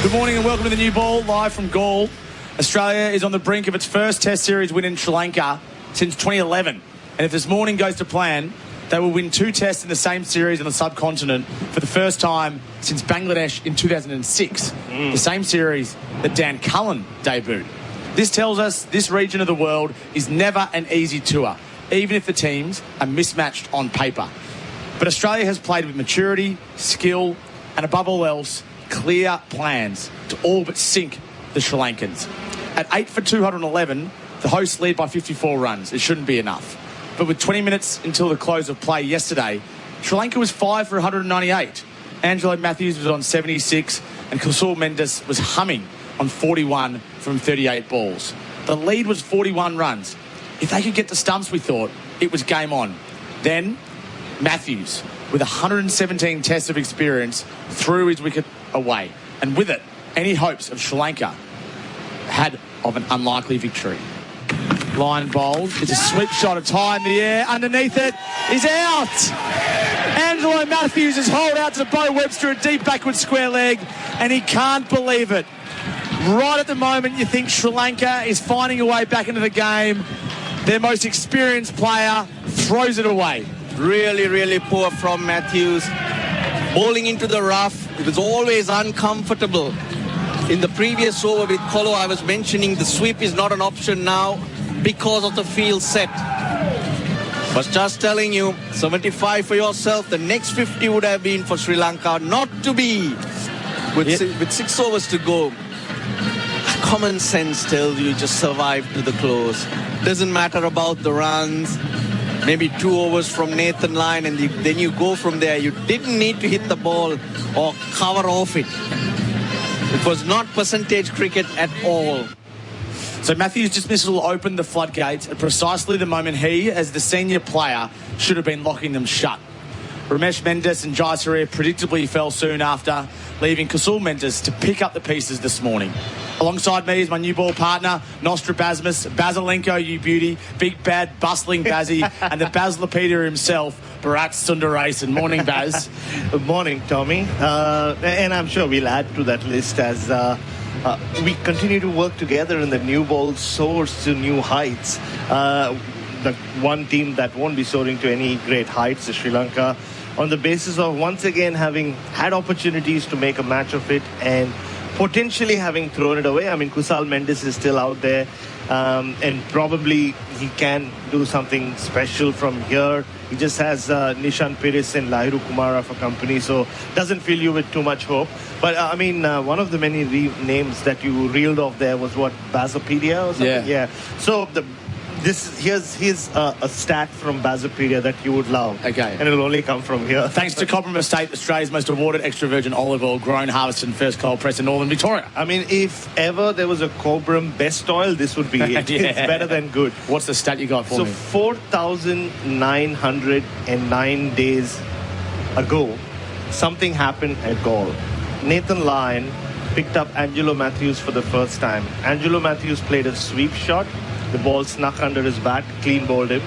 Good morning and welcome to the new ball, live from Galle. Australia is on the brink of its first Test series win in Sri Lanka since 2011. And if this morning goes to plan, they will win 2 tests in the same series on the subcontinent for the first time since Bangladesh in 2006. The same series that Dan Cullen debuted. This tells us this region of the world is never an easy tour, even if the teams are mismatched on paper. But Australia has played with maturity, skill, and above all else, clear plans to all but sink the Sri Lankans. At 8 for 211, the hosts lead by 54 runs. It shouldn't be enough. But with 20 minutes until the close of play yesterday, Sri Lanka was 5 for 198. Angelo Matthews was on 76 and Kusal Mendes was humming on 41 from 38 balls. The lead was 41 runs. If they could get the stumps, we thought, it was game on. Then, Matthews, with 117 tests of experience, threw his wicket away. And with it, any hopes of Sri Lanka had of an unlikely victory. Line bowled. It's a sweep shot of high in the air. Underneath it is out. Angelo Matthews has holed out to Bo Webster a deep backward square leg, and he can't believe it. Right at the moment, you think Sri Lanka is finding a way back into the game. Their most experienced player throws it away. Really, really poor from Matthews. Bowling into the rough. It was always uncomfortable. In the previous over with Kolo, I was mentioning the sweep is not an option now because of the field set. Was just telling you, 75 for yourself. The next 50 would have been for Sri Lanka. Not to be. With 6 overs to go. Common sense tells you just survive to the close. Doesn't matter about the runs. Maybe 2 overs from Nathan Lyon, and then you go from there. You didn't need to hit the ball or cover off it. It was not percentage cricket at all. So Matthews' dismissal opened the floodgates at precisely the moment he, as the senior player, should have been locking them shut. Ramesh Mendes and Jayasuriya predictably fell soon after, leaving Kusal Mendes to pick up the pieces this morning. Alongside me is my new ball partner, Nostrabasmus, Basilenko, you beauty, big bad bustling Bazzy, and the Baslopeder himself, Bharat Sundaresan. Morning, Baz. Good morning, Tommy. And I'm sure we'll add to that list as we continue to work together and the new ball soars to new heights. The one team that won't be soaring to any great heights is Sri Lanka, on the basis of once again having had opportunities to make a match of it and potentially having thrown it away. I mean, Kusal Mendes is still out there, and probably he can do something special from here. He just has Nishan Piris and Lahiru Kumara for company, so doesn't fill you with too much hope. But I mean, one of the many names that you reeled off there was what, Basopedia or something? Yeah. So here's a stat from Basopedia that you would love. Okay. And it'll only come from here. Thanks to Cobram Estate, Australia's most awarded extra virgin olive oil, grown, harvested, and first cold pressed in northern Victoria. I mean, if ever there was a Cobram best oil, this would be it. Yeah. It's better than good. What's the stat you got for me? So 4,909 days ago, something happened at Galle. Nathan Lyon picked up Angelo Matthews for the first time. Angelo Matthews played a sweep shot. The ball snuck under his bat, clean bowled him.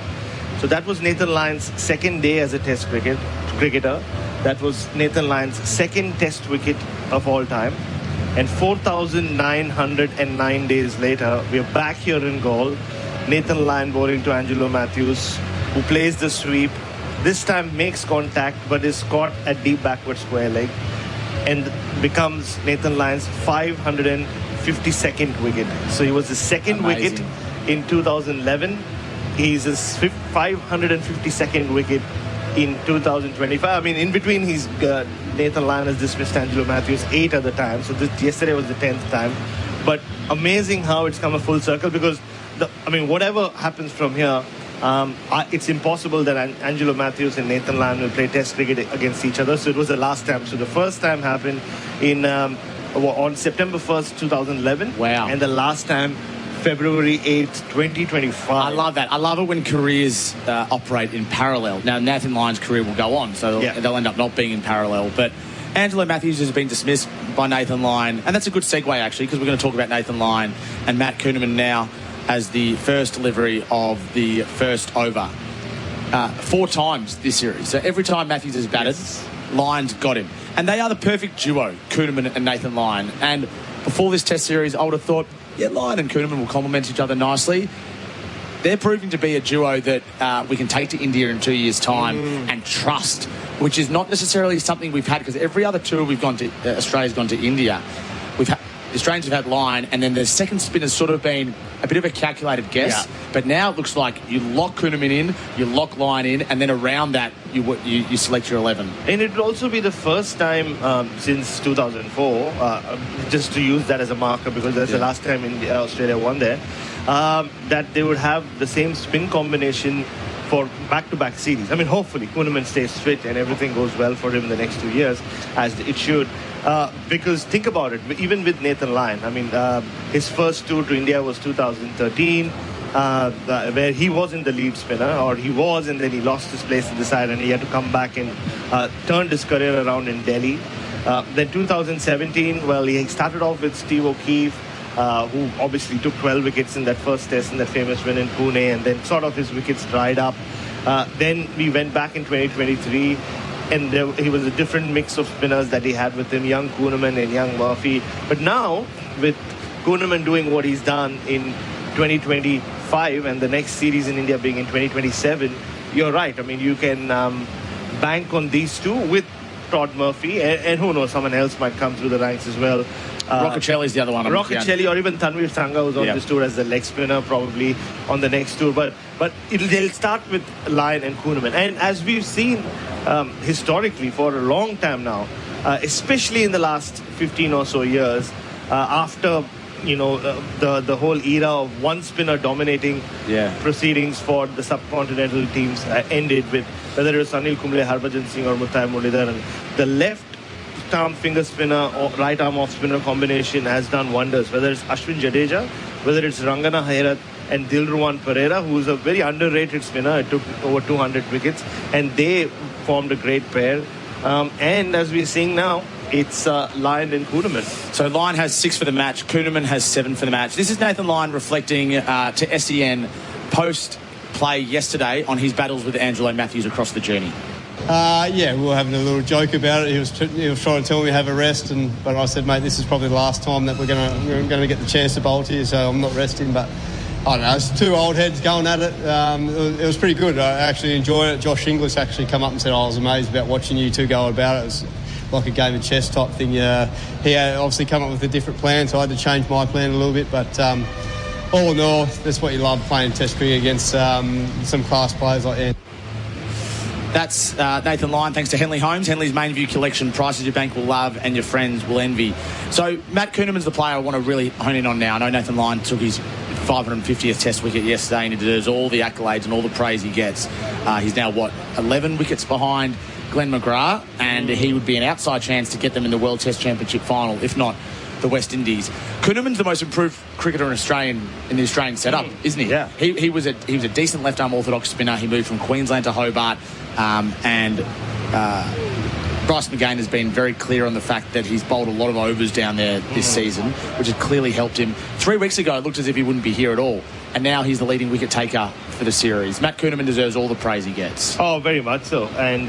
So that was Nathan Lyon's second day as a test cricketer. That was Nathan Lyon's second test wicket of all time. And 4,909 days later, we're back here in Galle. Nathan Lyon bowling to Angelo Matthews, who plays the sweep. This time makes contact, but is caught at deep backward square leg and becomes Nathan Lyon's 552nd wicket. So he was the second wicket in 2011. He's his 552nd wicket in 2025. I mean, in between, Nathan Lyon has dismissed Angelo Matthews 8 other times. So yesterday was the 10th time. But amazing how it's come a full circle, because whatever happens from here, it's impossible that Angelo Matthews and Nathan Lyon will play test cricket against each other. So it was the last time. So the first time happened on September 1st, 2011. Wow. And the last time, February 8th, 2025. I love that. I love it when careers operate in parallel. Now, Nathan Lyon's career will go on, so they'll end up not being in parallel. But Angelo Matthews has been dismissed by Nathan Lyon, and that's a good segue, actually, because we're going to talk about Nathan Lyon and Matt Kuhneman now as the first delivery of the first over. 4 times this series. So every time Matthews has batted, Lyon's got him. And they are the perfect duo, Kuhnemann and Nathan Lyon. And before this test series, I would have thought, yeah, Lyon and Kuhnemann will complement each other nicely. They're proving to be a duo that we can take to India in 2 years' time and trust, which is not necessarily something we've had, because every other tour we've gone to, Australia's gone to India, the Australians have had Lyon, and then the second spin has sort of been a bit of a calculated guess. Yeah. But now it looks like you lock Kuhnemann in, you lock Lyon in, and then around that you select your 11. And it will also be the first time since 2004, just to use that as a marker, because that's the last time Australia won there, that they would have the same spin combination for back-to-back series. I mean, hopefully Kuhnemann stays fit and everything goes well for him in the next 2 years, as it should. Because think about it, even with Nathan Lyon, I mean, his first tour to India was 2013, where he wasn't the lead spinner, or he was, and then he lost his place in the side, and he had to come back and turned his career around in Delhi. Then 2017, well, he started off with Steve O'Keefe, who obviously took 12 wickets in that first test in that famous win in Pune, and then sort of his wickets dried up. Then we went back in 2023, and he was a different mix of spinners that he had with him, young Kuhnemann and young Murphy. But now, with Kuhnemann doing what he's done in 2025 and the next series in India being in 2027, you're right. I mean, you can bank on these two with Todd Murphy, and who knows, someone else might come through the ranks as well. Roccacelli's the other one. Roccacelli, or even Tanvir Sangha, who's on this tour as the leg spinner, probably on the next tour. But they'll start with Lyon and Kuhnemann. And as we've seen historically for a long time now, especially in the last 15 or so years, after the whole era of one spinner dominating proceedings for the subcontinental teams ended, with whether it was Anil Kumble, Harbhajan Singh or Muttai Muralidhar, and the left arm finger spinner or right arm off spinner combination has done wonders, whether it's Ashwin Jadeja, whether it's Rangana Hairat and Dilruwan Pereira, who's a very underrated spinner. It took over 200 wickets, and they formed a great pair. And as we're seeing now, it's Lyon and Kuhnemann. So Lyon has 6 for the match, Kuhnemann has 7 for the match. This is Nathan Lyon reflecting to SEN post-play yesterday on his battles with Angelo Matthews across the journey. We were having a little joke about it. He was trying to tell me to have a rest, but I said, mate, this is probably the last time that we're going to get the chance to bowl to you, so I'm not resting. But I don't know, it's 2 old heads going at it. It was pretty good. I actually enjoyed it. Josh Inglis actually come up and said, I was amazed about watching you two go about it. It was like a game of chess type thing. He had obviously come up with a different plan, so I had to change my plan a little bit. But all in all, that's what you love, playing Test cricket against some class players like that. That's Nathan Lyon, thanks to Henley Homes. Henley's main view collection, prices your bank will love and your friends will envy. So Matt Kuhnemann's the player I want to really hone in on now. I know Nathan Lyon took his 550th Test wicket yesterday, and he deserves all the accolades and all the praise he gets. He's now, 11 wickets behind Glenn McGrath, and he would be an outside chance to get them in the World Test Championship final, if not the West Indies. Kuhnemann's the most improved cricketer in the Australian setup, isn't he? Yeah. He was a decent left-arm orthodox spinner. He moved from Queensland to Hobart, and Bryce McGain has been very clear on the fact that he's bowled a lot of overs down there this season, which has clearly helped him. 3 weeks ago, it looked as if he wouldn't be here at all, and now he's the leading wicket taker for the series. Matt Kuhnemann deserves all the praise he gets. Oh, very much so. And,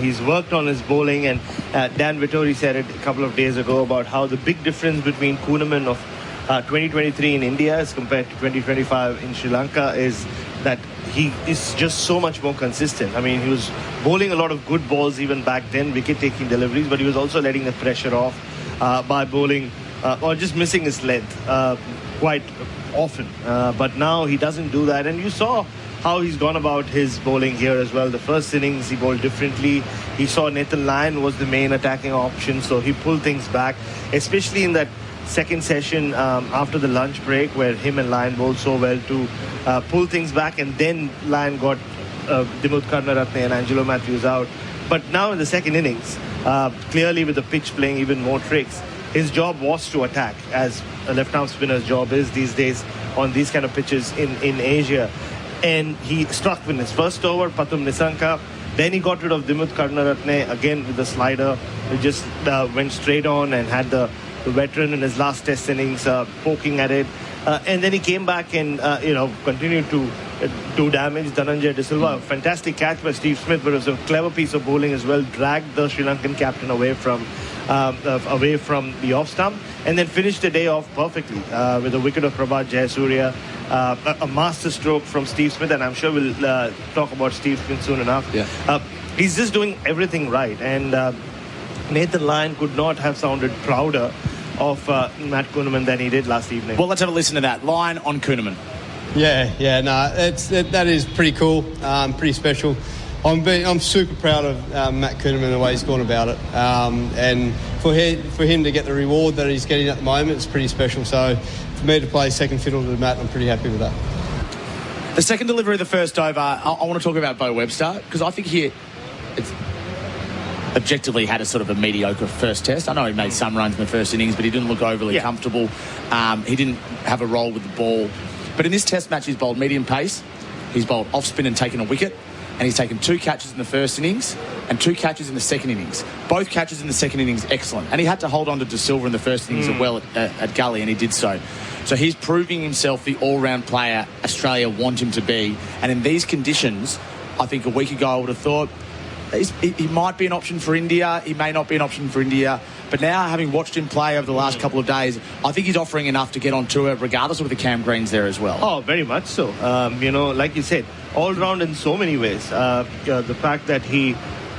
he's worked on his bowling, and Dan Vittori said it a couple of days ago about how the big difference between Kuhnemann of 2023 in India as compared to 2025 in Sri Lanka is that he is just so much more consistent. I mean, he was bowling a lot of good balls even back then, wicket-taking deliveries, but he was also letting the pressure off by bowling or just missing his length quite often. But now he doesn't do that, and you saw how he's gone about his bowling here as well. The first innings, he bowled differently. He saw Nathan Lyon was the main attacking option, so he pulled things back, especially in that second session after the lunch break, where him and Lyon bowled so well to pull things back, and then Lyon got Dimut Karnaratne and Angelo Matthews out. But now in the second innings, clearly with the pitch playing even more tricks, his job was to attack, as a left-arm spinner's job is these days on these kind of pitches in Asia. And he struck with his first over, Pathum Nisanka. Then he got rid of Dimut Karnaratne again with the slider. He just went straight on and had the veteran in his last Test innings poking at it. And then he came back and continued to do damage. Dhananjay De Silva, fantastic catch by Steve Smith, but it was a clever piece of bowling as well. Dragged the Sri Lankan captain away from the off stump, and then finished the day off perfectly with a wicket of Prabhat Jayasuriya. A master stroke from Steve Smith, and I'm sure we'll talk about Steve Smith soon enough. Yeah. He's just doing everything right, and Nathan Lyon could not have sounded prouder of Matt Kuhneman than he did last evening. Well, let's have a listen to that. Lyon on Kuhneman. That is pretty cool, pretty special. I'm super proud of Matt Kuhneman and the way he's gone about it, and for him to get the reward that he's getting at the moment, it's pretty special. So for me to play second fiddle to Matt, I'm pretty happy with that. The second delivery of the first over, I want to talk about Bo Webster, because I think it's objectively had a sort of a mediocre first test. I know he made some runs in the first innings, but he didn't look overly comfortable. He didn't have a role with the ball. But in this test match, he's bowled medium pace, he's bowled off spin and taken a wicket, and he's taken 2 catches in the first innings and 2 catches in the second innings. Both catches in the second innings, excellent. And he had to hold on to De Silva in the first innings as well at Galle, and he did so. So he's proving himself the all-round player Australia want him to be. And in these conditions, I think a week ago I would have thought he might be an option for India. He may not be an option for India. But now, having watched him play over the last couple of days, I think he's offering enough to get on tour, regardless of the Cam Greens there as well. Oh, very much so. Like you said, all-round in so many ways. The fact that he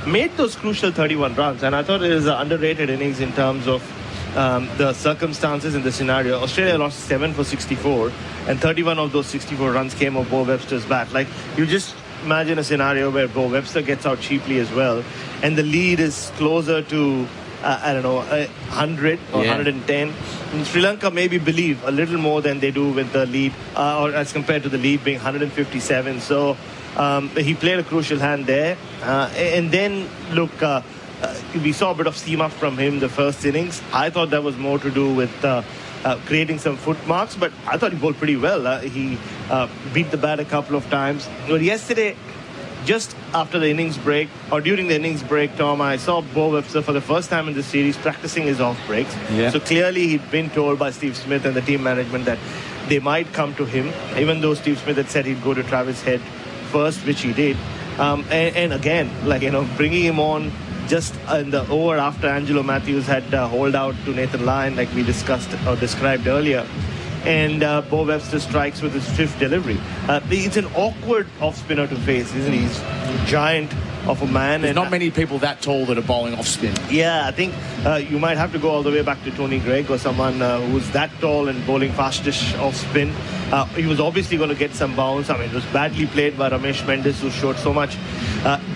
made those crucial 31 runs, and I thought it was an underrated innings in terms of the circumstances in the scenario. Australia lost 7 for 64, and 31 of those 64 runs came off Bo Webster's bat. Like, you just imagine a scenario where Bo Webster gets out cheaply as well, and the lead is closer to 100 or 110. And Sri Lanka maybe believe a little more than they do with the lead, or as compared to the lead being 157. So he played a crucial hand there. And then, look, we saw a bit of steam up from him the first innings. I thought that was more to do with creating some foot marks, but I thought he bowled pretty well. He beat the bat a couple of times. But yesterday, just after the innings break, or during the innings break, Tom, I saw Bo Webster for the first time in the series practicing his off breaks. Yeah. So clearly he'd been told by Steve Smith and the team management that they might come to him, even though Steve Smith had said he'd go to Travis Head first, which he did. And again, bringing him on just in the over after Angelo Matthews had holed out to Nathan Lyon, like we discussed or described earlier. And Bo Webster strikes with his 5th delivery. It's an awkward off-spinner to face, isn't he? He's a giant of a man. There's not many people that tall that are bowling off-spin. Yeah, I think you might have to go all the way back to Tony Greig or someone who's that tall and bowling fastish off-spin. He was obviously going to get some bounce. I mean, it was badly played by Ramesh Mendes, who showed so much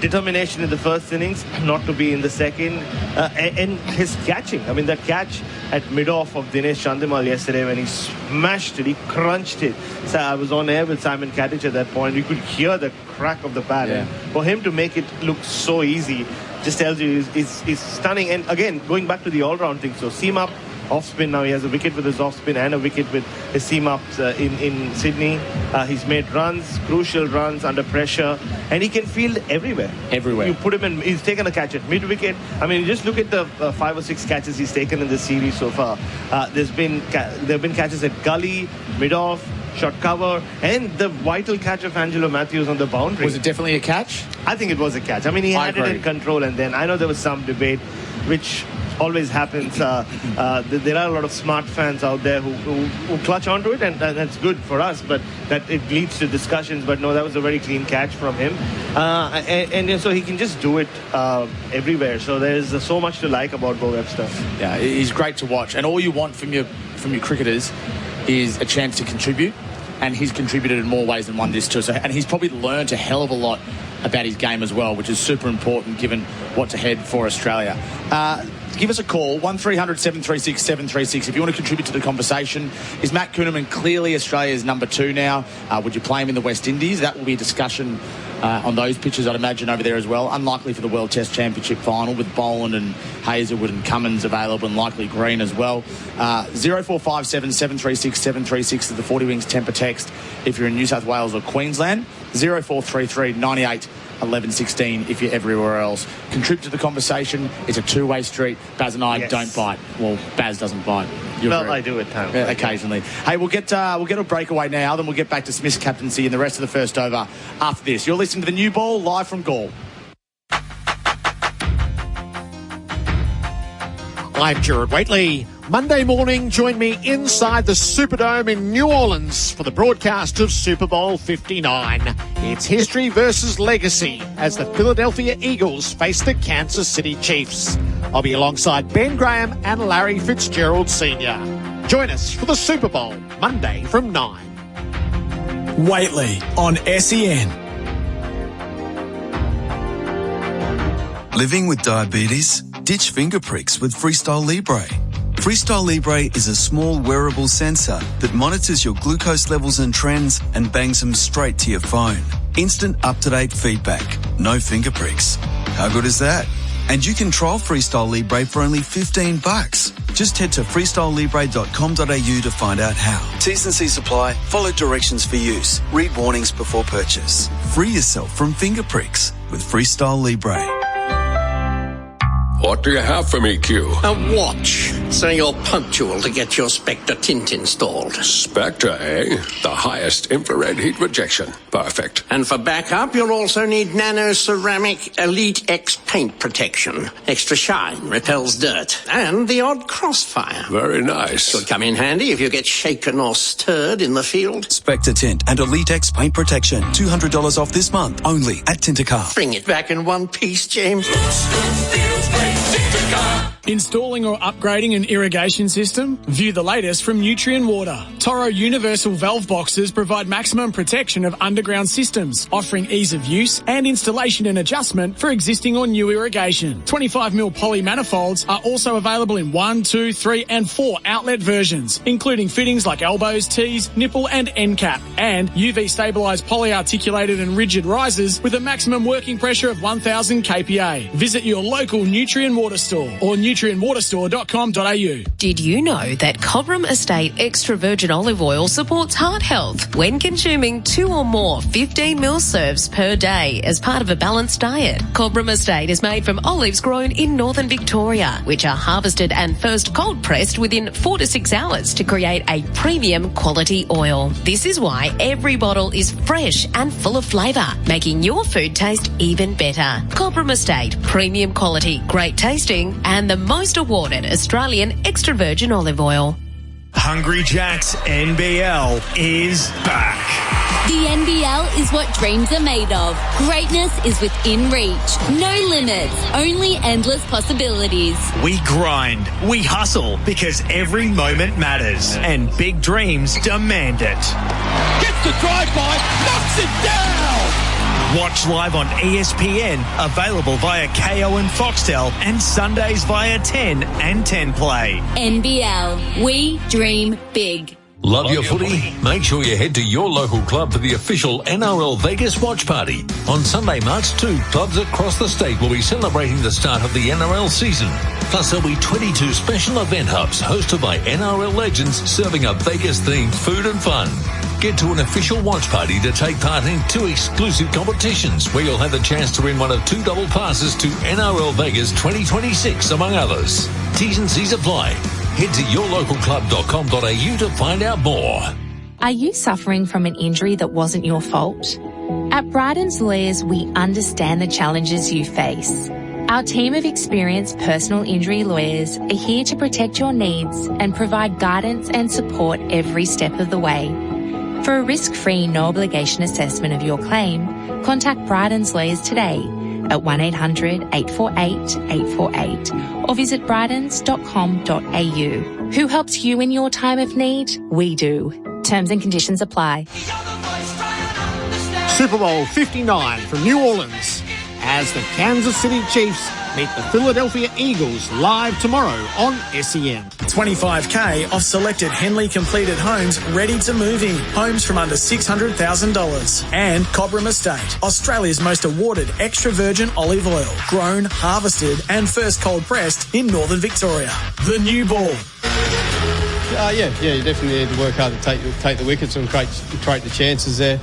determination in the first innings, not to be in the second. And his catching. I mean, that catch at mid-off of Dinesh Chandimal yesterday when he smashed it, he crunched it. So I was on air with Simon Katich at that point. You could hear the crack of the bat. Yeah. And for him to make it look so easy just tells you he's stunning. And again, going back to the all-round thing, so seam up, off spin. Now he has a wicket with his off spin and a wicket with his seam ups in Sydney. He's made runs, crucial runs under pressure, and he can field everywhere. You put him in. He's taken a catch at mid wicket. I mean, just look at the 5 or 6 catches he's taken in this series so far. There've been catches at gully, mid off, short cover, and the vital catch of Angelo Matthews on the boundary. Was it definitely a catch? I think it was a catch. I mean, he had it in control, and then I know there was some debate, which always happens. There are a lot of smart fans out there who clutch onto it, and that's good for us, but that it leads to discussions. But no, that was a very clean catch from him, and so he can just do it everywhere. So there's so much to like about Bo Webster. Yeah, he's great to watch, and all you want from your cricketers is a chance to contribute, and he's contributed in more ways than one this too. So, and he's probably learned a hell of a lot about his game as well, which is super important given what's ahead for Australia. Give us a call, 1300 736 736 if you want to contribute to the conversation. Is Matt Kuhneman clearly Australia's number 2 now? Would you play him in the West Indies? That will be a discussion on those pitches, I'd imagine, over there as well. Unlikely for the World Test Championship final with Boland and Hazelwood and Cummins available, and likely Green as well. 0457 736 736 is the 40 Wings temper text if you're in New South Wales or Queensland. 0433 98 1116 if you're everywhere else. Contribute to the conversation. It's a two-way street. Baz and I don't bite. Well, Baz doesn't bite. I do at times. Occasionally. Hey, we'll get a breakaway now, then we'll get back to Smith's captaincy and the rest of the first over after this. You're listening to The New Ball, live from Galle. I'm Gerard Waitley. Monday morning, join me inside the Superdome in New Orleans for the broadcast of Super Bowl 59. It's history versus legacy as the Philadelphia Eagles face the Kansas City Chiefs. I'll be alongside Ben Graham and Larry Fitzgerald Sr. Join us for the Super Bowl, Monday from 9. Waitley on SEN. Living with diabetes? Ditch finger pricks with Freestyle Libre. Freestyle Libre is a small wearable sensor that monitors your glucose levels and trends and bangs them straight to your phone. Instant up-to-date feedback. No finger pricks. How good is that? And you can trial Freestyle Libre for only $15. Just head to freestylelibre.com.au to find out how. T's and C's apply. Follow directions for use. Read warnings before purchase. Free yourself from finger pricks with Freestyle Libre. What do you have for me, Q? A watch, so you're punctual to get your Spectre tint installed. Spectre, eh? The highest infrared heat rejection. Perfect. And for backup, you'll also need Nano Ceramic Elite X paint protection. Extra shine, repels dirt, and the odd crossfire. Very nice. Could come in handy if you get shaken or stirred in the field. Spectre Tint and Elite X paint protection. $200 off this month, only at Tintercar. Bring it back in one piece, James. Installing or upgrading an irrigation system? View the latest from Nutrien Water. Toro Universal Valve Boxes provide maximum protection of underground systems, offering ease of use and installation and adjustment for existing or new irrigation. 25mm poly manifolds are also available in 1, 2, 3 and 4 outlet versions, including fittings like elbows, tees, nipple and end cap, and UV stabilised polyarticulated and rigid risers with a maximum working pressure of 1000 kPa. Visit your local Nutrien Water store or nutrienwaterstore.com.au. Did you know that Cobram Estate extra virgin olive oil supports heart health when consuming 2 or more 15ml serves per day as part of a balanced diet? Cobram Estate is made from olives grown in northern Victoria, which are harvested and first cold pressed within 4 to 6 hours to create a premium quality oil. This is why every bottle is fresh and full of flavour, making your food taste even better. Cobram Estate, premium quality, great tasting, and the most awarded Australian extra virgin olive oil. Hungry Jack's NBL is back. The NBL is what dreams are made of. Greatness is within reach. No limits, only endless possibilities. We grind, we hustle, because every moment matters, and big dreams demand it. Gets the drive-by, knocks it down! Watch live on ESPN, available via KO and Foxtel, and Sundays via 10 and 10 Play. NBL, we dream big. Love your footy? Make sure you head to your local club for the official NRL Vegas watch party. On Sunday, March 2, clubs across the state will be celebrating the start of the NRL season. Plus, there'll be 22 special event hubs hosted by NRL legends serving up Vegas-themed food and fun. Get to an official watch party to take part in 2 exclusive competitions where you'll have the chance to win one of 2 double passes to NRL Vegas 2026, among others. T's and C's apply. Head to yourlocalclub.com.au to find out more. Are you suffering from an injury that wasn't your fault? At Bryden's Lawyers, we understand the challenges you face. Our team of experienced personal injury lawyers are here to protect your needs and provide guidance and support every step of the way. For a risk-free, no-obligation assessment of your claim, contact Bryden's Lawyers today at 1-800-848-848 or visit brydens.com.au. Who helps you in your time of need? We do. Terms and conditions apply. Super Bowl 59 from New Orleans as the Kansas City Chiefs meet the Philadelphia Eagles live tomorrow on SEN. $25,000 off selected Henley completed homes ready to move in. Homes from under $600,000. And Cobram Estate, Australia's most awarded extra virgin olive oil, grown, harvested and first cold pressed in northern Victoria. The New Ball. You definitely need to work hard to take the wickets and create the chances there.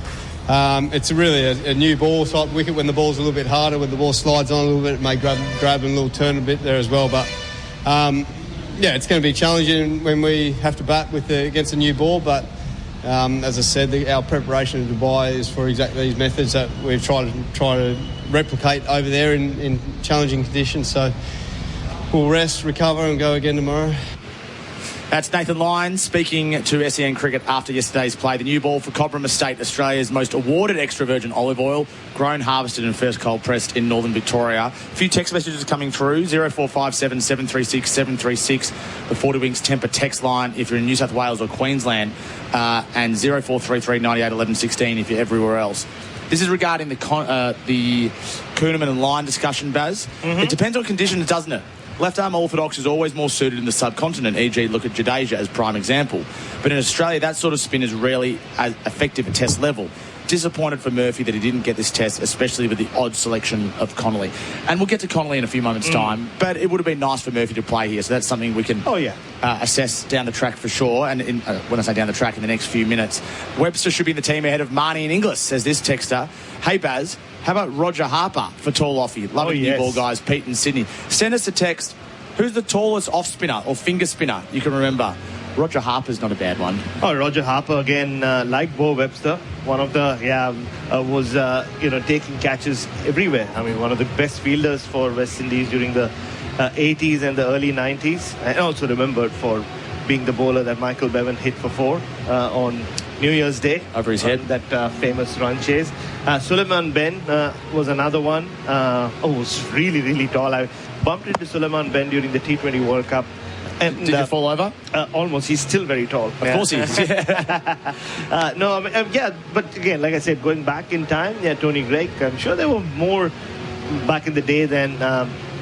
It's really a new ball type wicket. When the ball's a little bit harder, when the ball slides on a little bit, it may grab and a little turn a bit there as well. But it's going to be challenging when we have to bat against a new ball. But as I said, our preparation in Dubai is for exactly these methods that we've tried to replicate over there in challenging conditions. So we'll rest, recover, and go again tomorrow. That's Nathan Lyons speaking to SEN Cricket after yesterday's play. The new ball for Cobram Estate, Australia's most awarded extra virgin olive oil, grown, harvested and first cold pressed in northern Victoria. A few text messages coming through, 0457 736 736, the 40 Winks Temper text line if you're in New South Wales or Queensland, and 0433 98 11 16 if you're everywhere else. This is regarding the Kuhnemann and Lyon discussion, Baz. Mm-hmm. It depends on conditions, doesn't it? Left-arm orthodox is always more suited in the subcontinent, e.g. look at Jadeja as prime example. But in Australia, that sort of spin is rarely as effective at test level. Disappointed for Murphy that he didn't get this test, especially with the odd selection of Connolly. And we'll get to Connolly in a few moments' time, but it would have been nice for Murphy to play here, so that's something we can assess down the track for sure. And when I say down the track, in the next few minutes. Webster should be in the team ahead of Marnie and Inglis, says this texter. Hey, Baz, how about Roger Harper for tall offie? Loving new ball guys, Pete and Sydney. Send us a text. Who's the tallest off spinner or finger spinner you can remember? Roger Harper's not a bad one. Oh, Roger Harper again, like Bo Webster, one of the was taking catches everywhere. I mean, one of the best fielders for West Indies during the 80s and the early 90s, and also remembered for being the bowler that Michael Bevan hit for 4 on New Year's Day over his head. That famous run chase. Suleiman Ben was another one. Was really, really tall. I bumped into Suleiman Ben during the T20 World Cup. And, did you fall over? Almost. He's still very tall. Of course he is. But again, like I said, going back in time, Tony Greig, I'm sure there were more back in the day than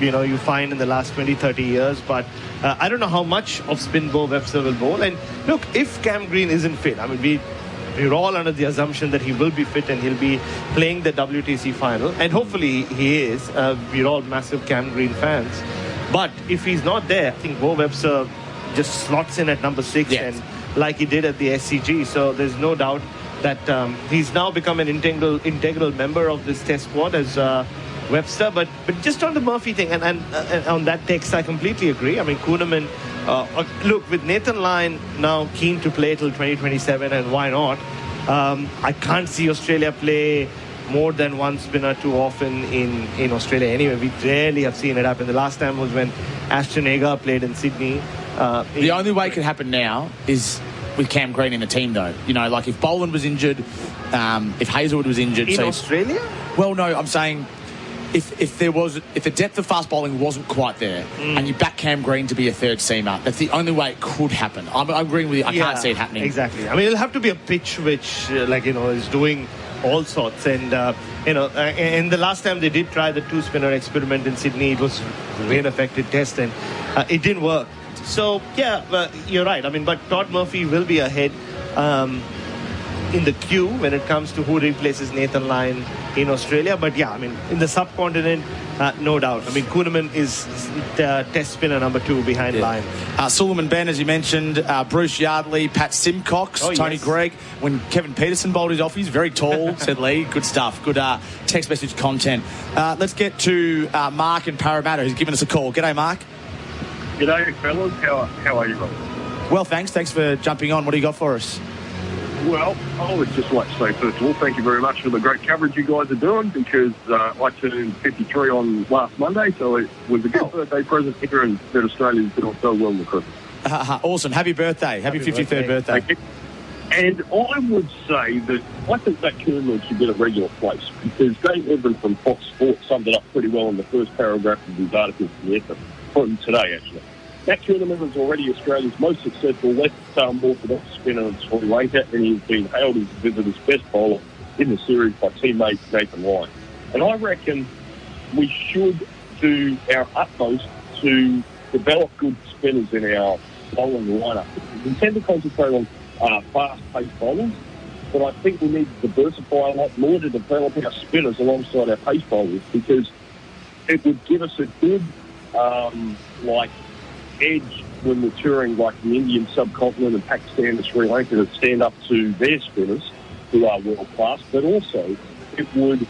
you find in the last 20, 30 years. But I don't know how much of spin Bo Webster will bowl. And look, if Cam Green isn't fit, I mean, we're all under the assumption that he will be fit and he'll be playing the WTC final. And hopefully he is. We're all massive Cam Green fans. But if he's not there, I think Bo Webster just slots in at number 6 and like he did at the SCG. So there's no doubt that he's now become an integral member of this test squad as Webster. But just on the Murphy thing, and on that text, I completely agree. I mean, Kuhnemann, look, with Nathan Lyon now keen to play till 2027, and why not? I can't see Australia play more than one spinner too often in Australia. Anyway, we rarely have seen it happen. The last time was when Ashton Agar played in Sydney. The only way it can happen now is with Cam Green in the team, though. Like if Boland was injured, if Hazelwood was injured. In Australia? Well, no, I'm saying if the depth of fast bowling wasn't quite there and you back Cam Green to be a third seamer, that's the only way it could happen. I'm agreeing with you. I can't see it happening. Exactly. I mean, it'll have to be a pitch which, is doing all sorts. And, and the last time they did try the 2-spinner experiment in Sydney, it was a rain-affected test and it didn't work. So, you're right. I mean, but Todd Murphy will be ahead in the queue when it comes to who replaces Nathan Lyon in Australia. But I mean, in the subcontinent, no doubt. I mean, Kuhnemann is test spinner number 2 behind Lyon. Suleiman Ben, as you mentioned, Bruce Yardley, Pat Simcox, Tony Greig. When Kevin Peterson bowled his off, he's very tall, said Lee. Good stuff. Good text message content. Let's get to Mark in Parramatta, who's given us a call. G'day, Mark. G'day, fellas. How are you, Rob? Well, thanks. Thanks for jumping on. What do you got for us? Well, I would just like to say, first of all, thank you very much for the great coverage you guys are doing, because I turned 53 on last Monday, so it was a good birthday present here, and that Australia's doing so well in the cricket. Awesome. Happy birthday. Happy 53rd birthday. Thank you. And I would say that I think that Kuhnemann should get a regular place, because Dave Evan from Fox Sports summed it up pretty well in the first paragraph of his article from today, actually. Matt Kuhnemann is already Australia's most successful left-arm orthodox spinner in Sri Lanka, and he's been hailed as the visitors' best bowler in the series by teammate Nathan Lyon. And I reckon we should do our utmost to develop good spinners in our bowling lineup. We tend to concentrate on fast-paced bowlers, but I think we need to diversify a lot more to develop our spinners alongside our pace bowlers, because it would give us a good, edge when we're touring like the Indian subcontinent and Pakistan and Sri Lanka to stand up to their spinners. who are world class, but also it would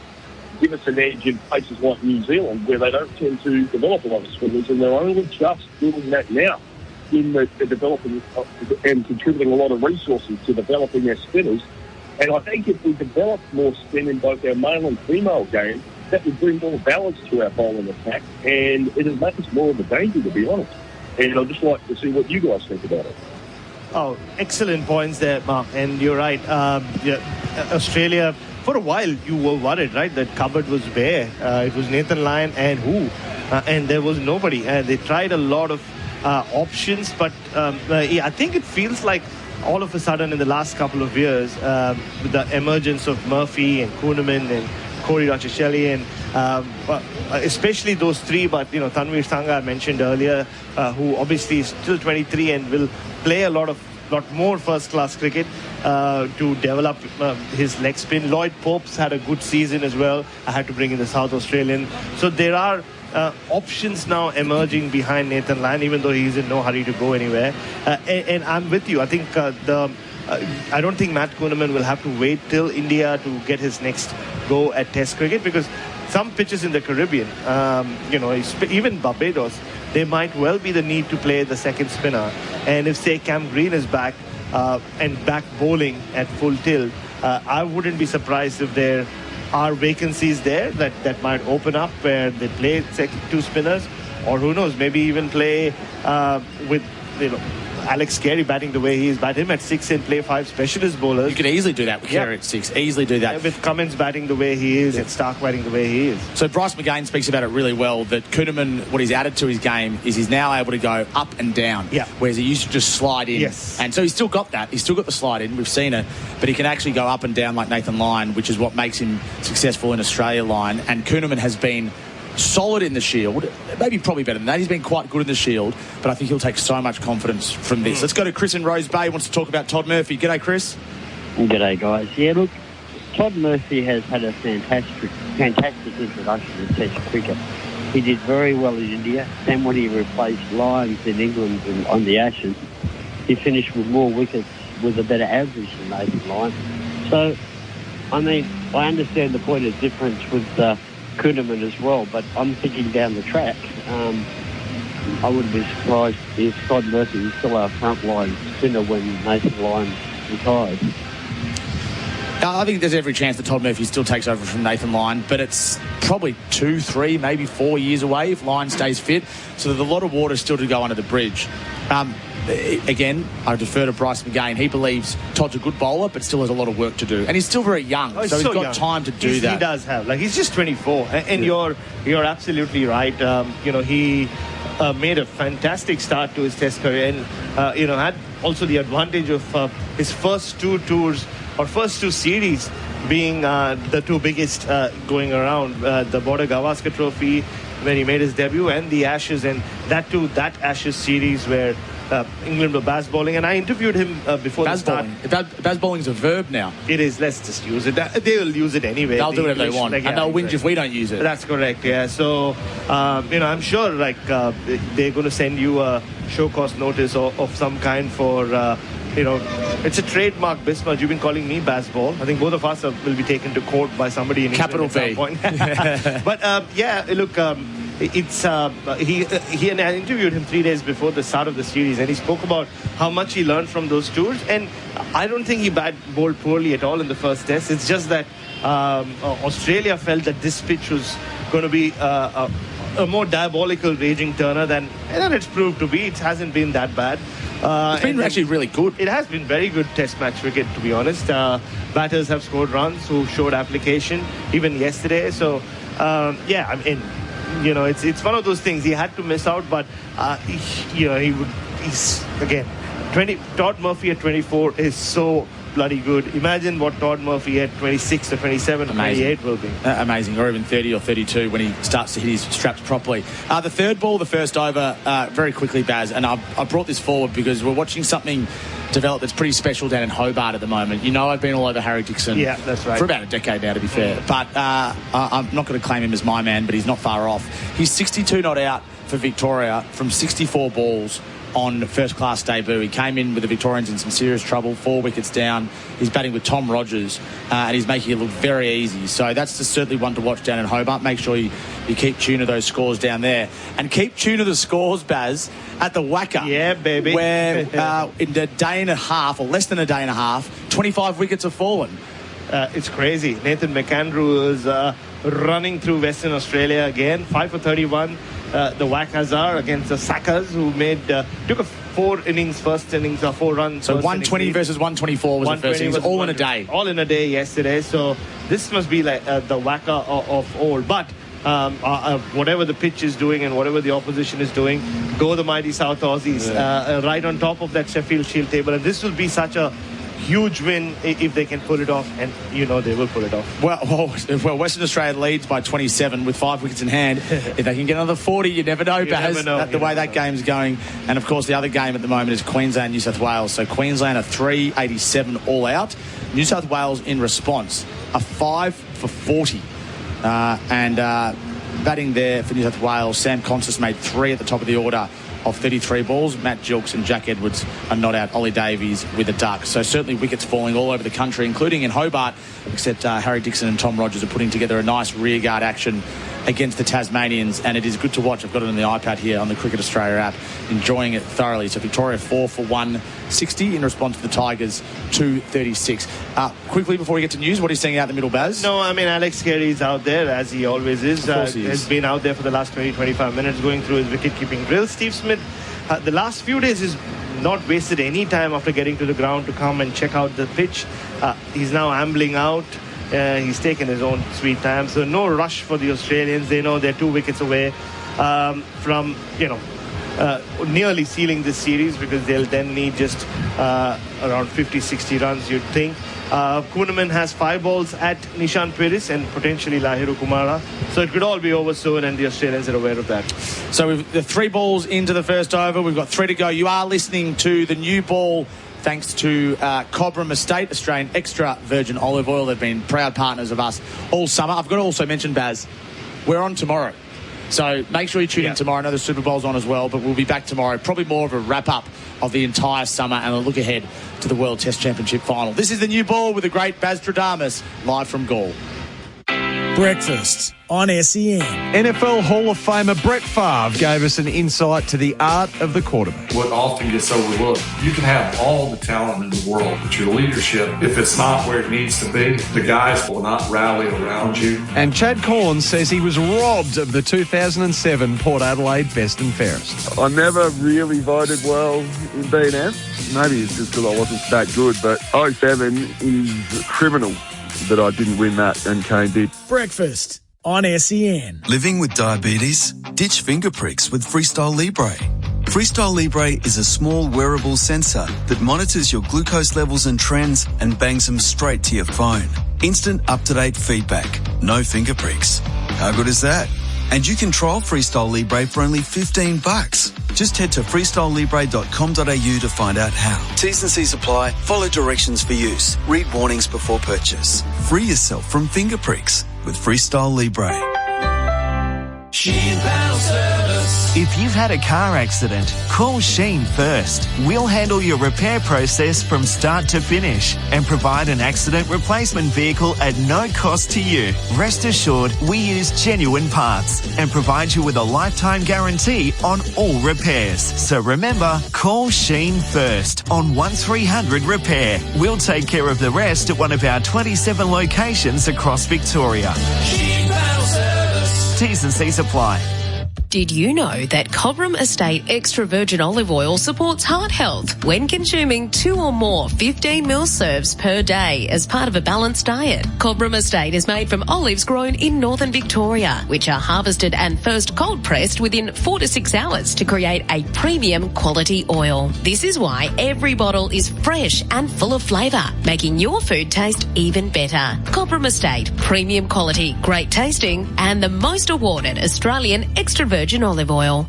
give us an edge in places like New Zealand where they don't tend to develop a lot of spinners, and they're only just doing that now in the developing and contributing a lot of resources to developing their spinners. And I think if we develop more spin in both our male and female game, that would bring more balance to our bowling attack, and it would make us more of a danger, to be honest. And I'd just like to see what you guys think about it. Oh, excellent points there, Mark. And you're right. Australia, for a while, you were worried, right? That cupboard was bare. It was Nathan Lyon and who? And there was nobody. They tried a lot of options, but I think it feels like all of a sudden in the last couple of years, with the emergence of Murphy and Kuhnemann and Corey Rocchisheli and especially those three, but Tanvir Sangha I mentioned earlier, who obviously is still 23 and will play a lot more first-class cricket to develop his leg spin. Lloyd Pope's had a good season as well. I had to bring in the South Australian. So there are options now emerging behind Nathan Lyon, even though he's in no hurry to go anywhere. And I'm with you. I think I don't think Matt Kuhnemann will have to wait till India to get his next go at Test cricket, because some pitches in the Caribbean, even Barbados, there might well be the need to play the second spinner. And if, say, Cam Green is back and back bowling at full tilt, I wouldn't be surprised if there are vacancies there that might open up where they play two spinners, or who knows, maybe even play with Alex Carey batting the way he is, bat him at 6 and play 5 specialist bowlers. You could easily do that with Carey at 6. Easily do that. With Cummins batting the way he is and Stark batting the way he is. So Bryce McGain speaks about it really well, that Kuhnemann, what he's added to his game is he's now able to go up and down, whereas he used to just slide in. Yes. And so he's still got that. He's still got the slide in. We've seen it. But he can actually go up and down like Nathan Lyon, which is what makes him successful in Australia line. And Kuhnemann has been solid in the Shield, maybe probably better than that. He's been quite good in the Shield, but I think he'll take so much confidence from this. Let's go to Chris in Rose Bay. He wants to talk about Todd Murphy. G'day, Chris. G'day, guys. Yeah, look, Todd Murphy has had a fantastic introduction in Test cricket. He did very well in India. Then when he replaced Lyons in England and on the Ashes, he finished with more wickets with a better average than Nathan Lyon. So, I mean, I understand the point of difference with Kuhnemann as well, but I'm thinking down the track, I wouldn't be surprised if Todd Murphy is still our frontline spinner when Nathan Lyon retires. I think there's every chance that Todd Murphy still takes over from Nathan Lyon, but it's probably 2, 3, maybe 4 years away if Lyon stays fit. So there's a lot of water still to go under the bridge. Again, I defer to Bryce McGain. He believes Todd's a good bowler, but still has a lot of work to do. And he's still very young, so he's got young. Time to do that. He does have. He's just 24. And you're absolutely right. He made a fantastic start to his Test career and, had also the advantage of his first two tours or first two series being the two biggest going around. The Border Gavaskar Trophy, when he made his debut, and the Ashes, and that Ashes series where England were Baz bowling, and I interviewed him before Baz the start. Baz bowling is a verb now. It is. Let's just use it. They'll use it anyway. They'll do whatever they want, and they'll whinge if we don't use it. That's correct. Yeah. So, I'm sure they're going to send you a show cause notice of some kind for. It's a trademark besmirch. You've been calling me Baz Ball. I think both of us will be taken to court by somebody in Capital England at some point. But look. He and I interviewed him 3 days before the start of the series, and he spoke about how much he learned from those tours. And I don't think he bowled poorly at all in the first Test. It's just that Australia felt that this pitch was going to be a more diabolical raging turner than it's proved to be. It hasn't been that bad. It's been actually really good. It has been very good Test match cricket, to be honest. Batters have scored runs who showed application even yesterday. So, it's one of those things. He had to miss out, but he's again 20. Todd Murphy at 24 is so bloody good. Imagine what Todd Murphy at 26 or 27 or 28 will be. Amazing, or even 30 or 32 when he starts to hit his straps properly. The third ball, the first over, very quickly, Baz, and I brought this forward because we're watching something develop that's pretty special down in Hobart at the moment. I've been all over Harry Dixon that's right. for about a decade now, to be fair. But I'm not going to claim him as my man, but he's not far off. He's 62 not out for Victoria from 64 balls on first-class debut. He came in with the Victorians in some serious trouble, 4 wickets down. He's batting with Tom Rogers, and he's making it look very easy. So that's just certainly one to watch down in Hobart. Make sure you keep tune of those scores down there. And keep tune of the scores, Baz, at the Wacker. Yeah, baby. Where in a day and a half, or less than a day and a half, 25 wickets have fallen. It's crazy. Nathan McAndrew is running through Western Australia again. 5 for 31. The Wackers are against the Sackers, who took a 4 innings, first innings, 4 runs. So 120 versus 124 was the first innings, all in a day. All in a day yesterday. So this must be like the Wacker of old. But whatever the pitch is doing and whatever the opposition is doing, go the mighty South Aussies right on top of that Sheffield Shield table. And this will be such a huge win if they can pull it off, and they will pull it off. Well, Western Australia leads by 27 with 5 wickets in hand. If they can get another 40, you never know, Baz, the way that game's going. And of course, the other game at the moment is Queensland, New South Wales. So Queensland are 387 all out. New South Wales in response are 5 for 40. And batting there for New South Wales, Sam Constant made 3 at the top of the order of 33 balls. Matt Gilks and Jack Edwards are not out. Ollie Davies with a duck. So certainly wickets falling all over the country, including in Hobart, except Harry Dixon and Tom Rogers are putting together a nice rearguard action against the Tasmanians, and it is good to watch. I've got it on the iPad here on the Cricket Australia app, enjoying it thoroughly. So Victoria 4 for 160 in response to the Tigers 236. Quickly before we get to news, what are you seeing out in the middle, Baz? No, I mean, Alex Carey's out there, as he always is. Of course he is. Has been out there for the last 20-25 minutes going through his wicket-keeping drill. Steve Smith, the last few days, has not wasted any time after getting to the ground to come and check out the pitch. He's now ambling out. He's taken his own sweet time, so no rush for the Australians. They know they're 2 wickets away from nearly sealing this series, because they'll then need just around 50-60 runs, you'd think. Kuhneman has 5 balls at Nishan Peris and potentially Lahiru Kumara, so it could all be over soon, and the Australians are aware of that. So we've the 3 balls into the first over. We've got 3 to go. You are listening to the new ball, thanks to Cobram Estate, Australian extra virgin olive oil. They've been proud partners of us all summer. I've got to also mention, Baz, we're on tomorrow. So make sure you tune in tomorrow. I know the Super Bowl's on as well, but we'll be back tomorrow. Probably more of a wrap-up of the entire summer and a look ahead to the World Test Championship final. This is the new ball with the great Baz Stradamus, live from Galle. Breakfast on SEN. NFL Hall of Famer Brett Favre gave us an insight to the art of the quarterback. What often gets overlooked, you can have all the talent in the world, but your leadership, if it's not where it needs to be, the guys will not rally around you. And Chad Collins says he was robbed of the 2007 Port Adelaide Best and Fairest. I never really voted well in B&M. Maybe it's just because I wasn't that good, but 07 is criminal that I didn't win that and Kane did. Breakfast on SEN. Living with diabetes? Ditch finger pricks with Freestyle Libre. Freestyle Libre is a small wearable sensor that monitors your glucose levels and trends and bangs them straight to your phone. Instant up-to-date feedback. No finger pricks. How good is that? And you can trial Freestyle Libre for only $15. Just head to freestylelibre.com.au to find out how. T's and C's apply. Follow directions for use. Read warnings before purchase. Free yourself from finger pricks with Freestyle Libre. Sheen Panel Service. If you've had a car accident, call Sheen first. We'll handle your repair process from start to finish and provide an accident replacement vehicle at no cost to you. Rest assured, we use genuine parts and provide you with a lifetime guarantee on all repairs. So remember, call Sheen first on 1300 Repair. We'll take care of the rest at one of our 27 locations across Victoria. Sheen Panel Service. T's and C's apply. Did you know that Cobram Estate extra virgin olive oil supports heart health when consuming 2 or more 15ml serves per day as part of a balanced diet? Cobram Estate is made from olives grown in northern Victoria, which are harvested and first cold pressed within 4 to 6 hours to create a premium quality oil. This is why every bottle is fresh and full of flavour, making your food taste even better. Cobram Estate, premium quality, great tasting, and the most awarded Australian extra virgin olive oil.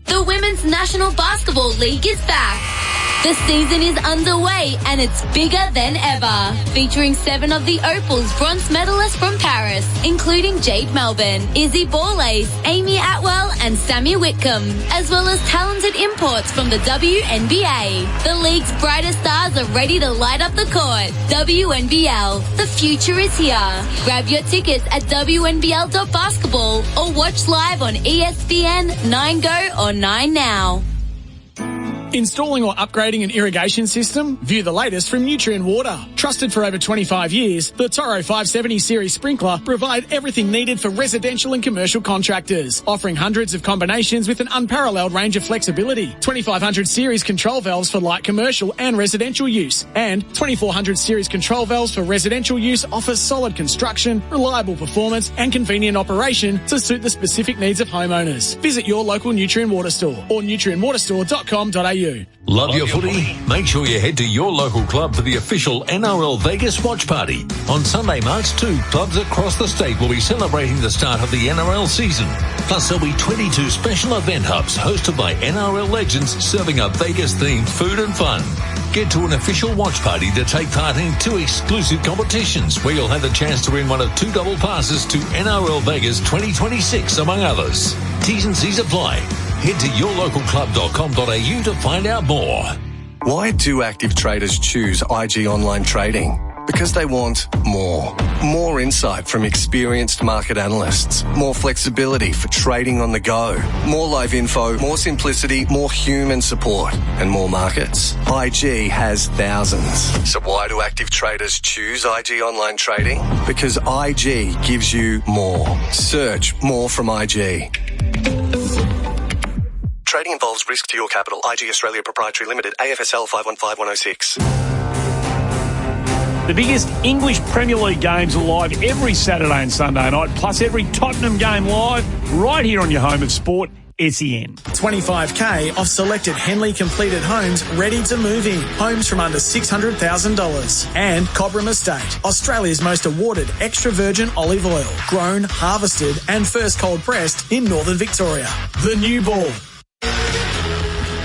The Women's National Basketball League is back. The season is underway and it's bigger than ever. Featuring 7 of the Opal's bronze medalists from Paris, including Jade Melbourne, Izzy Borlase, Amy Atwell and Sammy Whitcomb, as well as talented imports from the WNBA. The league's brightest stars are ready to light up the court. WNBL, the future is here. Grab your tickets at WNBL.basketball or watch live on ESPN, 9Go or 9Now. Installing or upgrading an irrigation system? View the latest from Nutrien Water. Trusted for over 25 years, the Toro 570 series sprinkler provide everything needed for residential and commercial contractors, offering hundreds of combinations with an unparalleled range of flexibility. 2500 series control valves for light commercial and residential use, and 2400 series control valves for residential use offers solid construction, reliable performance and convenient operation to suit the specific needs of homeowners. Visit your local Nutrien Water store or nutrienwaterstore.com.au. Love your footy? Make sure you head to your local club for the official NRL Vegas watch party. On Sunday, March 2, clubs across the state will be celebrating the start of the NRL season. Plus, there'll be 22 special event hubs hosted by NRL legends serving up Vegas-themed food and fun. Get to an official watch party to take part in 2 exclusive competitions where you'll have the chance to win one of 2 double passes to NRL Vegas 2026, among others. T's and C's apply. Head to yourlocalclub.com.au to find out more. Why do active traders choose IG Online Trading? Because they want more. More insight from experienced market analysts. More flexibility for trading on the go. More live info, more simplicity, more human support, and more markets. IG has thousands. So why do active traders choose IG Online Trading? Because IG gives you more. Search more from IG. Trading involves risk to your capital. IG Australia Proprietary Limited, AFSL 515106. The biggest English Premier League games are live every Saturday and Sunday night, plus every Tottenham game live right here on your home of sport, SEN. $25K off selected Henley completed homes ready to move in. Homes from under $600,000. And Cobram Estate, Australia's most awarded extra virgin olive oil, grown, harvested and first cold pressed in northern Victoria. The new ball.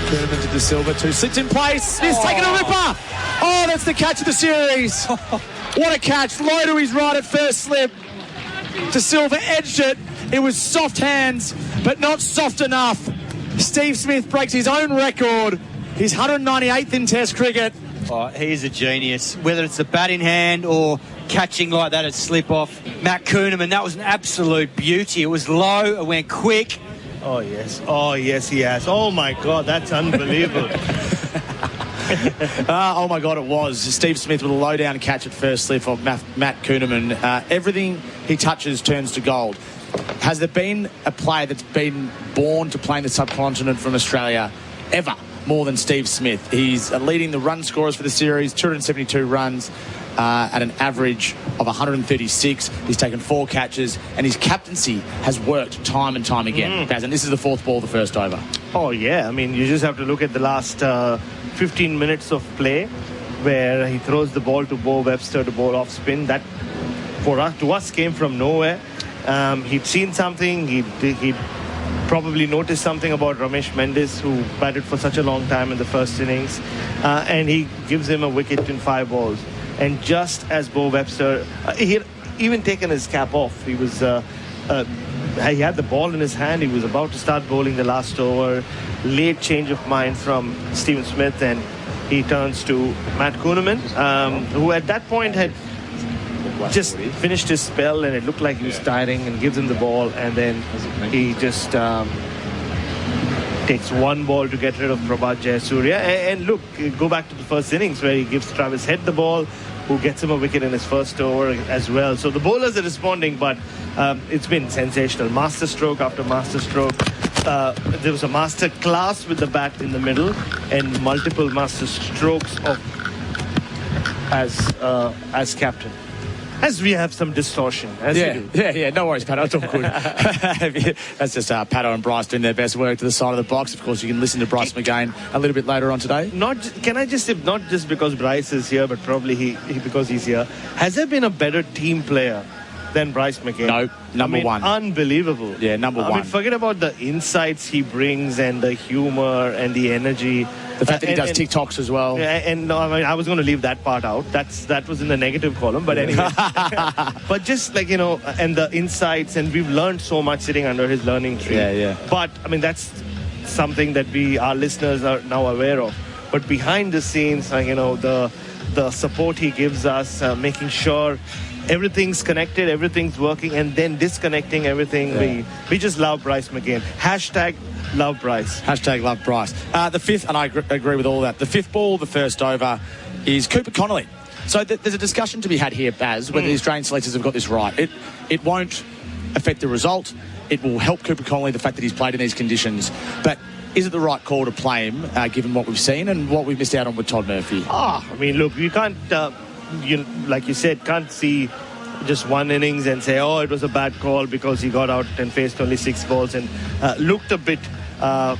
Tournament to De Silva, 2 slips in place. He's taken a ripper. Oh, that's the catch of the series. What a catch. Low to his right at first slip. De Silva edged it. It was soft hands, but not soft enough. Steve Smith breaks his own record. His 198th in Test cricket. Oh, he's a genius. Whether it's the bat in hand or catching like that at slip off. Matt Kuhneman, that was an absolute beauty. It was low, it went quick. Oh, yes, he has. Oh, my God, that's unbelievable. Oh, my God, it was. Steve Smith with a low-down catch at first slip of Matt Kuhneman. Everything he touches turns to gold. Has there been a player that's been born to play in the subcontinent from Australia ever more than Steve Smith? He's leading the run scorers for the series, 272 runs. At an average of 136. He's taken 4 catches, and his captaincy has worked time and time again. And this is the 4th ball of the first over. Oh, yeah. I mean, you just have to look at the last 15 minutes of play where he throws the ball to Bo Webster to bowl off spin. That, to us, came from nowhere. He'd seen something. He'd probably noticed something about Ramesh Mendis, who batted for such a long time in the first innings. And he gives him a wicket in 5 balls. And just as Bo Webster, he had even taken his cap off. He was, he had the ball in his hand. He was about to start bowling the last over. Late change of mind from Stephen Smith, and he turns to Matt Kuhneman, who at that point had just finished his spell, and it looked like he was tiring, and gives him the ball, and then he just takes 1 ball to get rid of Prabhat Jayasuriya. And look, go back to the first innings where he gives Travis Head the ball, who gets him a wicket in his first over as well. So the bowlers are responding, but it's been sensational. Master stroke after master stroke. There was a master class with the bat in the middle, and multiple master strokes of as captain. As we have some distortion, as we do. Yeah, no worries, Pato, it's all good. That's just Pato and Bryce doing their best work to the side of the box. Of course, you can listen to Bryce McGain a little bit later on today. Can I just say, not just because Bryce is here, but probably he because he's here. Has there been a better team player than Bryce McGain. No, number one. Unbelievable. Yeah, number one. I mean, forget about the insights he brings and the humor and the energy. The fact that he does TikToks as well. Yeah, and I mean, I was going to leave that part out. That was in the negative column. But anyway. But just like, and the insights, and we've learned so much sitting under his learning tree. Yeah. But, I mean, that's something that our listeners are now aware of. But behind the scenes, like, the support he gives us, making sure everything's connected, everything's working, and then disconnecting everything. Yeah. We just love Bryce McGain. Hashtag love Bryce. Hashtag love Bryce. The fifth, and I agree with all that, the fifth ball, the first over, is Cooper Connolly. So there's a discussion to be had here, Baz, whether the Australian selectors have got this right. It won't affect the result. It will help Cooper Connolly, the fact that he's played in these conditions. But is it the right call to play him, given what we've seen and what we've missed out on with Todd Murphy? I mean, look, you can't, like you said, can't see just one innings and say, it was a bad call because he got out and faced only 6 balls and looked a bit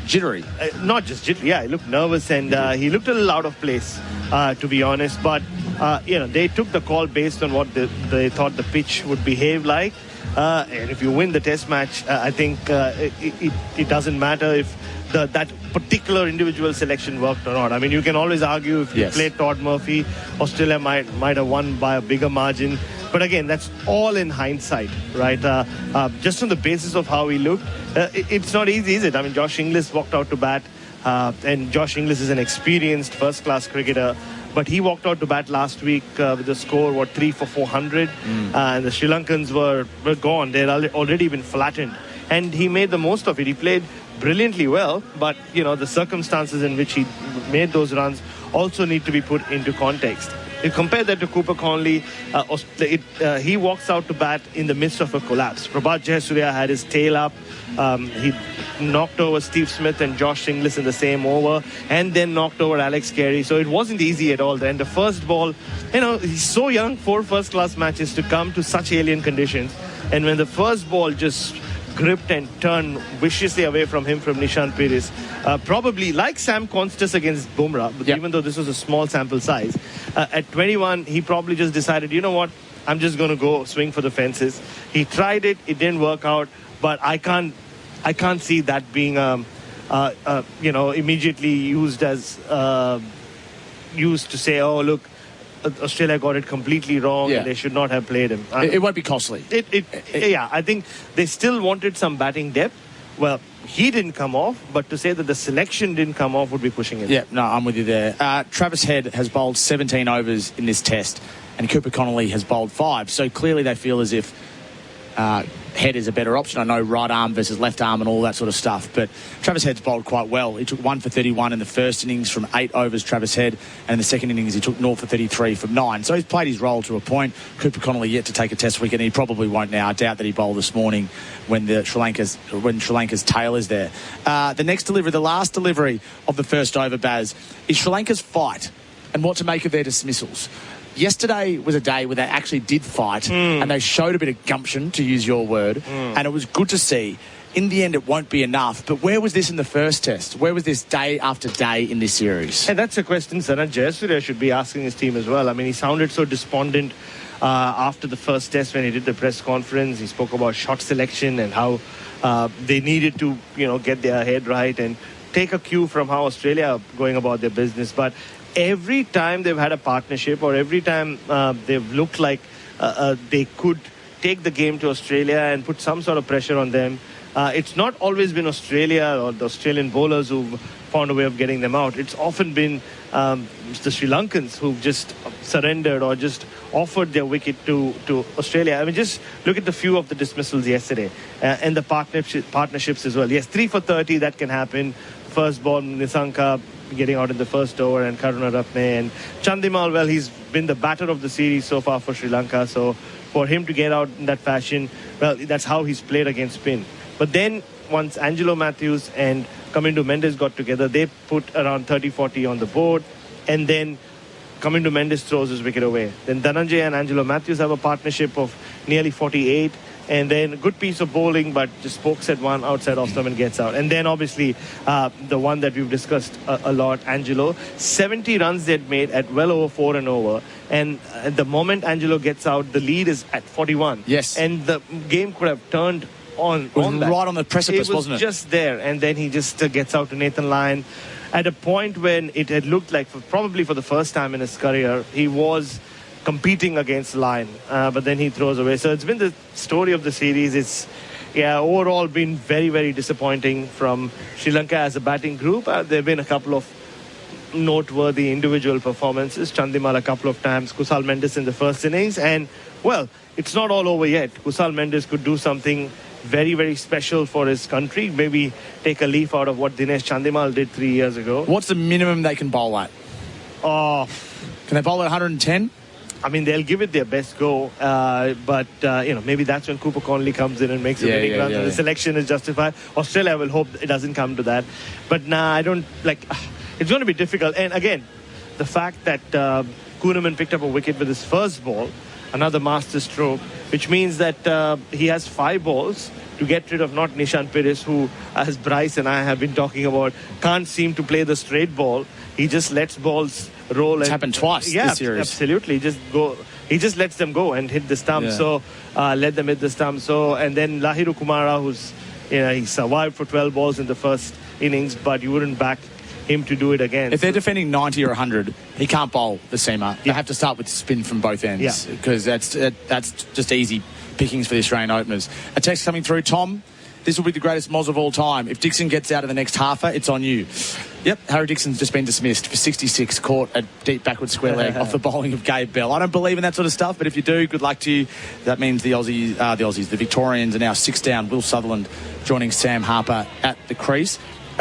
jittery. Not just jittery, he looked nervous and he looked a little out of place, to be honest. But, they took the call based on what they thought the pitch would behave like. And if you win the test match, I think it doesn't matter if that particular individual selection worked or not. I mean, you can always argue if you played Todd Murphy, Australia might have won by a bigger margin. But again, that's all in hindsight, right? Just on the basis of how he looked, it's not easy, is it? I mean, Josh Inglis walked out to bat, and Josh Inglis is an experienced first-class cricketer. But he walked out to bat last week with the score, 3 for 400. And the Sri Lankans were gone. They'd already been flattened. And he made the most of it. He played brilliantly well. But, the circumstances in which he made those runs also need to be put into context. You compare that to Cooper Connolly, he walks out to bat in the midst of a collapse. Prabhat Jayasuriya had his tail up. He knocked over Steve Smith and Josh Inglis in the same over, and then knocked over Alex Carey. So it wasn't easy at all. Then the first ball, he's so young, 4 first-class matches to come to such alien conditions. And when the first ball just gripped and turned viciously away from him from Nishant Perez, probably like Sam Constas against Bumrah, but even though this was a small sample size, at 21, he probably just decided, you know what, I'm just going to go swing for the fences. He tried it, it didn't work out, but I can't see that being, immediately used to say, look, Australia got it completely wrong and they should not have played him. It won't be costly. I think they still wanted some batting depth. Well, he didn't come off, but to say that the selection didn't come off would be pushing it. Yeah, no, I'm with you there. Travis Head has bowled 17 overs in this test, and Cooper Connolly has bowled 5. So clearly they feel as if Head is a better option. I know right arm versus left arm and all that sort of stuff, but Travis Head's bowled quite well. He took 1 for 31 in the first innings from 8 overs, Travis Head, and in the second innings he took 0 for 33 from 9. So he's played his role to a point. Cooper Connolly yet to take a test wicket, and he probably won't now. I doubt that he bowled this morning when Sri Lanka's tail is there. The next delivery, the last delivery of the first over, Baz, is Sri Lanka's fight and what to make of their dismissals. Yesterday was a day where they actually did fight and they showed a bit of gumption, to use your word, and it was good to see. In the end, it won't be enough. But where was this in the first test? Where was this day after day in this series? And that's a question Sanat Jayasuriya should be asking his team as well. I mean, he sounded so despondent after the first test when he did the press conference. He spoke about shot selection and how they needed to, get their head right and take a cue from how Australia are going about their business. But every time they've had a partnership or every time they've looked like they could take the game to Australia and put some sort of pressure on them, it's not always been Australia or the Australian bowlers who've found a way of getting them out. It's often been the Sri Lankans who've just surrendered or just offered their wicket to Australia. I mean, just look at the few of the dismissals yesterday and the partnerships as well. Yes, 3 for 30, that can happen. First ball, Nisanka getting out in the first over, and Karunaratne and Chandimal, well, he's been the batter of the series so far for Sri Lanka. So for him to get out in that fashion, well, that's how he's played against spin. But then once Angelo Matthews and Kamindu Mendes got together, they put around 30-40 on the board, and then Kamindu Mendes throws his wicket away. Then Dhananjay and Angelo Matthews have a partnership of nearly 48, and then a good piece of bowling, but just pokes at one outside off stump and gets out. And then obviously the one that we've discussed a lot, Angelo, 70 runs they'd made at well over 4 and over. And at the moment Angelo gets out, the lead is at 41. Yes. And the game could have turned on. It was right on the precipice, wasn't it? Just there. And then he just gets out to Nathan Lyon at a point when it had looked like, probably for the first time in his career, he was competing against Lyon, but then he throws away. So it's been the story of the series. It's overall been very, very disappointing from Sri Lanka as a batting group. There have been a couple of noteworthy individual performances. Chandimal a couple of times, Kusal Mendes in the first innings, and well, it's not all over yet. Kusal Mendes could do something very, very special for his country. Maybe take a leaf out of what Dinesh Chandimal did 3 years ago. What's the minimum they can bowl at? Oh, can they bowl at 110? I mean, they'll give it their best go, but maybe that's when Cooper Conley comes in and makes a winning run. The selection is justified. Australia will hope it doesn't come to that. But I don't like. It's going to be difficult. And again, the fact that Kuhnemann picked up a wicket with his first ball, another master stroke, which means that he has 5 balls to get rid of not Nishan Pires, who, as Bryce and I have been talking about, can't seem to play the straight ball. He just lets balls roll. It's happened twice this series. Absolutely. He just lets them go and hit the stump. So let them hit the stump. So, and then Lahiru Kumara, he survived for 12 balls in the first innings, but you wouldn't back him to do it again. If they're defending 90 or 100, he can't bowl the seamer. They have to start with spin from both ends because that's just easy pickings for the Australian openers. A text coming through, Tom. This will be the greatest moz of all time. If Dixon gets out of the next halfer, it's on you. Yep, Harry Dixon's just been dismissed for 66, caught a deep backward square leg off the bowling of Gabe Bell. I don't believe in that sort of stuff, but if you do, good luck to you. That means the Victorians are now 6 down. Will Sutherland joining Sam Harper at the crease.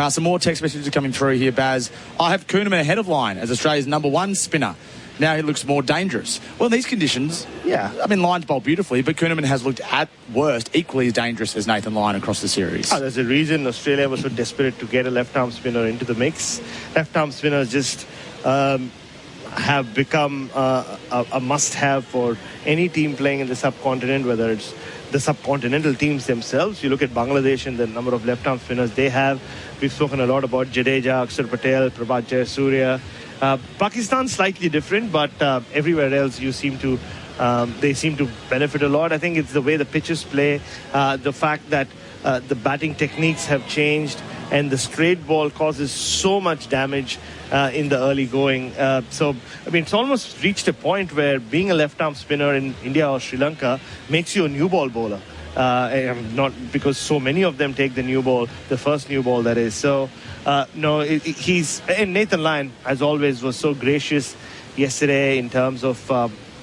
Some more text messages are coming through here, Baz. I have Kuhnemann ahead of Lyon as Australia's #1 spinner. Now he looks more dangerous. Well, in these conditions, Lyon's bowled beautifully, but Kuhnemann has looked at worst equally as dangerous as Nathan Lyon across the series. There's a reason Australia was so desperate to get a left-arm spinner into the mix. Left-arm spinners just have become a must-have for any team playing in the subcontinent, whether it's the subcontinental teams themselves. You look at Bangladesh and the number of left-arm spinners they have. We've spoken a lot about Jadeja, Akshar Patel, Prabhat Jayasuriya. Pakistan slightly different, but everywhere else they seem to benefit a lot. I think it's the way the pitches play, the fact that the batting techniques have changed, and the straight ball causes so much damage in the early going. It's almost reached a point where being a left-arm spinner in India or Sri Lanka makes you a new ball bowler. Not because so many of them take the new ball, the first new ball that is. So, and Nathan Lyon, as always, was so gracious yesterday in terms of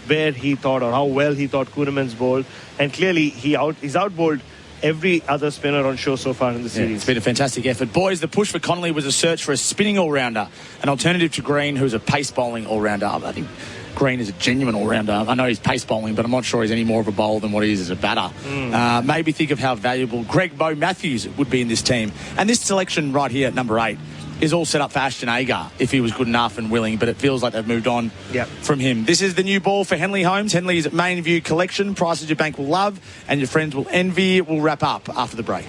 where he thought or how well he thought Kuhnemann's bowled. And clearly, he's outbowled every other spinner on show so far in the series. It's been a fantastic effort. Boys, the push for Connolly was a search for a spinning all-rounder, an alternative to Green, who's a pace bowling all-rounder. I think Green is a genuine all-rounder. I know he's pace bowling, but I'm not sure he's any more of a bowler than what he is as a batter. Maybe think of how valuable Greg Bo Matthews would be in this team. And this selection right here at number 8 is all set up for Ashton Agar if he was good enough and willing, but it feels like they've moved on from him. This is the new ball for Henley Homes. Henley's main view collection. Prices your bank will love and your friends will envy. We'll wrap up after the break.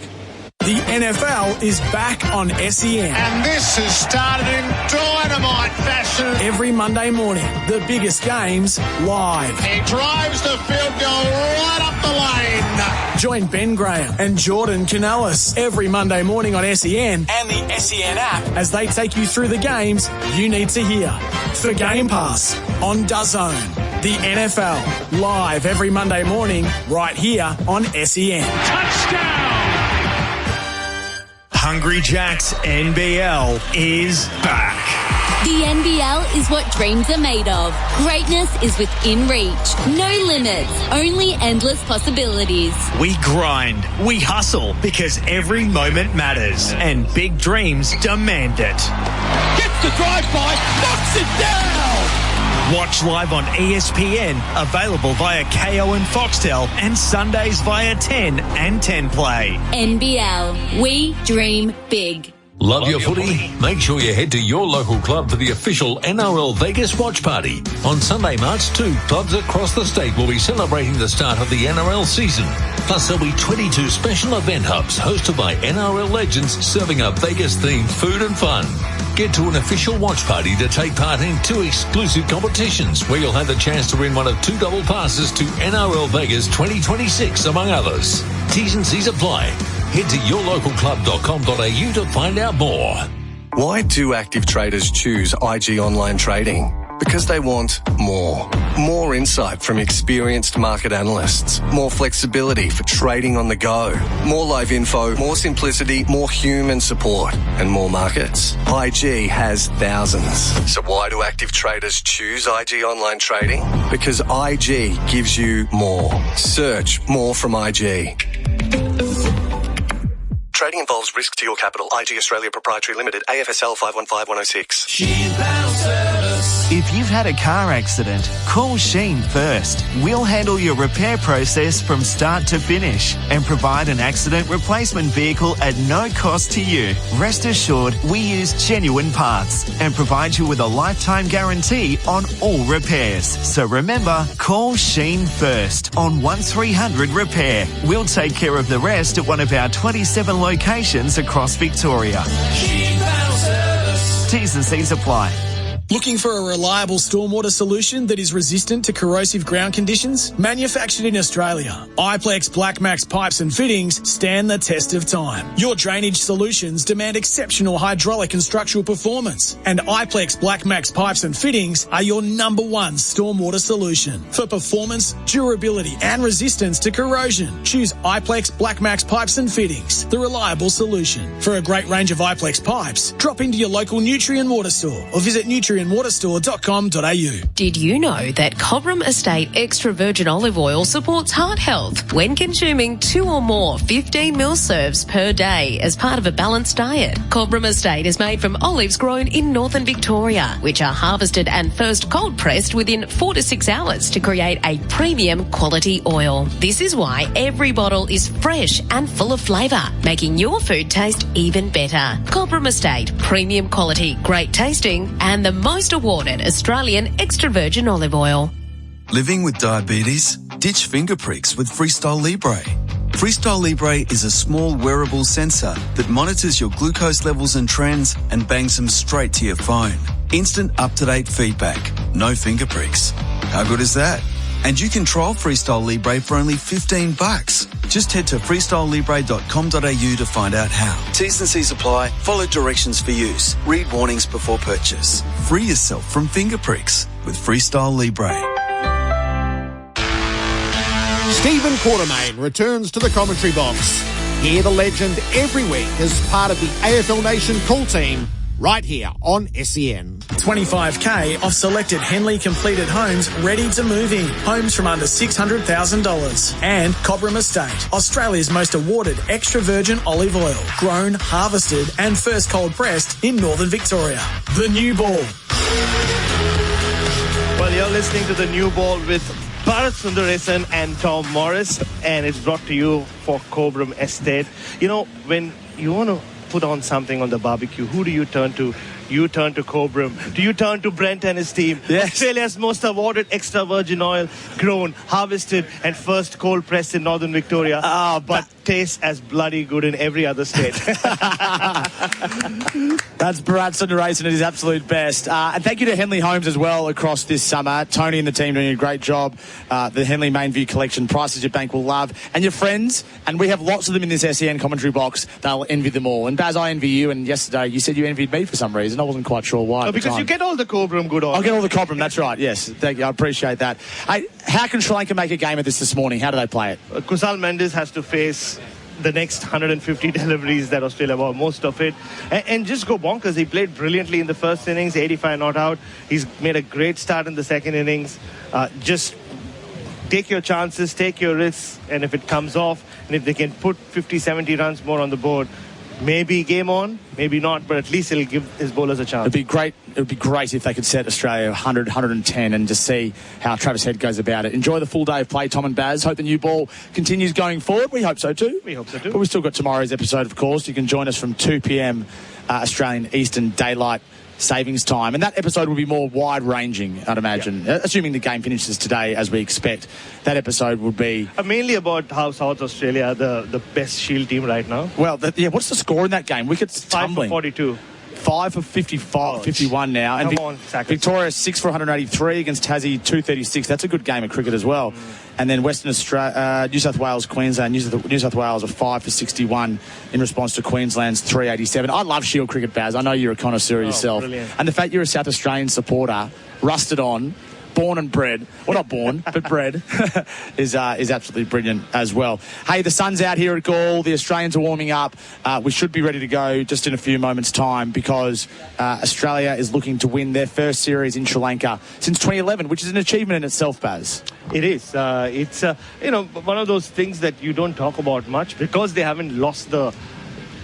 The NFL is back on SEN. And this has started in dynamite fashion. Every Monday morning, the biggest games live. He drives the field goal right up the lane. Join Ben Graham and Jordan Canellis every Monday morning on SEN and the SEN app as they take you through the games you need to hear. For Game Pass on DAZN. The NFL live every Monday morning right here on SEN. Touchdown! Hungry Jack's NBL is back. The NBL is what dreams are made of. Greatness is within reach. No limits, only endless possibilities. We grind, we hustle, because every moment matters, and big dreams demand it. Gets the drive-by, knocks it down! Watch live on ESPN, available via KO and Foxtel, and Sundays via 10 and 10 Play. NBL, we dream big. Love your footy? Make sure you head to your local club for the official NRL Vegas watch party. On Sunday, March 2, clubs across the state will be celebrating the start of the NRL season. Plus, there'll be 22 special event hubs hosted by NRL legends serving up Vegas-themed food and fun. Get to an official watch party to take part in 2 exclusive competitions where you'll have the chance to win one of 2 double passes to NRL Vegas 2026, among others. T's and C's apply. Head to yourlocalclub.com.au to find out more. Why do active traders choose IG Online Trading? Because they want more. More insight from experienced market analysts. More flexibility for trading on the go. More live info, more simplicity, more human support, and more markets. IG has thousands. So why do active traders choose IG Online Trading? Because IG gives you more. Search more from IG. Trading involves risk to your capital. IG Australia Proprietary Limited, AFSL 515106. Sheen Panel Service. If you've had a car accident, call Sheen first. We'll handle your repair process from start to finish and provide an accident replacement vehicle at no cost to you. Rest assured, we use genuine parts and provide you with a lifetime guarantee on all repairs. So remember, call Sheen first on 1300 Repair. We'll take care of the rest at one of our 27 locations across Victoria. T's and C's apply. Looking for a reliable stormwater solution that is resistant to corrosive ground conditions? Manufactured in Australia, Iplex Black Max pipes and fittings stand the test of time. Your drainage solutions demand exceptional hydraulic and structural performance, and Iplex Black Max pipes and fittings are your number one stormwater solution. For performance, durability and resistance to corrosion, choose Iplex Black Max pipes and fittings, the reliable solution. For a great range of Iplex pipes, drop into your local Nutrien Water store or visit nutrienwaterstore.com.au. Did you know that Cobram Estate extra virgin olive oil supports heart health when consuming 2 or more 15ml serves per day as part of a balanced diet? Cobram Estate is made from olives grown in northern Victoria, which are harvested and first cold pressed within 4 to 6 hours to create a premium quality oil. This is why every bottle is fresh and full of flavour, making your food taste even better. Cobram Estate, premium quality, great tasting, and the most awarded Australian extra virgin olive oil. Living with diabetes? Ditch finger pricks with Freestyle Libre. Freestyle Libre is a small wearable sensor that monitors your glucose levels and trends and bangs them straight to your phone. Instant up-to-date feedback. No finger pricks. How good is that? And you can trial Freestyle Libre for only $15. Just head to freestylelibre.com.au to find out how. T's and C's apply. Follow directions for use. Read warnings before purchase. Free yourself from finger pricks with Freestyle Libre. Stephen Quartermain returns to the commentary box. Hear the legend every week as part of the AFL Nation call team right here on SEN. 25k off selected Henley completed homes ready to move in. Homes from under $600,000. And Cobram Estate, Australia's most awarded extra virgin olive oil. Grown, harvested and first cold pressed in northern Victoria. The New Ball. Well, you're listening to The New Ball with Bharat, Sundaresan and Tom Morris, and it's brought to you for Cobram Estate. You know, when you want to put on something on the barbecue, who do you turn to? You turn to Cobram. Do you turn to Brent and his team? Yes. Australia's most awarded extra virgin oil, grown, harvested, and first cold pressed in northern Victoria. But tastes as bloody good in every other state. That's Bharat Sundaresan at his absolute best. And thank you to Henley Homes as well across this summer. Tony and the team doing a great job. The Henley Main View collection, prices your bank will love. And your friends, and we have lots of them in this SEN commentary box, they'll envy them all. And Baz, I envy you, and yesterday you said you envied me for some reason. I wasn't quite sure why. Because you get all the Cobram good oil. I'll get all the Cobram, that's right, yes. Thank you, I appreciate that. Hey, how can Sri Lanka make a game of this morning? How do they play it? Kusal Mendes has to face the next 150 deliveries that Australia were, most of it, and just go bonkers. He played brilliantly in the first innings, 85 not out. He's made a great start in the second innings. Just take your chances, take your risks, and if it comes off, and if they can put 50, 70 runs more on the board, maybe game on, maybe not, but at least it'll give his bowlers a chance. It'd be great if they could set Australia 100, 110 and just see how Travis Head goes about it. Enjoy the full day of play, Tom and Baz. Hope the new ball continues going forward. We hope so too. We hope so too. But we've still got tomorrow's episode, of course. You can join us from 2 p.m. Australian Eastern Daylight Savings Time. And that episode will be more wide-ranging, I'd imagine. Assuming the game finishes today, as we expect, that episode would be... mainly about how South Australia are the best Shield team right now. Well, what's the score in that game? Wickets tumbling. 5 for 42. 5 for 51 now. And Victoria 6 for 183 against Tassie 236. That's a good game of cricket as well. And then Western Australia, New South Wales, Queensland. New South Wales are 5 for 61 in response to Queensland's 387. I love Shield cricket, Baz. I know you're a connoisseur yourself. Brilliant. And the fact you're a South Australian supporter, rusted on, born and bred, well, not born, but bred, is absolutely brilliant as well. Hey, the sun's out here at Galle. The Australians are warming up. We should be ready to go just in a few moments' time because Australia is looking to win their first series in Sri Lanka since 2011, which is an achievement in itself, Baz. It is. It's one of those things that you don't talk about much because they haven't lost the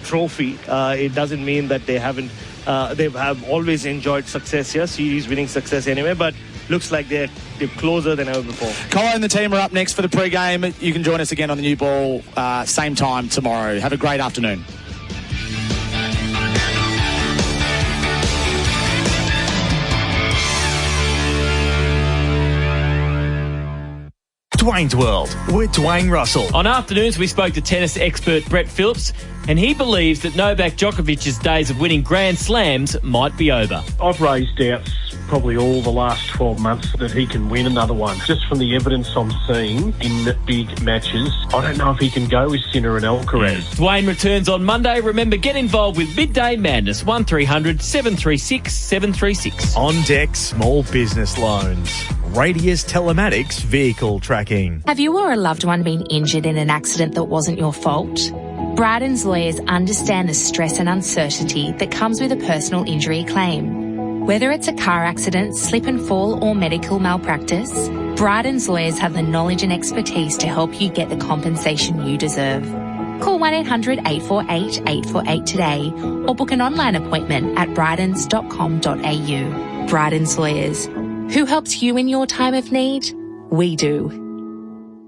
trophy. It doesn't mean that they haven't. They have always enjoyed success here, series winning success anyway, but looks like they're closer than ever before. Cole and the team are up next for the pre-game. You can join us again on the new ball same time tomorrow. Have a great afternoon. Dwayne's World with Dwayne Russell. On afternoons, we spoke to tennis expert Brett Phillips, and he believes that Novak Djokovic's days of winning Grand Slams might be over. I've raised doubts probably all the last 12 months that he can win another one. Just from the evidence I'm seeing in big matches, I don't know if he can go with Sinner and Alcaraz. Dwayne returns on Monday. Remember, get involved with Midday Madness, 1300 736 736. On deck, small business loans. Radius Telematics vehicle tracking. Have you or a loved one been injured in an accident that wasn't your fault? Bryden's lawyers understand the stress and uncertainty that comes with a personal injury claim. Whether it's a car accident, slip and fall, or medical malpractice, Bryden's lawyers have the knowledge and expertise to help you get the compensation you deserve. Call 1-800-848-848 today or book an online appointment at brydens.com.au. Bryden's Lawyers. Who helps you in your time of need? We do.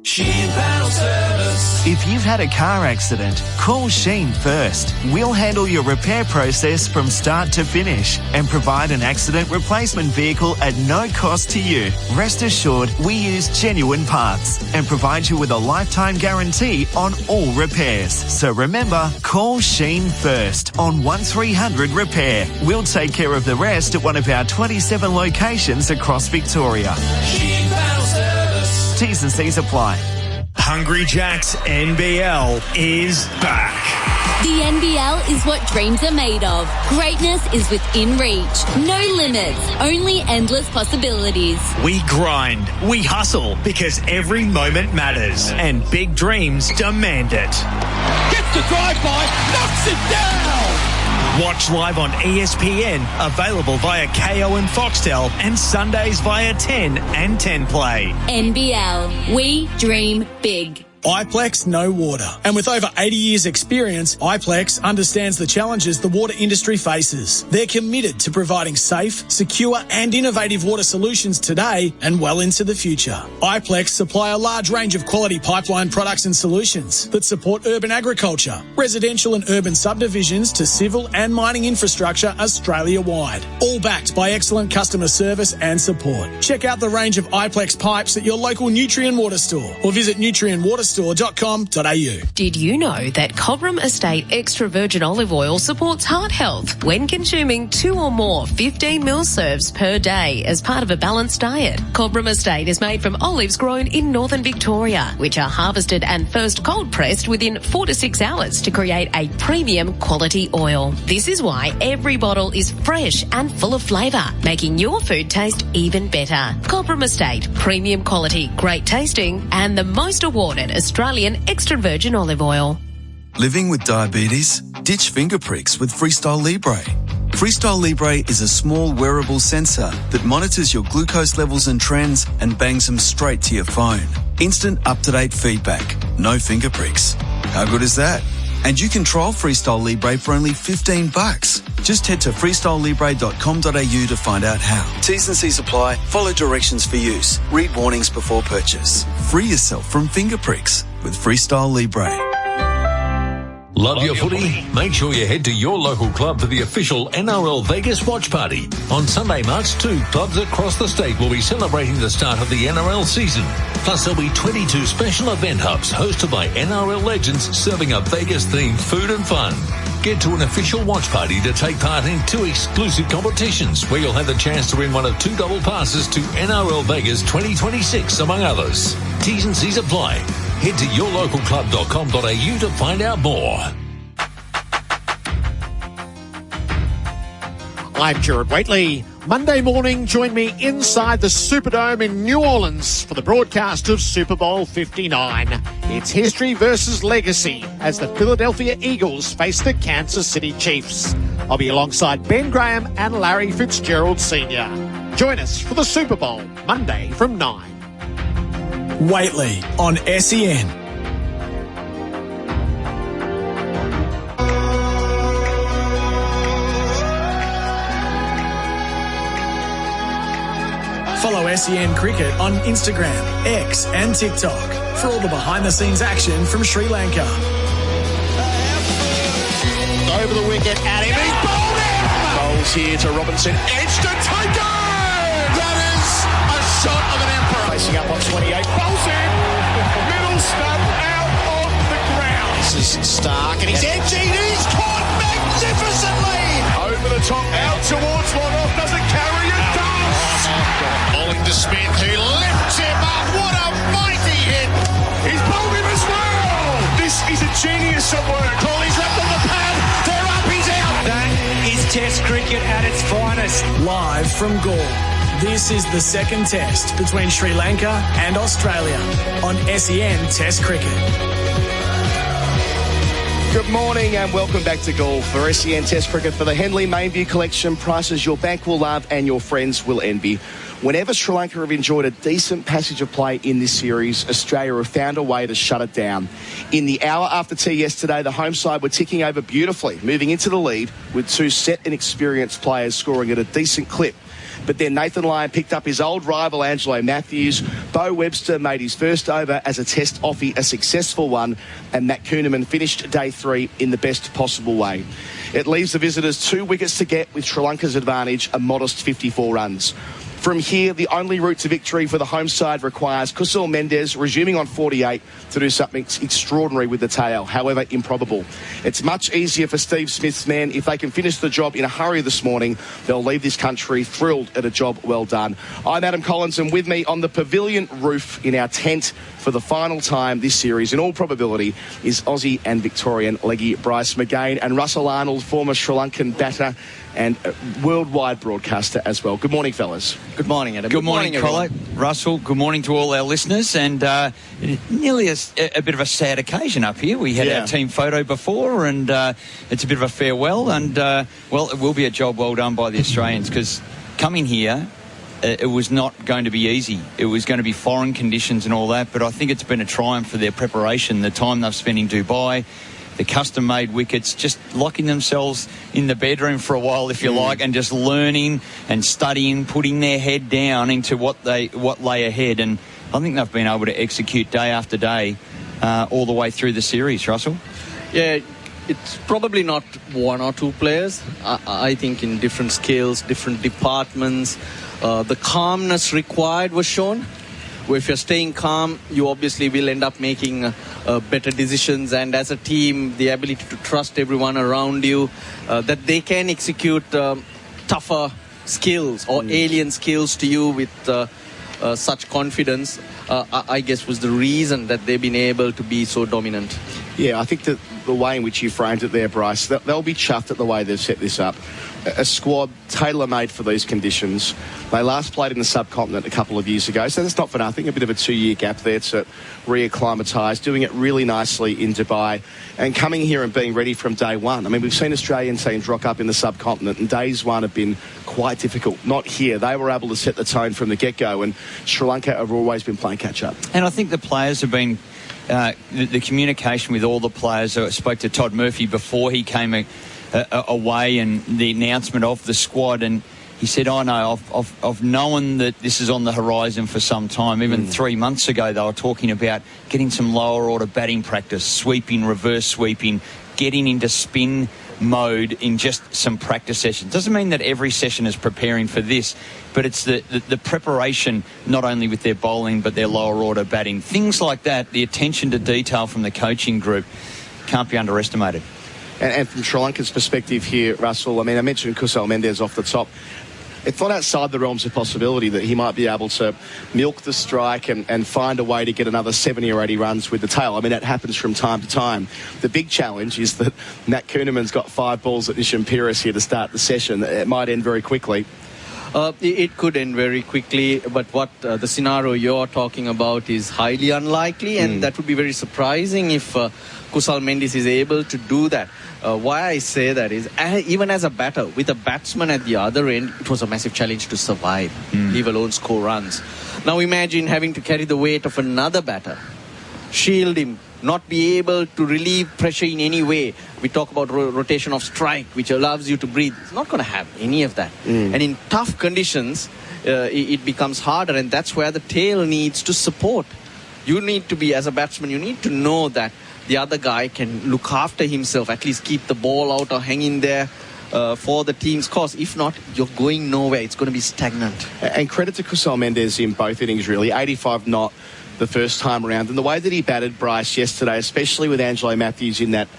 Sheen Panel Service. If you've had a car accident, call Sheen first. We'll handle your repair process from start to finish and provide an accident replacement vehicle at no cost to you. Rest assured, we use genuine parts and provide you with a lifetime guarantee on all repairs. So remember, call Sheen first on 1300 Repair. We'll take care of the rest at one of our 27 locations across Victoria. Sheen Panel Service. T's and C's apply. Hungry Jack's NBL is back. The NBL is what dreams are made of. Greatness is within reach. No limits, only endless possibilities. We grind, we hustle, because every moment matters, and big dreams demand it. Gets the drive-by, knocks it down! Watch live on ESPN, available via KO and Foxtel, and Sundays via 10 and 10 Play. NBL, we dream big. iPlex No Water. And with over 80 years experience, iPlex understands the challenges the water industry faces. They're committed to providing safe, secure and innovative water solutions today and well into the future. iPlex supply a large range of quality pipeline products and solutions that support urban agriculture, residential and urban subdivisions to civil and mining infrastructure Australia-wide. All backed by excellent customer service and support. Check out the range of iPlex pipes at your local Nutrien Water store or visit nutrienwaterstore.com.au. Did you know that Cobram Estate extra virgin olive oil supports heart health when consuming 2 or more 15ml serves per day as part of a balanced diet? Cobram Estate is made from olives grown in northern Victoria, which are harvested and first cold pressed within 4 to 6 hours to create a premium quality oil. This is why every bottle is fresh and full of flavour, making your food taste even better. Cobram Estate, premium quality, great tasting, and the most awarded Australian extra virgin olive oil. Living with diabetes? Ditch finger pricks with Freestyle Libre. Freestyle Libre is a small wearable sensor that monitors your glucose levels and trends and bangs them straight to your phone. Instant up-to-date feedback. No finger pricks. How good is that? And you can trial Freestyle Libre for only $15. Just head to freestylelibre.com.au to find out how. T's and C's apply. Follow directions for use. Read warnings before purchase. Free yourself from finger pricks with Freestyle Libre. Love your footy? Make sure you head to your local club for the official NRL Vegas watch party. On Sunday, March 2, clubs across the state will be celebrating the start of the NRL season. Plus, there'll be 22 special event hubs hosted by NRL legends serving up Vegas-themed food and fun. Get to an official watch party to take part in 2 exclusive competitions where you'll have the chance to win one of 2 double passes to NRL Vegas 2026, among others. T's and C's apply. Head to yourlocalclub.com.au to find out more. I'm Gerard Waitley. Monday morning, join me inside the Superdome in New Orleans for the broadcast of Super Bowl 59. It's history versus legacy as the Philadelphia Eagles face the Kansas City Chiefs. I'll be alongside Ben Graham and Larry Fitzgerald Sr. Join us for the Super Bowl, Monday from 9. Waitley on SEN. Follow SEN Cricket on Instagram, X and TikTok for all the behind-the-scenes action from Sri Lanka. Over the wicket at him. He's bowled in! Bowls here to Robinson. Edge to Taker! That is a shot of an emperor. Facing up on 28. Bowls in! Middle stump out on the ground. This is Stark and he's edging. He's caught magnificently! Over the top, out towards one off. Does it carry? It does! Bowling to Smith, who lifts him up. What a mighty hit! He's bowled him as well! This is a genius of work. Crawley's left on the pad. They're up, he's out! That is Test cricket at its finest. Live from Galle. This is the second test between Sri Lanka and Australia on SEN Test Cricket. Good morning and welcome back to Galle for SEN Test Cricket for the Henley Mainview Collection. Prices your bank will love and your friends will envy. Whenever Sri Lanka have enjoyed a decent passage of play in this series, Australia have found a way to shut it down. In the hour after tea yesterday, the home side were ticking over beautifully, moving into the lead with 2 set and experienced players scoring at a decent clip. But then Nathan Lyon picked up his old rival Angelo Matthews. Bo Webster made his first over as a test offie a successful one, and Matt Kuhneman finished day 3 in the best possible way. It leaves the visitors 2 wickets to get, with Sri Lanka's advantage a modest 54 runs. From here, the only route to victory for the home side requires Kusal Mendez resuming on 48 to do something extraordinary with the tail, however improbable. It's much easier for Steve Smith's men. If they can finish the job in a hurry this morning, they'll leave this country thrilled at a job well done. I'm Adam Collins, and with me on the pavilion roof in our tent for the final time this series, in all probability, is Aussie and Victorian leggy Bryce McGain and Russell Arnold, former Sri Lankan batter and worldwide broadcaster as well. Good morning, fellas. Good morning, Adam. Good morning, Crollo. Russell, good morning to all our listeners. And nearly a bit of a sad occasion up here. We had our team photo before, and it's a bit of a farewell. And, well, it will be a job well done by the Australians, because coming here, it was not going to be easy. It was going to be foreign conditions and all that. But I think it's been a triumph for their preparation, the time they've spent in Dubai, the custom-made wickets, just locking themselves in the bedroom for a while, if you like, and just learning and studying, putting their head down into what lay ahead. And I think they've been able to execute day after day all the way through the series, Russell. Yeah, it's probably not 1 or 2 players. I think in different scales, different departments, the calmness required was shown. If you're staying calm, you obviously will end up making better decisions, and as a team, the ability to trust everyone around you, that they can execute tougher skills or alien skills to you with such confidence, I guess was the reason that they've been able to be so dominant. Yeah, I think that the way in which you framed it there, Bryce, they'll be chuffed at the way they've set this up. A squad tailor-made for these conditions. They last played in the subcontinent a couple of years ago, so that's not for nothing. A bit of a 2-year gap there to reacclimatise, doing it really nicely in Dubai and coming here and being ready from day one. I mean, we've seen Australian teams rock up in the subcontinent, and days one have been quite difficult. Not here. They were able to set the tone from the get-go, and Sri Lanka have always been playing catch-up. And I think the players have been... the communication with all the players. I spoke to Todd Murphy before he came away, and the announcement of the squad, and he said, I know, I've known that this is on the horizon for some time. Even 3 months ago, they were talking about getting some lower order batting practice, sweeping, reverse sweeping, getting into spin mode in just some practice sessions. Doesn't mean that every session is preparing for this, but it's the preparation, not only with their bowling but their lower order batting. Things like that, the attention to detail from the coaching group can't be underestimated. And from Sri Lanka's perspective here, Russell, I mean, I mentioned Kusal Mendis off the top. It's not outside the realms of possibility that he might be able to milk the strike and find a way to get another 70 or 80 runs with the tail. I mean, that happens from time to time. The big challenge is that Matt Kuhneman's got 5 balls at Nishan Peiris here to start the session. It might end very quickly. It could end very quickly, but what the scenario you're talking about is highly unlikely, and that would be very surprising if Kusal Mendis is able to do that. Why I say that is, even as a batter, with a batsman at the other end, it was a massive challenge to survive, leave alone score runs. Now imagine having to carry the weight of another batter, shield him, not be able to relieve pressure in any way. We talk about rotation of strike, which allows you to breathe. It's not going to have any of that. And in tough conditions, it becomes harder, and that's where the tail needs to support. You need to be, as a batsman, you need to know that the other guy can look after himself, at least keep the ball out or hang in there for the team's cause. If not, you're going nowhere. It's going to be stagnant. And credit to Kusal Mendis in both innings, really. 85 not the first time around. And the way that he batted Bryce yesterday, especially with Angelo Matthews in that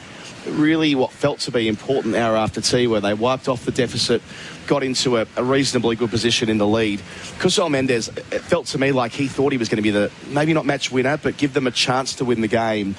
really what felt to be important hour after tea, where they wiped off the deficit, got into a reasonably good position in the lead. Kusal Mendis, it felt to me like he thought he was going to be the, maybe not match winner, but give them a chance to win the game.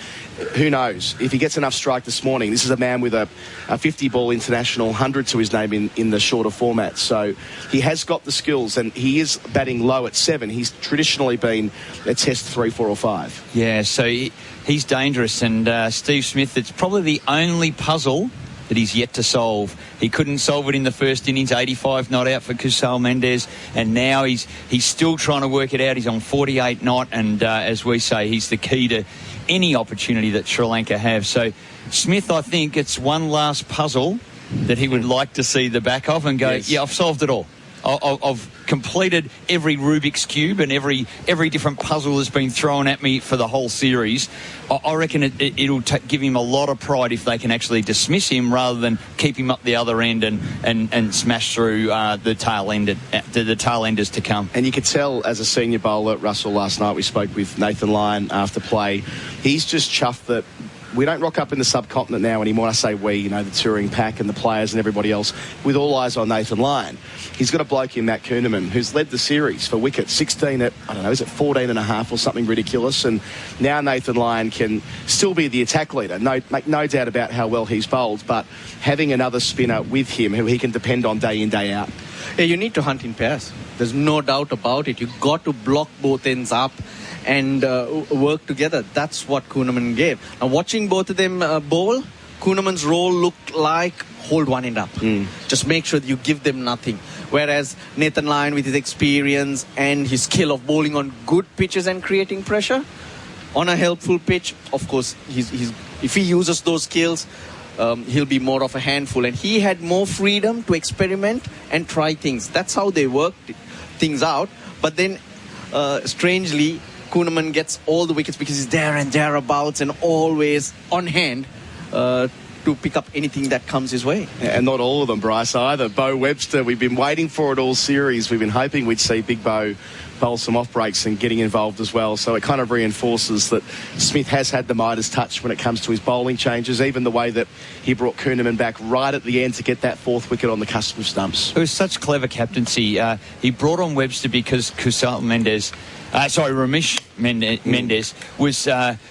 Who knows? If he gets enough strike this morning, this is a man with a 50-ball international 100 to his name in the shorter format. So he has got the skills, and he is batting low at 7. He's traditionally been a test 3, 4 or 5. Yeah, so he's dangerous, and Steve Smith, it's probably the only puzzle that he's yet to solve. He couldn't solve it in the first innings, 85 not out for Kusal Mendis, and now he's still trying to work it out. He's on 48 not, and as we say, he's the key to any opportunity that Sri Lanka have. So Smith, I think it's one last puzzle that he would like to see the back of and go, yeah, I've solved it all. I've completed every Rubik's Cube and every different puzzle that's been thrown at me for the whole series. I reckon it'll give him a lot of pride if they can actually dismiss him rather than keep him up the other end and smash through the tail enders to come. And you could tell as a senior bowler, Russell, last night we spoke with Nathan Lyon after play. He's just chuffed that we don't rock up in the subcontinent now anymore. I say we, the touring pack and the players and everybody else, with all eyes on Nathan Lyon. He's got a bloke in Matt Kuhneman who's led the series for wicket, 16 at, I don't know, is it 14 and a half or something ridiculous? And now Nathan Lyon can still be the attack leader. Make no doubt about how well he's bowled, but having another spinner with him who he can depend on day in, day out. Yeah, you need to hunt in pairs. There's no doubt about it. You've got to block both ends up and work together. That's what Kuhneman gave. Now, watching both of them bowl, Kuhneman's role looked like hold one end up. Just make sure that you give them nothing. Whereas Nathan Lyon, with his experience and his skill of bowling on good pitches and creating pressure, on a helpful pitch, of course, if he uses those skills, he'll be more of a handful. And he had more freedom to experiment and try things. That's how they worked things out. But then, strangely, Kuhneman gets all the wickets because he's there and thereabouts and always on hand to pick up anything that comes his way. And not all of them, Bryce, either. Bo Webster, we've been waiting for it all series. We've been hoping we'd see Big Bo bowl some off breaks and getting involved as well. So it kind of reinforces that Smith has had the Midas touch when it comes to his bowling changes, even the way that he brought Kuhneman back right at the end to get that 4th wicket on the cusp of stumps. It was such clever captaincy. He brought on Webster because Ramesh Mendis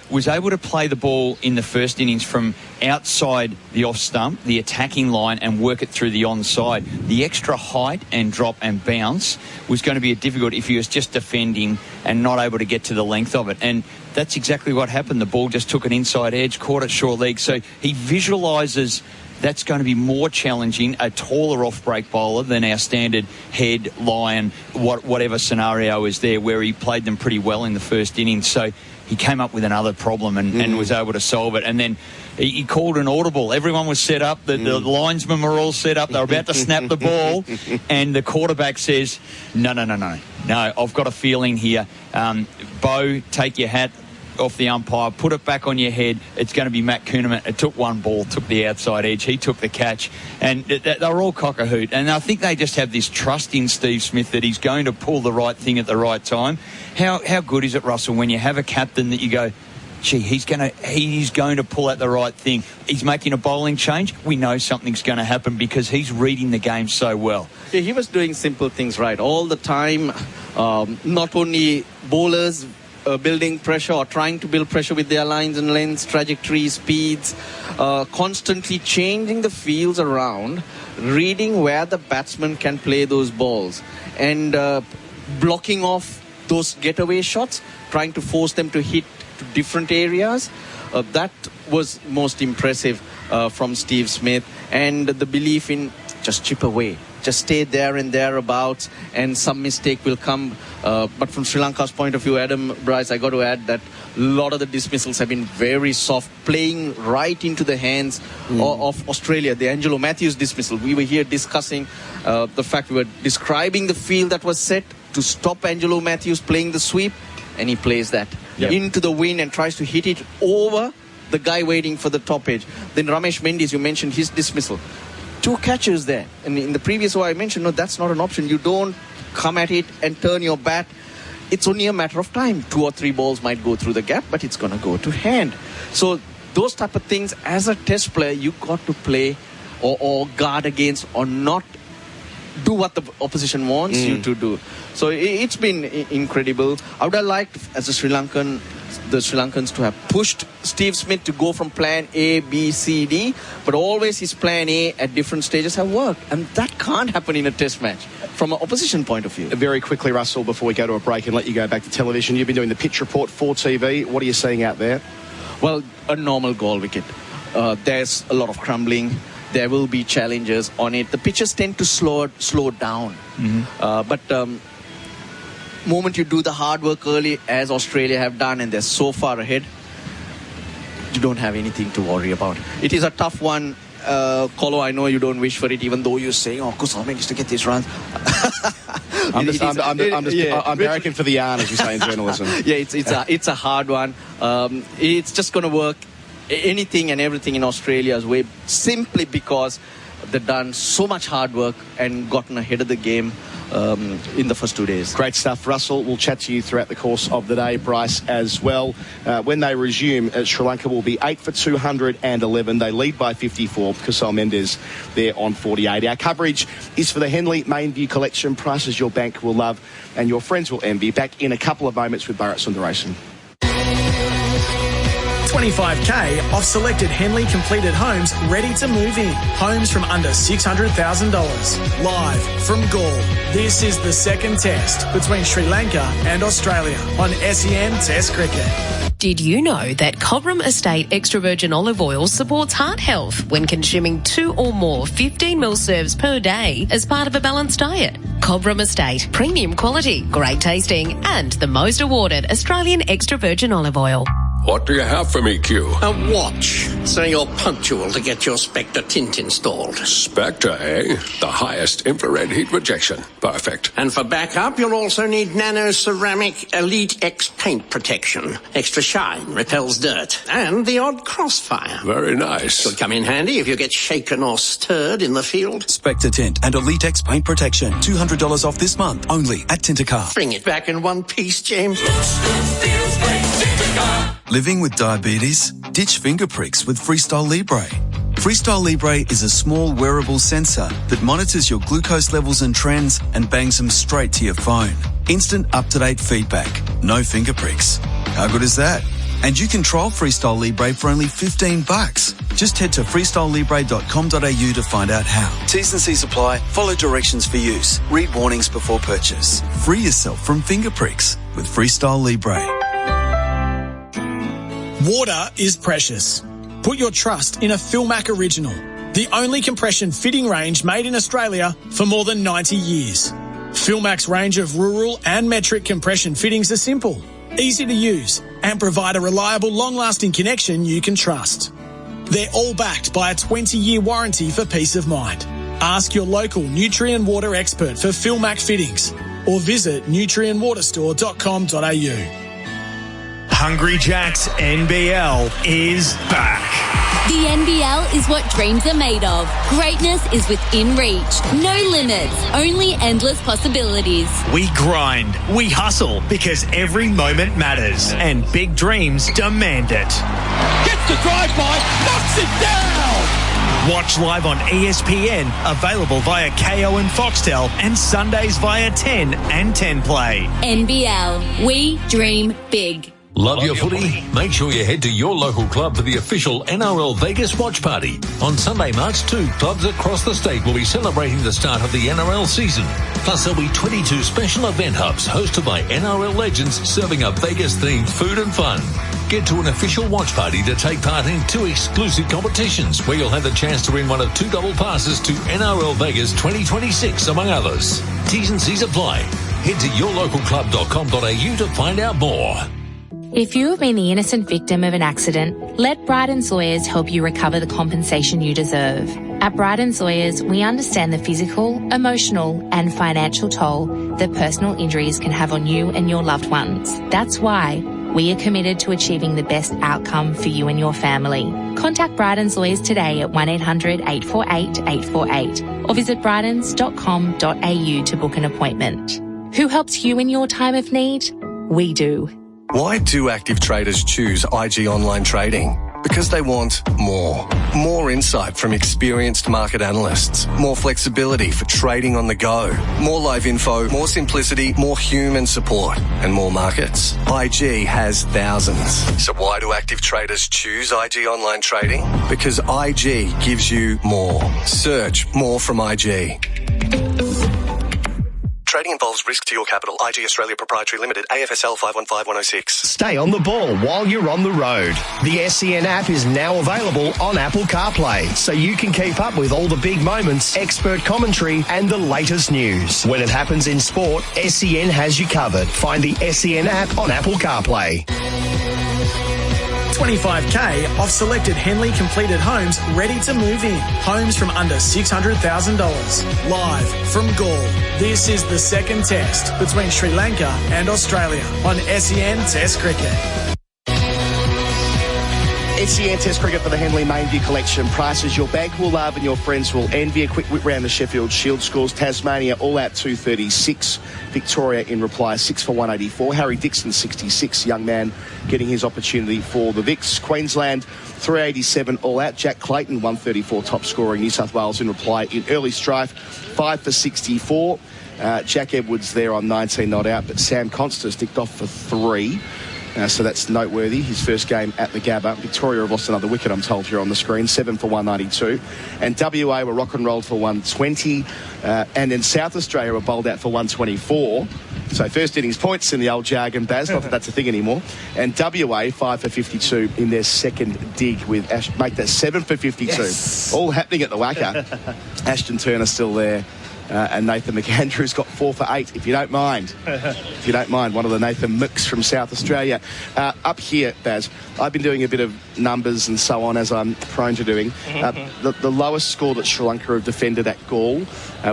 was able to play the ball in the first innings from outside the off stump, the attacking line, and work it through the onside. The extra height and drop and bounce was going to be difficult if he was just defending and not able to get to the length of it. And that's exactly what happened. The ball just took an inside edge, caught it short leg. So he visualises that's going to be more challenging, a taller off-break bowler than our standard head, line, whatever scenario is there, where he played them pretty well in the first innings. So he came up with another problem and was able to solve it. And then he called an audible. Everyone was set up. The linesmen were all set up. They were about to snap the ball. And the quarterback says, no, I've got a feeling here. Bo, take your hat. off the umpire, put it back on your head. It's going to be Matt Kuhneman. It took one ball, took the outside edge. He took the catch, and they were all cock a hoot. And I think they just have this trust in Steve Smith that he's going to pull the right thing at the right time. How good is it, Russell, when you have a captain that you go, gee, he's going to pull out the right thing. He's making a bowling change. We know something's going to happen because he's reading the game so well. Yeah, he was doing simple things right all the time. Not only bowlers building pressure or trying to build pressure with their lines and lengths, trajectories, speeds, constantly changing the fields around, reading where the batsman can play those balls, and blocking off those getaway shots, trying to force them to hit to different areas. That was most impressive from Steve Smith, and the belief in just chip away, just stay there and thereabouts, and some mistake will come. But from Sri Lanka's point of view, Adam, Bryce, I got to add that a lot of the dismissals have been very soft, playing right into the hands of Australia. The Angelo Matthews dismissal, we were here discussing the fact we were describing the field that was set to stop Angelo Matthews playing the sweep, and he plays that into the wind and tries to hit it over the guy waiting for the top edge. Then Ramesh Mendes, you mentioned his dismissal. 2 catches there. And in the previous one I mentioned, no, that's not an option. You don't come at it and turn your bat. It's only a matter of time. 2 or 3 balls might go through the gap, but it's going to go to hand. So those type of things, as a test player, you got to play or guard against or not do what the opposition wants you to do. So it's been incredible. I would have liked, as a Sri Lankans to have pushed Steve Smith to go from plan A, B, C, D, but always his plan A at different stages have worked. And that can't happen in a test match from an opposition point of view. Very quickly, Russell, before we go to a break and let you go back to television, you've been doing the pitch report for TV. What are you seeing out there? Well, a normal goal wicket. There's a lot of crumbling. There will be challenges on it. The pitches tend to slow down. But moment you do the hard work early, as Australia have done, and they're so far ahead, you don't have anything to worry about. It is a tough one. Colo, I know you don't wish for it, even though you say, oh, Kusal managed to get these runs. I'm barracking for the yarn, as we say in journalism. Yeah, it's a hard one. It's just going to work. Anything and everything in Australia's way, simply because they've done so much hard work and gotten ahead of the game in the first 2 days. Great stuff, Russell. We'll chat to you throughout the course of the day, Bryce, as well. When they resume, Sri Lanka will be 8 for 211. They lead by 54. Kusal Mendes there on 48. Our coverage is for the Henley Main View Collection. Prices your bank will love and your friends will envy. Back in a couple of moments with Bharat Sundaresan. 25k off selected Henley completed homes ready to move in. Homes from under $600,000. Live from Galle. This is the second test between Sri Lanka and Australia on SEN Test Cricket. Did you know that Cobram Estate extra virgin olive oil supports heart health when consuming 2 or more 15ml serves per day as part of a balanced diet? Cobram Estate, premium quality, great tasting, and the most awarded Australian extra virgin olive oil. What do you have for me, Q? A watch, so you're punctual to get your Spectre tint installed. Spectre, eh? The highest infrared heat rejection. Perfect. And for backup, you'll also need Nano Ceramic Elite X paint protection. Extra shine, repels dirt, and the odd crossfire. Very nice. Could come in handy if you get shaken or stirred in the field. Spectre Tint and Elite X paint protection. $200 off this month, only at Tintercar. Bring it back in one piece, James. Living with diabetes? Ditch finger pricks with Freestyle Libre. Freestyle Libre is a small wearable sensor that monitors your glucose levels and trends and bangs them straight to your phone. Instant up-to-date feedback. No finger pricks. How good is that? And you can trial Freestyle Libre for only $15. Just head to freestylelibre.com.au to find out how. T's and C's apply. Follow directions for use. Read warnings before purchase. Free yourself from finger pricks with Freestyle Libre. Water is precious. Put your trust in a Philmac original, the only compression fitting range made in Australia for more than 90 years. Philmac's range of rural and metric compression fittings are simple, easy to use, and provide a reliable, long-lasting connection you can trust. They're all backed by a 20-year warranty for peace of mind. Ask your local Nutrien Water expert for Philmac fittings or visit nutrienwaterstore.com.au. Hungry Jack's NBL is back. The NBL is what dreams are made of. Greatness is within reach. No limits, only endless possibilities. We grind, we hustle, because every moment matters, and big dreams demand it. Gets the drive-by, knocks it down! Watch live on ESPN, available via KO and Foxtel, and Sundays via 10 and 10 Play. NBL, we dream big. Love your footy? Make sure you head to your local club for the official NRL Vegas watch party. On Sunday, March 2, clubs across the state will be celebrating the start of the NRL season. Plus, there'll be 22 special event hubs hosted by NRL legends serving up Vegas-themed food and fun. Get to an official watch party to take part in 2 exclusive competitions where you'll have the chance to win one of 2 double passes to NRL Vegas 2026, among others. T's and C's apply. Head to yourlocalclub.com.au to find out more. If you have been the innocent victim of an accident, let Bryden's Lawyers help you recover the compensation you deserve. At Bryden's Lawyers, we understand the physical, emotional, and financial toll that personal injuries can have on you and your loved ones. That's why we are committed to achieving the best outcome for you and your family. Contact Bryden's Lawyers today at 1-800-848-848 or visit brydens.com.au to book an appointment. Who helps you in your time of need? We do. Why do active traders choose IG Online Trading? Because they want more. More insight from experienced market analysts. More flexibility for trading on the go. More live info, more simplicity, more human support, and more markets. IG has thousands. So why do active traders choose IG Online Trading? Because IG gives you more. Search more from IG. Trading involves risk to your capital. IG Australia Proprietary Limited, AFSL 515106. Stay on the ball while you're on the road. The SEN app is now available on Apple CarPlay, so you can keep up with all the big moments, expert commentary, and the latest news. When it happens in sport, SEN has you covered. Find the SEN app on Apple CarPlay. 25k off selected Henley completed homes ready to move in. Homes from under $600,000. Live from Galle. This is the second test between Sri Lanka and Australia on SEN Test Cricket. SEN Test Cricket for the Henley Mainview Collection. Prices your bank will love and your friends will envy. A quick whip round the Sheffield Shield scores. Tasmania all out 236. Victoria in reply 6 for 184. Harry Dixon 66. Young man getting his opportunity for the Vicks. Queensland 387 all out. Jack Clayton 134 top scoring. New South Wales in reply in early strife 5 for 64. Jack Edwards there on 19 not out, but Sam Constance nicked off for 3. So that's noteworthy. His first game at the Gabba. Victoria have lost another wicket, I'm told, here on the screen. 7 for 192. And WA were rock and rolled for 120. And then South Australia were bowled out for 124. So first innings points in the old jargon, Baz. Not that that's a thing anymore. And WA 5 for 52 in their second dig with make that 7 for 52. Yes. All happening at the Wacker. Ashton Turner still there. And Nathan McAndrew's got 4 for 8, if you don't mind. If you don't mind, one of the Nathan Micks from South Australia. Up here, Baz, I've been doing a bit of numbers and so on, as I'm prone to doing. The lowest score that Sri Lanka have defended at Galle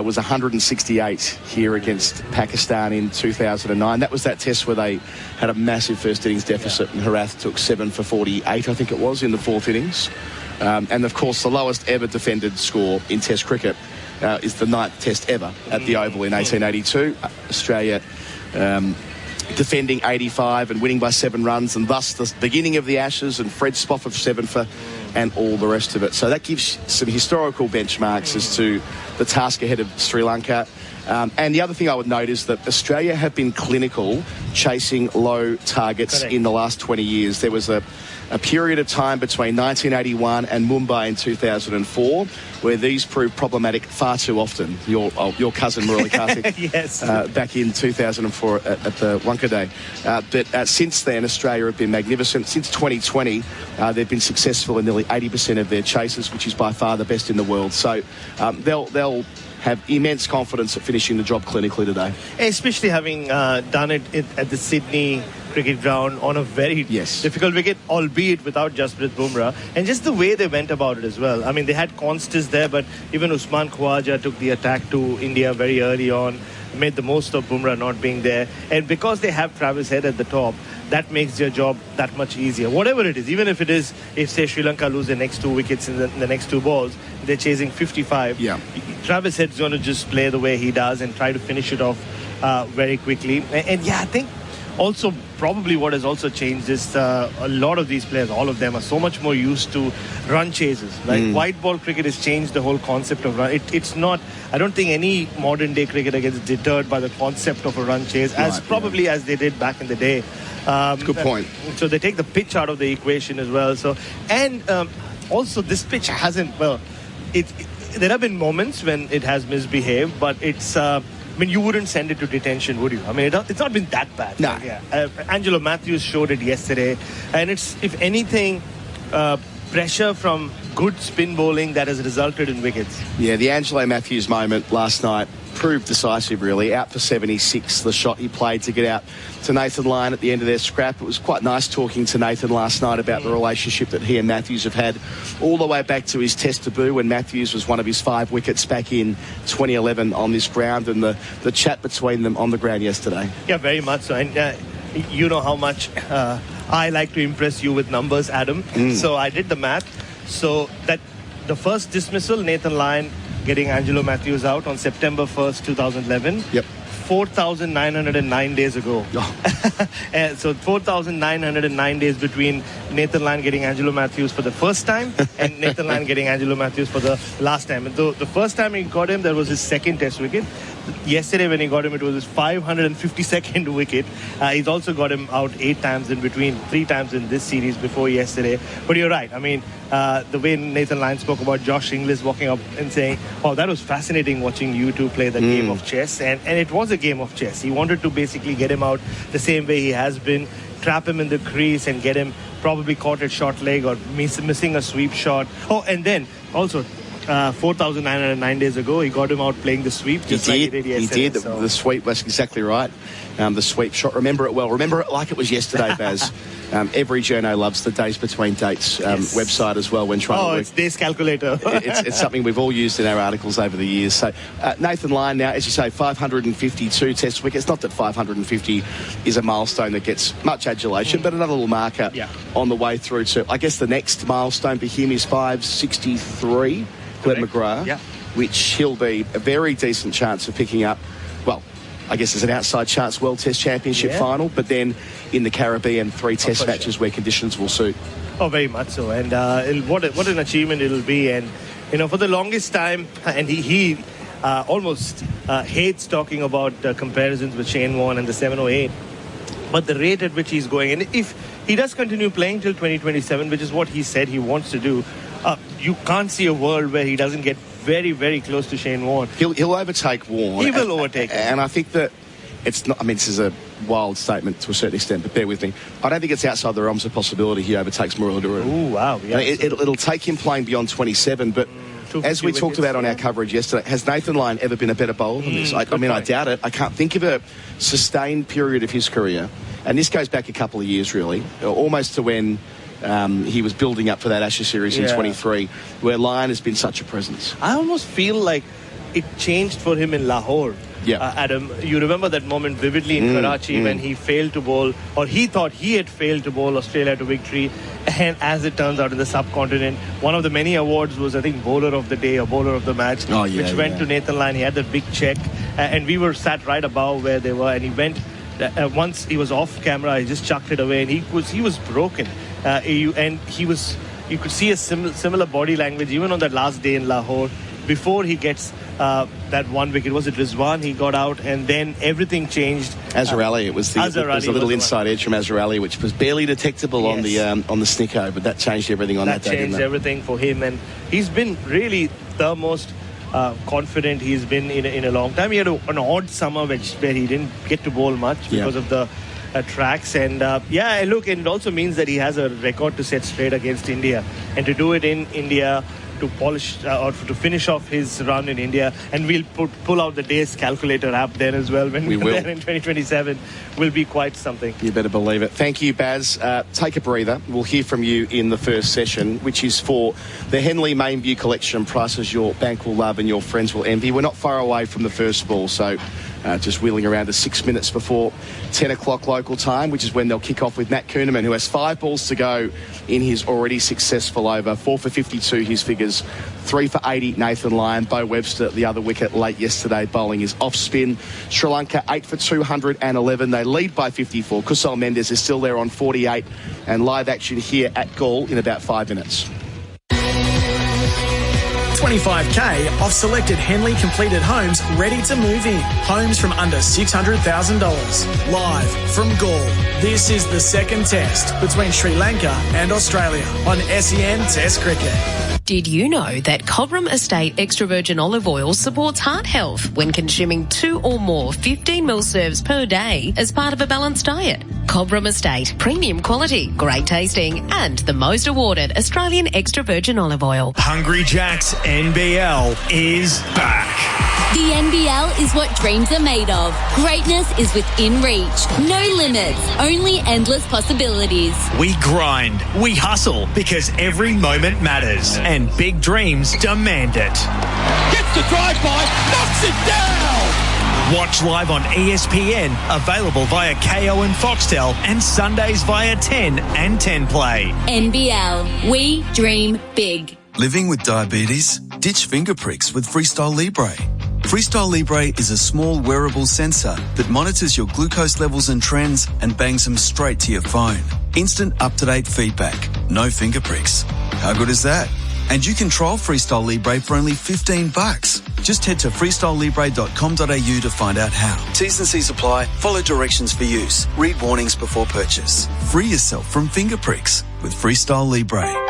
was 168 here against Pakistan in 2009. That was that test where they had a massive first innings deficit, and Harath took 7 for 48, I think it was, in the fourth innings. And, of course, the lowest ever defended score in Test cricket is the 9th test ever at the Oval in 1882. Australia defending 85 and winning by 7 runs, and thus the beginning of the Ashes and Fred Spoff of 7 for and all the rest of it. So that gives some historical benchmarks as to the task ahead of Sri Lanka. And the other thing I would note is that Australia have been clinical chasing low targets in the last 20 years. There was a period of time between 1981 and Mumbai in 2004 where these proved problematic far too often. Your cousin, Murali Katich, yes. Back in 2004 at the Wankhede. But since then, Australia have been magnificent. Since 2020, they've been successful in nearly 80% of their chases, which is by far the best in the world. So they'll have immense confidence at finishing the job clinically today. Especially having done it at the Sydney cricket ground on a very difficult wicket, albeit without Jasprit Bumrah, and just the way they went about it as well. I mean, they had Constance there, but even Usman Khawaja took the attack to India very early on. made the most of Bumrah not being there. And because they have Travis Head at the top, that makes their job that much easier. Whatever it is, even if it is, if say Sri Lanka lose their next 2 wickets in the next 2 balls, they're chasing 55. Yeah. Travis Head's going to just play the way he does and try to finish it off very quickly. And yeah, I think also probably what has also changed is a lot of these players, all of them, are so much more used to run chases. Like white ball cricket has changed the whole concept of run. It's not, I don't think any modern day cricketer gets deterred by the concept of a run chase as they did back in the day. Good point. So they take the pitch out of the equation as well. So and also this pitch hasn't, well, there have been moments when it has misbehaved, but it's I mean, you wouldn't send it to detention, would you? I mean, it's not been that bad. No. Yeah. Angelo Matthews showed it yesterday, and it's, if anything, pressure from good spin bowling that has resulted in wickets. Yeah, the Angelo Matthews moment last night proved decisive, really. Out for 76, the shot he played to get out to Nathan Lyon at the end of their scrap. It was quite nice talking to Nathan last night about the relationship that he and Matthews have had all the way back to his test debut when Matthews was one of his 5 wickets back in 2011 on this ground, and the chat between them on the ground yesterday. Yeah, very much so. And you know how much I like to impress you with numbers, Adam. So I did the math. So that the first dismissal, Nathan Lyon getting Angelo Matthews out on September 1st, 2011. Yep. 4,909 days ago. And so 4,909 days between Nathan Lyon getting Angelo Matthews for the first time and Nathan Lyon getting Angelo Matthews for the last time. And the first time he got him, that was his second test wicket. Yesterday when he got him, it was his 552nd wicket. He's also got him out 8 times in between, 3 times in this series before yesterday. But you're right. I mean, the way Nathan Lyon spoke about Josh Inglis walking up and saying, oh, that was fascinating watching you two play the game of chess. And it was a game of chess. He wanted to basically get him out the same way he has been, trap him in the crease and get him probably caught at short leg or missing a sweep shot. Oh, and then also 4,909 days ago, he got him out playing the sweep just like he did yesterday. He did. So. The sweep, was exactly right. The sweep shot. Remember it well. Remember it like it was yesterday, Baz. Every journo loves the Days Between Dates website as well when trying to work. It's Days Calculator. it's something we've all used in our articles over the years. So Nathan Lyon now, as you say, 552 test wickets. Not that 550 is a milestone that gets much adulation, but another little marker on the way through to, I guess the next milestone for him is 563. Glenn McGrath, which he'll be a very decent chance of picking up. Well, I guess there's an outside chance World Test Championship final, but then in the Caribbean, 3 test matches where conditions will suit. Oh, very much so. And what an achievement it'll be. And, you know, for the longest time, and he almost hates talking about comparisons with Shane Warne and the 708. But the rate at which he's going, and if he does continue playing till 2027, which is what he said he wants to do, you can't see a world where he doesn't get very, very close to Shane Warne. He'll overtake Warne. He will overtake him. And I think that it's not, I mean, this is a wild statement to a certain extent, but bear with me. I don't think it's outside the realms of possibility he overtakes Murugaduru. Ooh, wow. Yeah, it'll take him playing beyond 27, but as we talked about on our coverage yesterday, has Nathan Lyon ever been a better bowler than this? I doubt it. I can't think of a sustained period of his career, and this goes back a couple of years, really, almost to when he was building up for that Ashes series in 23, where Lyon has been such a presence. I almost feel like it changed for him in Lahore. Adam, you remember that moment vividly in Karachi when he failed to bowl, or he thought he had failed to bowl Australia to victory, and as it turns out in the subcontinent, one of the many awards was, I think, bowler of the day or bowler of the match, which went to Nathan Lyon. He had that big check, and we were sat right above where they were, and he went, once he was off camera, he just chucked it away, and he was broken. You could see a similar body language even on that last day in Lahore before he gets that one wicket. Was it Rizwan? He got out, and then everything changed. Azhar Ali, it was there's a little inside edge from Azhar Ali, which was barely detectable on the Snicko, but that changed everything on that day. That changed everything for him, and he's been really the most confident he's been in a long time. He had an odd summer where he didn't get to bowl much because of the tracks, and look, and it also means that he has a record to set straight against India, and to do it in India, to polish or to finish off his run in India, and we'll pull out the Days Calculator app then as well when we're there in 2027, will be quite something. You better believe it. Thank you, Baz. Take a breather. We'll hear from you in the first session, which is for the Henley Mainview Collection, prices your bank will love and your friends will envy. We're not far away from the first ball, so just wheeling around to 6 minutes before 10 o'clock local time, which is when they'll kick off with Matt Kuhneman, who has 5 balls to go in his already successful over. 4 for 52, his figures. 3 for 80, Nathan Lyon. Bo Webster, the other wicket late yesterday, bowling is off spin. Sri Lanka 8 for 211. They lead by 54. Kusal Mendes is still there on 48. And live action here at Galle in about 5 minutes. 25k off selected Henley completed homes ready to move in. Homes from under $600,000. Live from Galle. This is the second test between Sri Lanka and Australia on SEN Test Cricket. Did you know that Cobram Estate extra virgin olive oil supports heart health when consuming 2 or more 15ml serves per day as part of a balanced diet? Cobram Estate, premium quality, great tasting, and the most awarded Australian extra virgin olive oil. Hungry Jack's NBL is back. The NBL is what dreams are made of. Greatness is within reach. No limits, only endless possibilities. We grind, we hustle, because every moment matters, and big dreams demand it. Gets the drive-by, knocks it down! Watch live on ESPN, available via KO and Foxtel, and Sundays via 10 and 10 Play. NBL, we dream big. Living with diabetes? Ditch finger pricks with Freestyle Libre. Freestyle Libre is a small wearable sensor that monitors your glucose levels and trends and bangs them straight to your phone. Instant up-to-date feedback. No finger pricks. How good is that? And you can trial Freestyle Libre for only $15. Just head to freestylelibre.com.au to find out how. T's and C's apply. Follow directions for use. Read warnings before purchase. Free yourself from finger pricks with Freestyle Libre.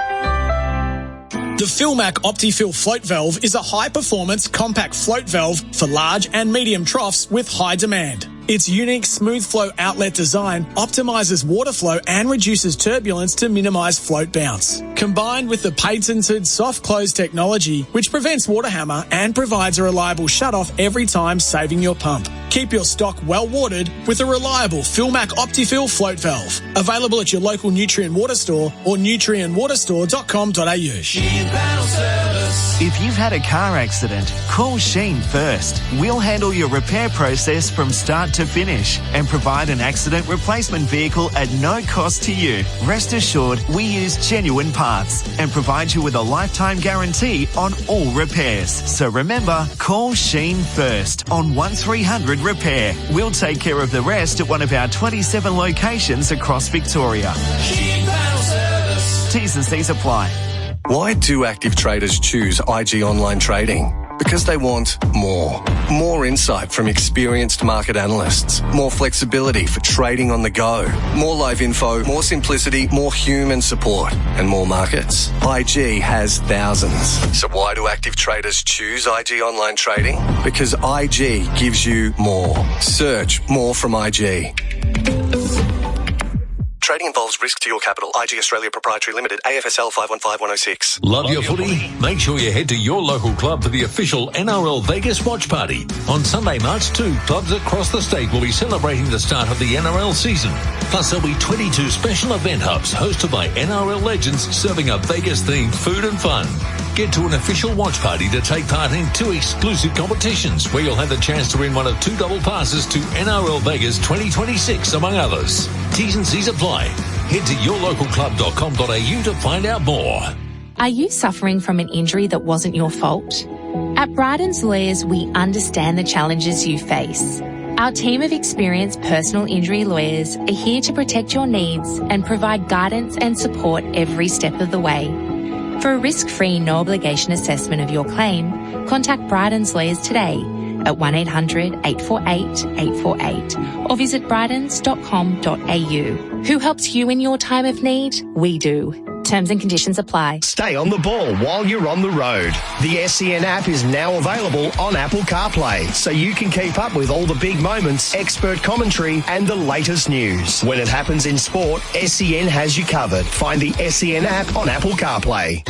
The Filmac OptiFill float valve is a high-performance compact float valve for large and medium troughs with high demand. Its unique smooth flow outlet design optimizes water flow and reduces turbulence to minimize float bounce. Combined with the patented soft close technology, which prevents water hammer and provides a reliable shutoff every time, saving your pump. Keep your stock well watered with a reliable Filmac OptiFill float valve. Available at your local Nutrien Water Store or nutrienwaterstore.com.au. If you've had a car accident, call Sheen first. We'll handle your repair process from start to finish and provide an accident replacement vehicle at no cost to you. Rest assured, we use genuine parts and provide you with a lifetime guarantee on all repairs. So remember, call Sheen first on 1300 Repair. We'll take care of the rest at one of our 27 locations across Victoria. Sheen Panel Service. T's and C's apply. Why do active traders choose IG Online Trading? Because they want more. More insight from experienced market analysts. More flexibility for trading on the go. More live info, more simplicity, more human support, and more markets. IG has thousands. So why do active traders choose IG Online Trading? Because IG gives you more. Search more from IG. Trading involves risk to your capital. IG Australia Proprietary Limited, AFSL 515106. Love your footy? Make sure you head to your local club for the official NRL Vegas watch party. On Sunday, March 2, clubs across the state will be celebrating the start of the NRL season. Plus, there'll be 22 special event hubs hosted by NRL legends serving up Vegas-themed food and fun. Get to an official watch party to take part in 2 exclusive competitions where you'll have the chance to win one of 2 double passes to NRL Vegas 2026, among others. T's and C's apply. Head to yourlocalclub.com.au to find out more. Are you suffering from an injury that wasn't your fault? At Bryden's Lawyers, we understand the challenges you face. Our team of experienced personal injury lawyers are here to protect your needs and provide guidance and support every step of the way. For a risk-free, no-obligation assessment of your claim, contact Bryden's Lawyers today at 1-800-848-848 or visit brydens.com.au. Who helps you in your time of need? We do. Terms and conditions apply. Stay on the ball while you're on the road. The SEN app is now available on Apple CarPlay, so you can keep up with all the big moments, expert commentary, and the latest news. When it happens in sport, SEN has you covered. Find the SEN app on Apple CarPlay.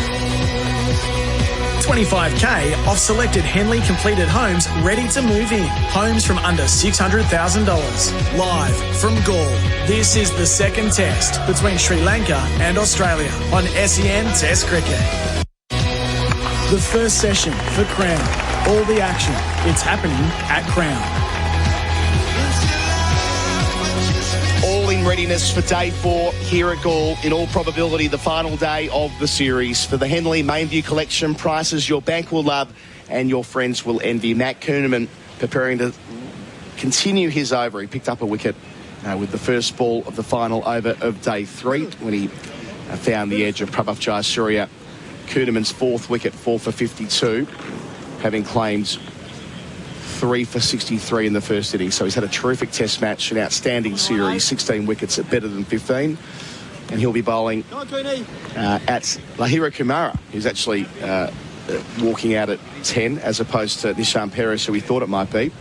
25k off selected Henley completed homes ready to move in. Homes from under $600,000. Live from Galle. This is the second test between Sri Lanka and Australia on SEN Test Cricket. The first session for Crown. All the action. It's happening at Crown. readiness for day 4 here at Galle. In all probability, the final day of the series. For the Henley Mainview Collection, prices your bank will love and your friends will envy. Matt Kuhnemann preparing to continue his over. He picked up a wicket with the first ball of the final over of day 3 when he found the edge of Prabhav Jayasuriya. Kuhnemann's 4th wicket, 4 for 52, having claimed 3 for 63 in the first inning. So he's had a terrific test match, an outstanding series, 16 wickets at better than 15. And he'll be bowling at Lahira Kumara, who's actually walking out at 10 as opposed to Nishan Perez, who we thought it might be.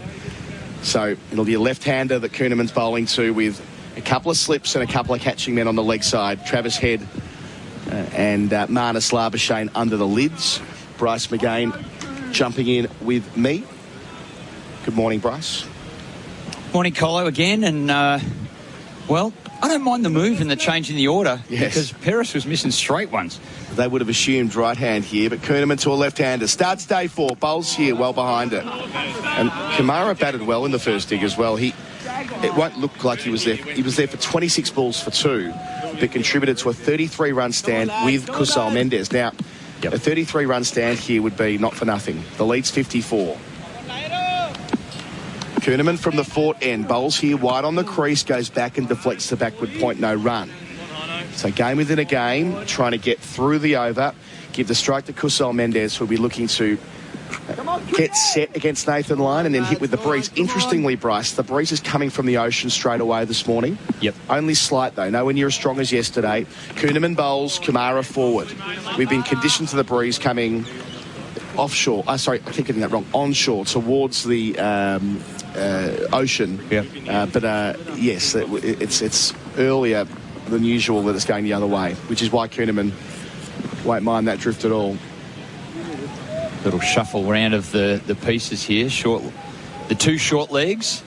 So it'll be a left-hander that Kuhnemann's bowling to, with a couple of slips and a couple of catching men on the leg side. Travis Head and Marnus Labuschagne under the lids. Bryce McGain jumping in with me. Good morning, Bryce. Morning, Colo, again. And, well, I don't mind the move and the change in the order, because Perez was missing straight ones. They would have assumed right hand here, but Kuhnemann to a left-hander. Starts day 4, bowls here, well behind it. And Kumara batted well in the first dig as well. It won't look like he was there. He was there for 26 balls for 2, but contributed to a 33-run stand with Kusal Mendis. Now, a 33-run stand here would be not for nothing. The lead's 54. Kuhnemann from the fort end, bowls here wide on the crease, goes back and deflects the backward point, no run. So game within a game, trying to get through the over, give the strike to Kusal Mendis, who'll be looking to get set against Nathan Lyon and then hit with the breeze. Interestingly, Bryce, the breeze is coming from the ocean straight away this morning. Only slight, though, nowhere near as strong as yesterday. Kuhnemann bowls, Kumara forward. We've been conditioned to the breeze coming offshore. Sorry, I keep getting that wrong. Onshore, towards the ocean. Yes, it's earlier than usual that it's going the other way, which is why Kuhnemann won't mind that drift at all. Little shuffle round of the pieces here. The 2 short legs.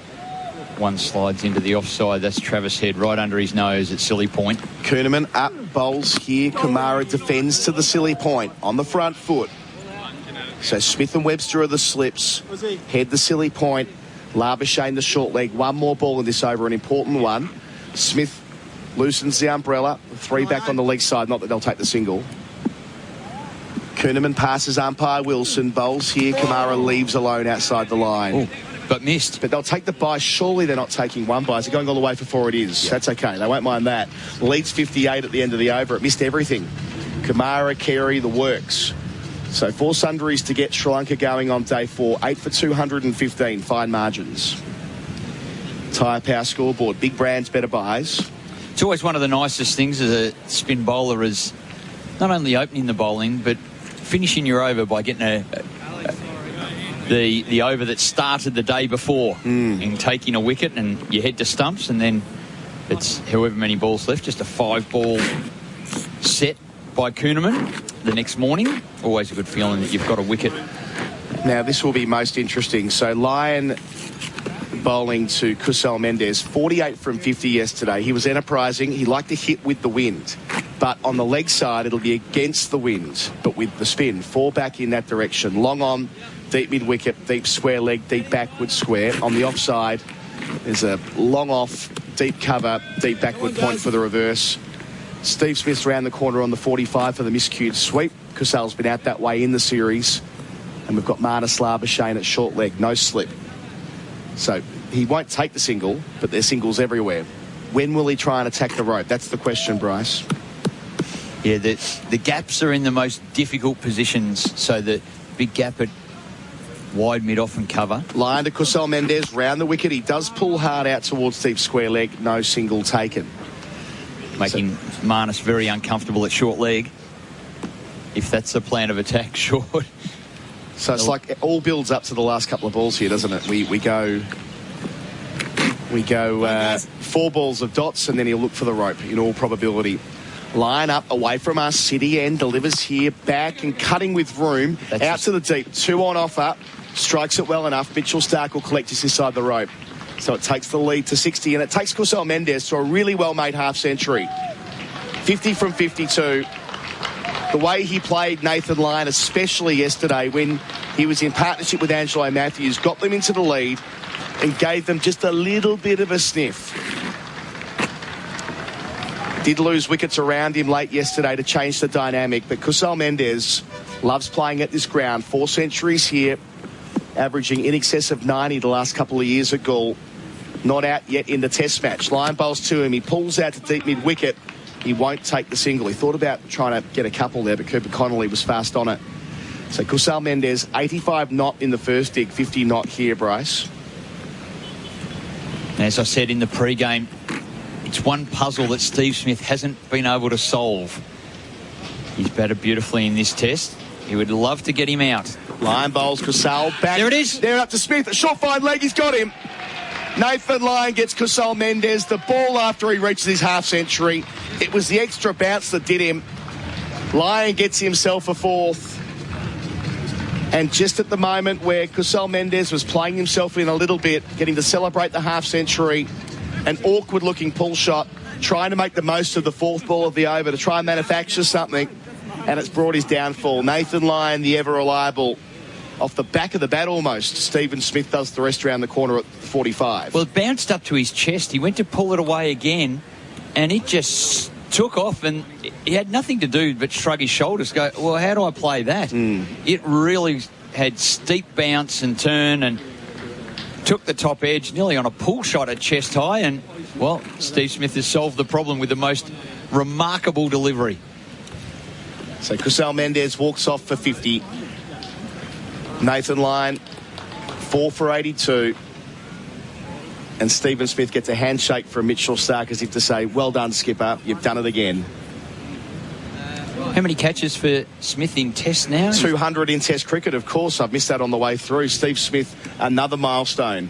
One slides into the offside. That's Travis Head right under his nose at silly point. Kuhnemann up, bowls here. Kumara defends to the silly point on the front foot. So Smith and Webster are the slips. Head the silly point. Labuschagne the short leg. One more ball in this over, an important one. Smith loosens the umbrella. 3 back on the leg side. Not that they'll take the single. Kuhnemann passes umpire Wilson. Bowls here. Kumara leaves alone outside the line. Ooh, but missed. But they'll take the bye. Surely they're not taking one bye. They're going all the way for 4 it is. That's okay. They won't mind that. Leads 58 at the end of the over. It missed everything. Kumara, Carey, the works. So 4 Sundaresan to get Sri Lanka going on day 4. 8 for 215. Fine margins. Tyre Power scoreboard. Big brands, better buys. It's always one of the nicest things as a spin bowler is not only opening the bowling, but finishing your over by getting the over that started the day before and taking a wicket, and you head to stumps, and then it's however many balls left. Just a 5-ball set by Kuhnemann the next morning. Always a good feeling that you've got a wicket. Now this will be most interesting. So Lyon bowling to Kusal Mendis, 48 from 50 yesterday. He was enterprising. He liked to hit with the wind. But on the leg side, it'll be against the wind, but with the spin. 4 back in that direction. Long on, deep mid-wicket, deep square leg, deep backward square. On the offside, there's a long off, deep cover, deep backward point for the reverse. Steve Smith's round the corner on the 45 for the miscued sweep. Kusal's been out that way in the series. And we've got Marnus Labuschagne at short leg, no slip. So he won't take the single, but there's singles everywhere. When will he try and attack the rope? That's the question, Bryce. Yeah, the gaps are in the most difficult positions, so the big gap at wide, mid-off and cover. Line to Kusal Mendis, round the wicket. He does pull hard out towards deep square leg, no single taken. Making Marnus very uncomfortable at short leg. If that's the plan of attack, short. So it's like it all builds up to the last couple of balls here, doesn't it? We go 4 balls of dots, and then he'll look for the rope in all probability. Line up away from us. City end delivers here, back and cutting with room. Out to the deep. 2 on offer. Strikes it well enough. Mitchell Stark will collect this inside the rope. So it takes the lead to 60, and it takes Kusal Mendis to a really well-made half-century. 50 from 52. The way he played Nathan Lyon, especially yesterday when he was in partnership with Angelo Matthews, got them into the lead and gave them just a little bit of a sniff. Did lose wickets around him late yesterday to change the dynamic, but Kusal Mendis loves playing at this ground. 4 centuries here, averaging in excess of 90 the last couple of years at Galle. Not out yet in the test match. Line bowls to him. He pulls out to deep mid-wicket. He won't take the single. He thought about trying to get a couple there, but Cooper Connolly was fast on it. So Kusal Mendis, 85 not in the first dig, 50 not here, Bryce. As I said in the pre-game, it's one puzzle that Steve Smith hasn't been able to solve. He's batted beautifully in this test. He would love to get him out. Line bowls, Kusal back. There it is. There up to Smith. A short fine leg, he's got him. Nathan Lyon gets Kusal Mendis the ball after he reaches his half century. It was the extra bounce that did him. Lyon gets himself a 4th. And just at the moment where Kusal Mendis was playing himself in a little bit, getting to celebrate the half century, an awkward looking pull shot, trying to make the most of the 4th ball of the over to try and manufacture something, and it's brought his downfall. Nathan Lyon, the ever reliable, off the back of the bat almost. Stephen Smith does the rest around the corner at 45. Well, it bounced up to his chest. He went to pull it away again, and it just took off, and he had nothing to do but shrug his shoulders, go, well, how do I play that? It really had steep bounce and turn and took the top edge, nearly on a pull shot at chest high, and, well, Steve Smith has solved the problem with the most remarkable delivery. So Kusal Mendis walks off for 50. Nathan Lyon, 4 for 82. And Stephen Smith gets a handshake from Mitchell Starc as if to say, well done, skipper, you've done it again. How many catches for Smith in Test now? 200 in Test cricket, of course. I've missed that on the way through. Steve Smith, another milestone.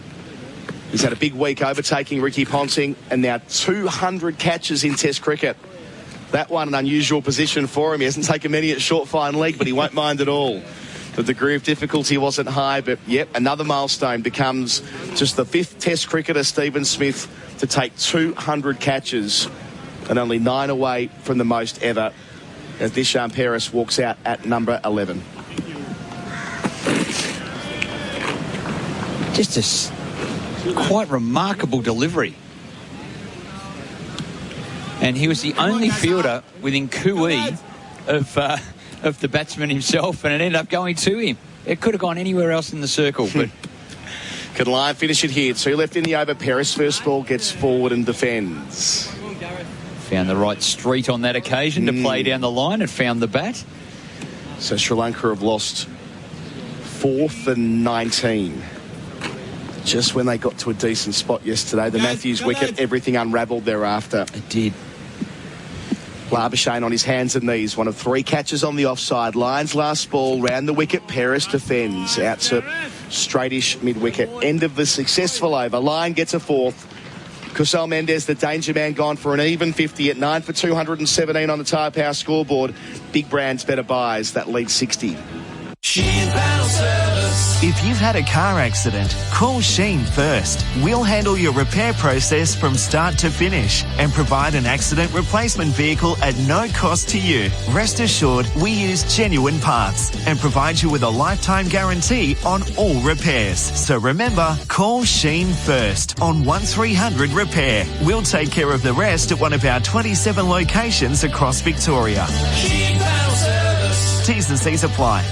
He's had a big week overtaking Ricky Ponting, and now 200 catches in Test cricket. That one, an unusual position for him. He hasn't taken many at short fine leg, but he won't mind at all. The degree of difficulty wasn't high, but yep, another milestone. Becomes just the 5th Test cricketer, Stephen Smith, to take 200 catches and only 9 away from the most ever, as Disham Paris walks out at number 11. Just a quite remarkable delivery. And he was the only fielder within cooee of the batsman himself, and it ended up going to him. It could have gone anywhere else in the circle, but... Can Lyon finish it here? 2 left in the over. Paris first ball gets forward and defends. Found the right street on that occasion to play down the line and found the bat. So Sri Lanka have lost 4th and 19. Just when they got to a decent spot yesterday. The Matthews wicket, everything unravelled thereafter. It did. Labuschagne on his hands and knees. One of 3 catches on the offside. Lyon's last ball, round the wicket. Paris defends. Out to straightish mid-wicket. End of the successful over. Lyon gets a 4th. Kusal Mendis, the danger man, gone for an even 50 at 9 for 217 on the Tyre Power scoreboard. Big Brands, better buys. That leads 60. Sheen Panel Service. If you've had a car accident, call Sheen first. We'll handle your repair process from start to finish and provide an accident replacement vehicle at no cost to you. Rest assured, we use genuine parts and provide you with a lifetime guarantee on all repairs. So remember, call Sheen first on 1300 Repair. We'll take care of the rest at one of our 27 locations across Victoria. Sheen Panel Service. T's and C's apply.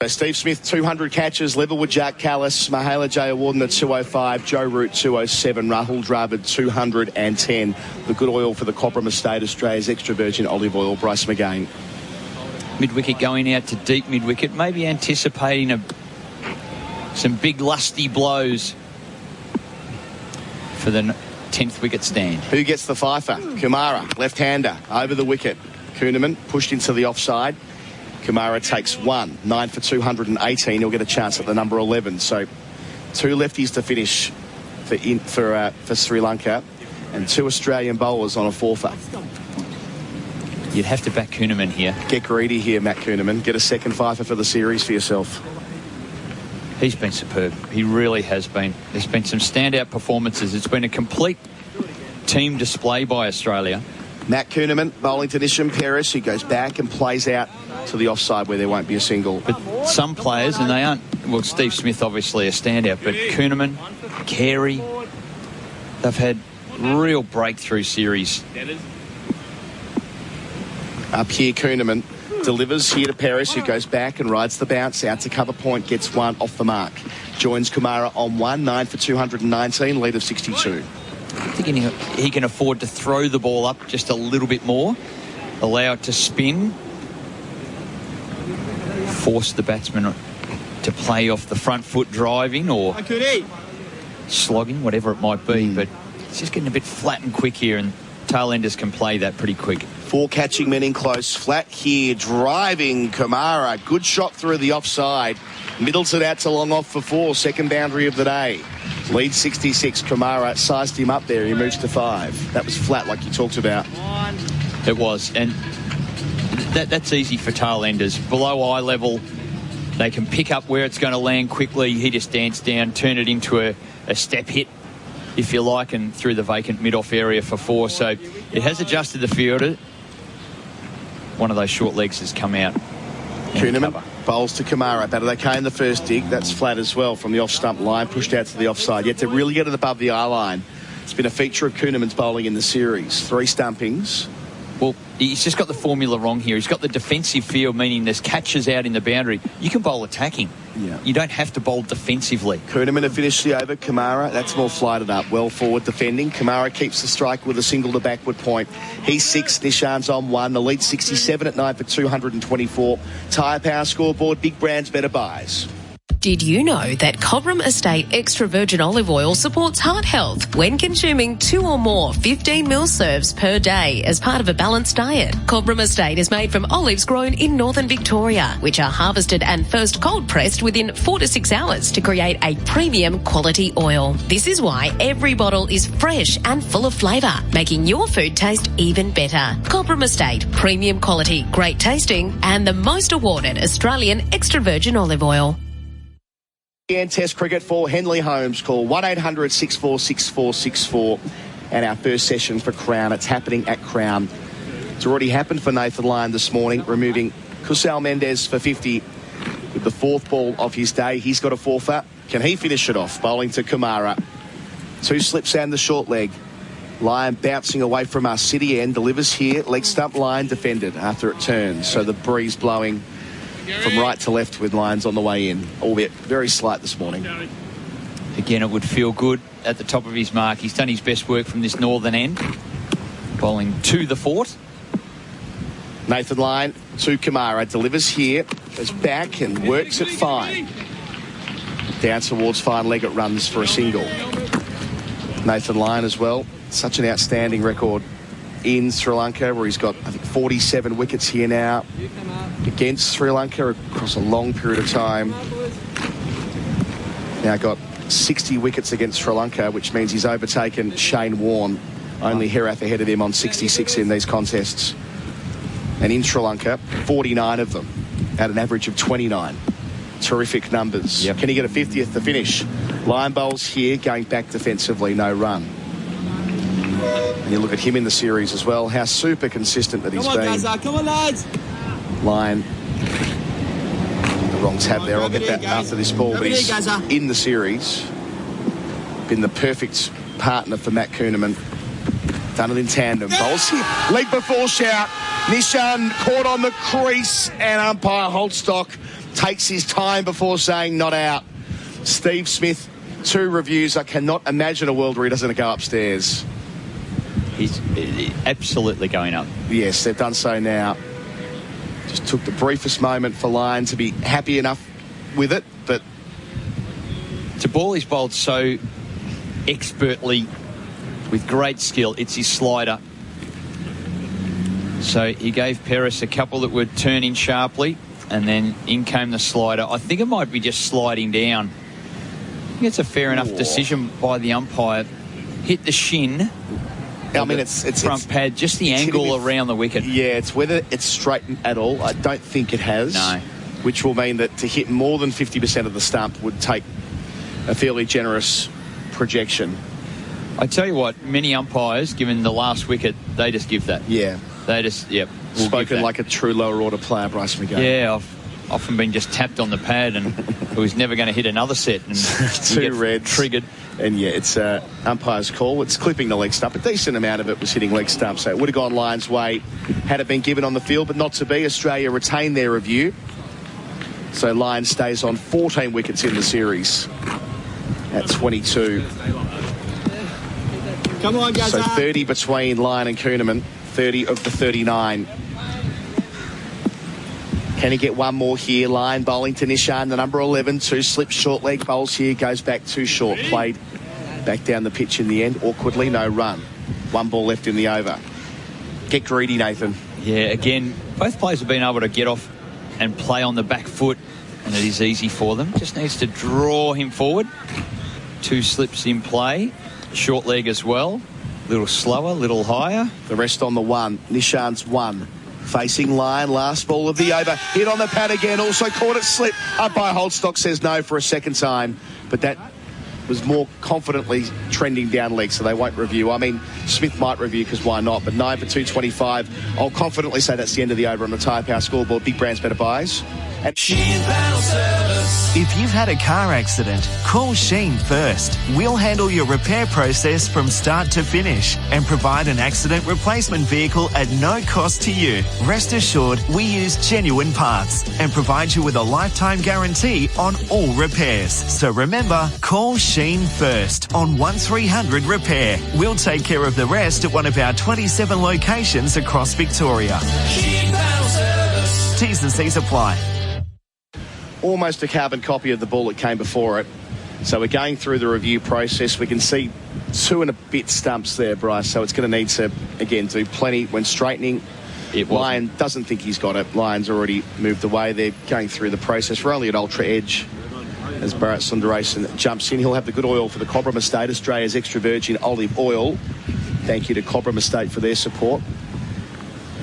Steve Smith, 200 catches, level with Jack Callis, Mahela Jayawardene at 205, Joe Root 207, Rahul Dravid 210. The good oil for the Cobram Estate, Australia's extra virgin olive oil. Bryce McGain. Mid-wicket going out to deep mid-wicket, maybe anticipating some big lusty blows for the 10th wicket stand. Who gets the fifer? Kumara, left-hander, over the wicket. Kuhnemann pushed into the offside. Kumara takes 1, 9 for 218. He'll get a chance at the number 11. So 2 lefties to finish for Sri Lanka, and 2 Australian bowlers on a 4-fer. You'd have to back Kuhnemann here. Get greedy here, Matt Kuhnemann. Get a second fifer for the series for yourself. He's been superb. He really has been. There's been some standout performances. It's been a complete team display by Australia. Matt Kuhnemann bowling to Disham Paris, who goes back and plays out to the offside where there won't be a single. But some players, and they aren't, well, Steve Smith obviously a standout, but Kuhnemann, Carey, they've had real breakthrough series. Up here, Kuhnemann delivers here to Paris, who goes back and rides the bounce out to cover point, gets one off the mark. Joins Kumara on 9 for 219, lead of 62. I think he can afford to throw the ball up just a little bit more, allow it to spin, force the batsman to play off the front foot driving or slogging, whatever it might be. But it's just getting a bit flat and quick here, and tailenders can play that pretty quick. 4 catching men in close. Flat here, driving Kumara. Good shot through the offside. Middleton out to long off for 4. Second boundary of the day. Lead 66. Kumara sized him up there. He moves to 5. That was flat like you talked about. It was. And that's easy for tailenders. Below eye level, they can pick up where it's going to land quickly. He just danced down, turn it into a step hit, if you like, and through the vacant mid-off area for 4. So it has adjusted the fielder. One of those short legs has come out. Kuhnemann bowls to Kumara. Batted okay in the first dig. That's flat as well from the off-stump line. Pushed out to the offside. Yet to really get it above the eye line. It's been a feature of Kuhnemann's bowling in the series. 3 stumpings. Well, he's just got the formula wrong here. He's got the defensive field, meaning there's catches out in the boundary. You can bowl attacking. Yeah. You don't have to bowl defensively. Kuhnemann to finish the over. Kumara, that's more flighted up. Well forward defending. Kumara keeps the strike with a single to backward point. He's 6. Nishan's on 1. The lead 67 at 9 for 224. Tyre Power scoreboard. Big brands, better buys. Did you know that Cobram Estate extra virgin olive oil supports heart health when consuming 2 or more 15ml serves per day as part of a balanced diet? Cobram Estate is made from olives grown in northern Victoria, which are harvested and first cold pressed within 4 to 6 hours to create a premium quality oil. This is why every bottle is fresh and full of flavour, making your food taste even better. Cobram Estate, premium quality, great tasting, and the most awarded Australian extra virgin olive oil. And Test cricket for Henley Holmes. Call 1-800-646464. And our first session for Crown. It's happening at Crown. It's already happened for Nathan Lyon this morning, removing Kusal Mendez for 50 with the 4th ball of his day. He's got a 4-for. Can he finish it off? Bowling to Kumara. 2 slips and the short leg. Lyon bouncing away from our city end. Delivers here. Leg stump line defended after it turns. So the breeze blowing from right to left with lines on the way in, albeit very slight this morning. Again, it would feel good at the top of his mark. He's done his best work from this northern end, bowling to the fort. Nathan Lyon to Kumara, delivers here, goes back and works it fine. Down towards fine leg, it runs for a single. Nathan Lyon as well, such an outstanding record in Sri Lanka, where he's got, I think, 47 wickets here now against Sri Lanka across a long period of time. Now got 60 wickets against Sri Lanka, which means he's overtaken Shane Warne, only Herath ahead of him on 66 in these contests. And in Sri Lanka, 49 of them at an average of 29. Terrific numbers. Yep. Can he get a 50th to finish? Lyon bowls here, going back defensively, no run. And you look at him in the series as well, how super consistent that he's been. Come on, lads. Lyon, the wrong tab there. I'll get that after this ball, but he's in the series. Been the perfect partner for Matt Kuhnemann. Done it in tandem. Bowls here. Leg before shout. Nishan caught on the crease, and umpire Holtstock takes his time before saying not out. Steve Smith, 2 reviews. I cannot imagine a world where he doesn't go upstairs. He's absolutely going up. Yes, they've done so now. Just took the briefest moment for Lyon to be happy enough with it, but to ball is bowled so expertly with great skill. It's his slider. So he gave Paris a couple that were turning sharply, and then in came the slider. I think it might be just sliding down. I think it's a fair enough decision by the umpire. Hit the shin. I mean, it's front pad, just the angle around the wicket. Yeah, it's whether it's straightened at all. I don't think it has. No. Which will mean that to hit more than 50% of the stump would take a fairly generous projection. I tell you what, many umpires, given the last wicket, they just give that. Yeah. They just, Spoken like a true lower order player, Bryce McGain. Yeah, often been just tapped on the pad and it was never going to hit another set. And 2 reds. Triggered. And yeah, it's umpire's call. It's clipping the leg stump. A decent amount of it was hitting leg stump, so it would have gone Lions' way had it been given on the field, but not to be. Australia retained their review. So Lions stays on 14 wickets in the series at 22. Come on, guys. So 30 between Lyon and Kuhnemann, 30 of the 39. Can he get one more here? Lyon bowling to Nishan, the number 11. 2 slip short leg bowls here. Goes back too short. Played back down the pitch in the end. Awkwardly, no run. 1 ball left in the over. Get greedy, Nathan. Yeah, again, both players have been able to get off and play on the back foot, and it is easy for them. Just needs to draw him forward. 2 slips in play. Short leg as well. A little slower, a little higher. The rest on the 1. Nishan's 1. Facing Lyon, last ball of the over. Hit on the pad again, also caught it slip. Umpire Holdstock says no for a second time, but that was more confidently trending down leg, so they won't review. I mean, Smith might review because why not, but 9 for 225. I'll confidently say that's the end of the over on the Tyre Power scoreboard. Big brands, better buys. And If you've had a car accident, call Sheen first. We'll handle your repair process from start to finish and provide an accident replacement vehicle at no cost to you. Rest assured, we use genuine parts and provide you with a lifetime guarantee on all repairs. So remember, call Sheen first on 1300 Repair. We'll take care of the rest at one of our 27 locations across Victoria. T's and C's apply. Almost a carbon copy of the ball that came before it. So we're going through the review process. We can see 2 and a bit stumps there, Bryce. So it's going to need to, again, do plenty when straightening. Lyon doesn't think he's got it. Lyon's already moved away. They're going through the process. We're only at ultra edge as Bharat Sundaresan jumps in. He'll have the good oil for the Cobram Estate, Australia's extra virgin olive oil. Thank you to Cobram Estate for their support.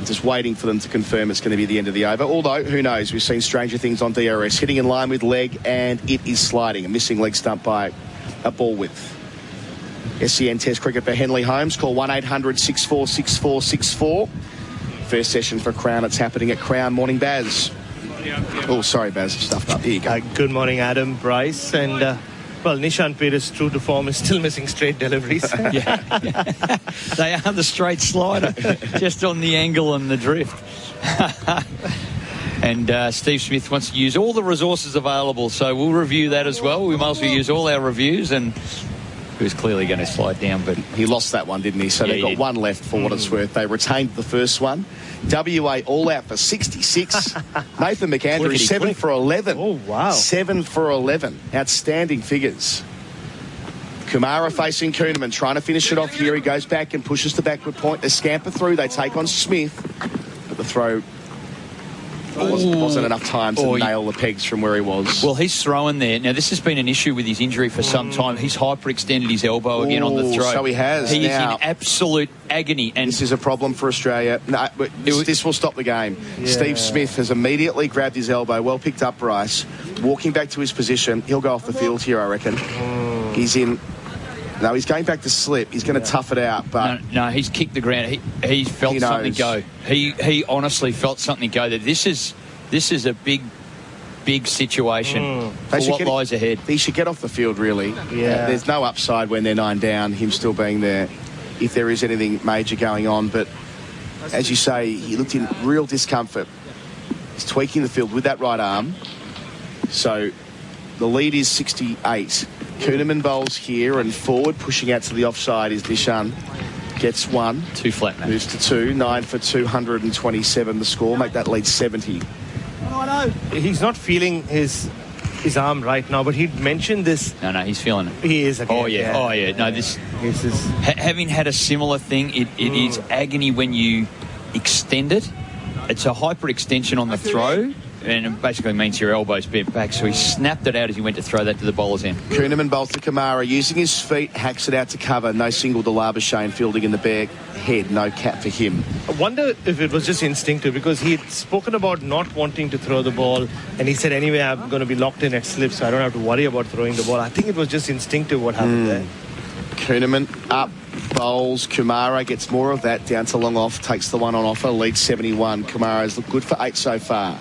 Just waiting for them to confirm it's going to be the end of the over. Although, who knows? We've seen stranger things on DRS. Hitting in line with leg, and it is sliding. A missing leg stump by a ball width. SEN Test Cricket for Henley Holmes. Call 1-800-6464-64. First session for Crown. It's happening at Crown. Morning, Baz. Oh, sorry, Baz. Stuffed up. Here you go. Good morning, Adam, Bryce, and... well, Nishan Pires, true to form, is still missing straight deliveries. They are the straight slider, just on the angle and the drift. And Steve Smith wants to use all the resources available, so we'll review that as well. We might as well use all our reviews, and he was clearly going to slide down, but he lost that one, didn't he? So they've got 1 left for what it's worth. They retained the first one. WA all out for 66. Nathan McAndrew, 7 for 11. Oh, wow. 7 for 11. Outstanding figures. Kumara facing Kuhnemann, trying to finish it off here. He goes back and pushes the backward point. They scamper through. They take on Smith. But the throw wasn't enough time to nail the pegs from where he was. Well, he's throwing there. Now, this has been an issue with his injury for some time. He's hyperextended his elbow again on the throw. So he has. He now, is in absolute agony. And this is a problem for Australia. No, this will stop the game. Yeah. Steve Smith has immediately grabbed his elbow. Well picked up, Bryce. Walking back to his position. He'll go off the field here, I reckon. He's in... No, he's going back to slip. He's going to tough it out, but... No, he's kicked the ground. He felt something go. He honestly felt something go. That this is a big situation for what lies ahead. He should get off the field, really. Yeah. There's no upside when they're 9 down, him still being there, if there is anything major going on. But as you say, he looked in real discomfort. He's tweaking the field with that right arm. So the lead is 68. Kuhnemann bowls here and forward, pushing out to the offside is Nishan. Gets 1. 2 flat, mate. Moves to 2. 9 for 227 the score. Make that lead 70. He's not feeling his arm right now, but he'd mentioned this. No, he's feeling it. He is again. Oh, yeah. No, this is... Having had a similar thing, it is agony when you extend it. It's a hyperextension on the throw. And it basically means your elbow's bent back. So he snapped it out as he went to throw that to the bowler's end. Kuhnemann bowls to Kumara. Using his feet, hacks it out to cover. No single to Labuschagne. Fielding in the back head. No cap for him. I wonder if it was just instinctive, because he'd spoken about not wanting to throw the ball. And he said, anyway, I'm going to be locked in at slip, so I don't have to worry about throwing the ball. I think it was just instinctive what happened there. Kuhnemann up, bowls. Kumara gets more of that. Down to long off. Takes the one on offer. Leads 71. Kumara's looked good for 8 so far.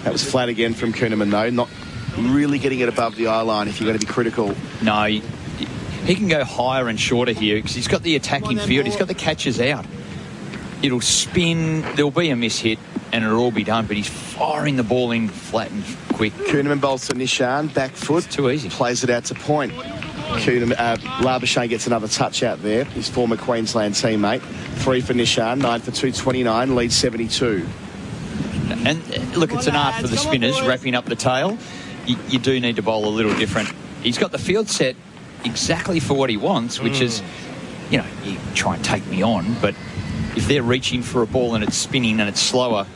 That was flat again from Kuhnemann, though. Not really getting it above the eye line if you're going to be critical. No, he can go higher and shorter here because he's got the attacking field. He's got the catches out. It'll spin. There'll be a miss hit and it'll all be done, but he's firing the ball in flat and quick. Kuhnemann bowls to Nishan, back foot. It's too easy. Plays it out to point. Labuschagne gets another touch out there. His former Queensland teammate. 3 for Nishan, 9 for 229, lead 72. And look, it's an art for the spinners, wrapping up the tail. You do need to bowl a little different. He's got the field set exactly for what he wants, which is, you try and take me on, but if they're reaching for a ball and it's spinning and it's slower,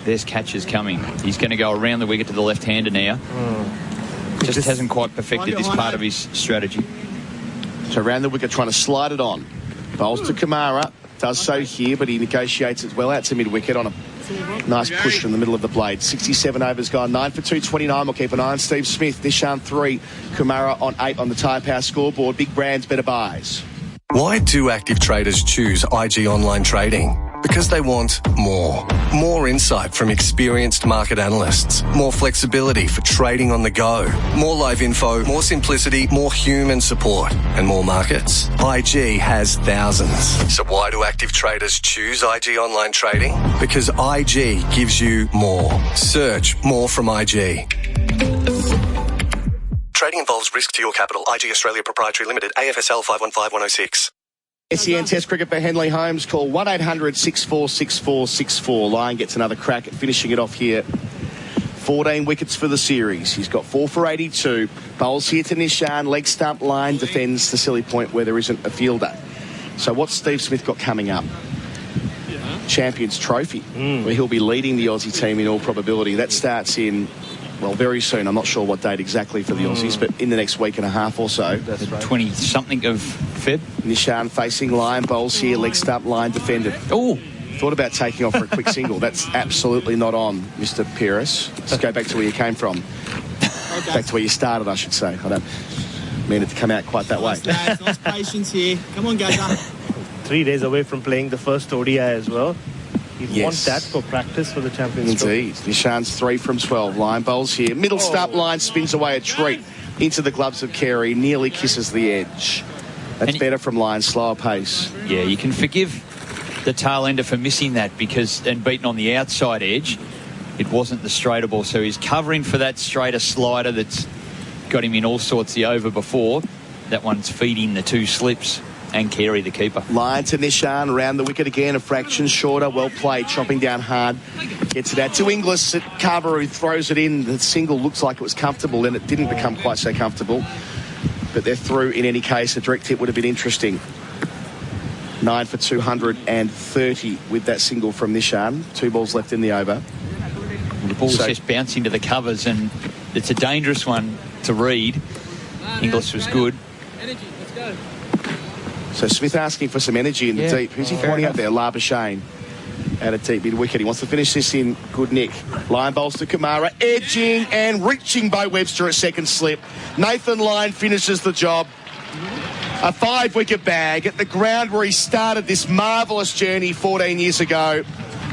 there's catches coming. He's going to go around the wicket to the left-hander now. Just hasn't quite perfected this part of his strategy. So around the wicket, trying to slide it on. Bowls to Kamara. Does so here, but he negotiates it well out to mid-wicket on a nice push from the middle of the blade. 67 overs gone, 9 for 229. We'll keep an eye on Steve Smith. Nishan 3, Kumara on 8 on the Tyre Power scoreboard. Big brands, better buys. Why do active traders choose IG Online Trading? Because they want more. More insight from experienced market analysts. More flexibility for trading on the go. More live info, more simplicity, more human support, and more markets. IG has thousands. So why do active traders choose IG Online Trading? Because IG gives you more. Search more from IG. Trading involves risk to your capital. IG Australia Proprietary Limited, AFSL 515106. SEN Test Cricket for Henley Holmes. Call 1-800-6464-64. Lyon gets another crack at finishing it off here. 14 wickets for the series. He's got 4 for 82. Bowls here to Nishan. Leg stump line defends the silly point where there isn't a fielder. So what's Steve Smith got coming up? Champions Trophy, where he'll be leading the Aussie team in all probability. That starts in, well, very soon. I'm not sure what date exactly for the Aussies, but in the next week and a half or so. That's right. 20-something of Feb. Nishan facing Lyon, bowls here, leg stump, line defended. Oh, thought about taking off for a quick single. That's absolutely not on, Mr. Pires. Let's go back to where you came from. Back to where you started, I should say. I don't mean it to come out quite that way. Nice patience here. Come on, Galle. 3 days away from playing the first ODI as well. You want that for practice for the Champions Trophy. Indeed. Nishan's 3 from 12. Line bowls here. Middle stump line spins away a treat into the gloves of Carey. Nearly kisses the edge. That's better from Lyon. Slower pace. Yeah, you can forgive the tail ender for missing that and beaten on the outside edge. It wasn't the straighter ball, so he's covering for that straighter slider that's got him in all sorts the over before. That one's feeding the 2 slips. And Carey, the keeper. Line to Nishan, around the wicket again, a fraction shorter, well played, chopping down hard. Gets it out to Inglis. Carver, who throws it in. The single looks like it was comfortable, and it didn't become quite so comfortable. But they're through in any case. A direct hit would have been interesting. 9 for 230 with that single from Nishan. 2 balls left in the over. The ball's just bouncing to the covers, and it's a dangerous one to read. Inglis was good. So Smith asking for some energy in the deep. Who's he pointing out there? Labuschagne out of deep mid-wicket. He wants to finish this in good nick. Lyon bowls to Kamara. Edging and reaching by Webster at second slip. Nathan Lyon finishes the job. A 5-wicket bag at the ground where he started this marvellous journey 14 years ago.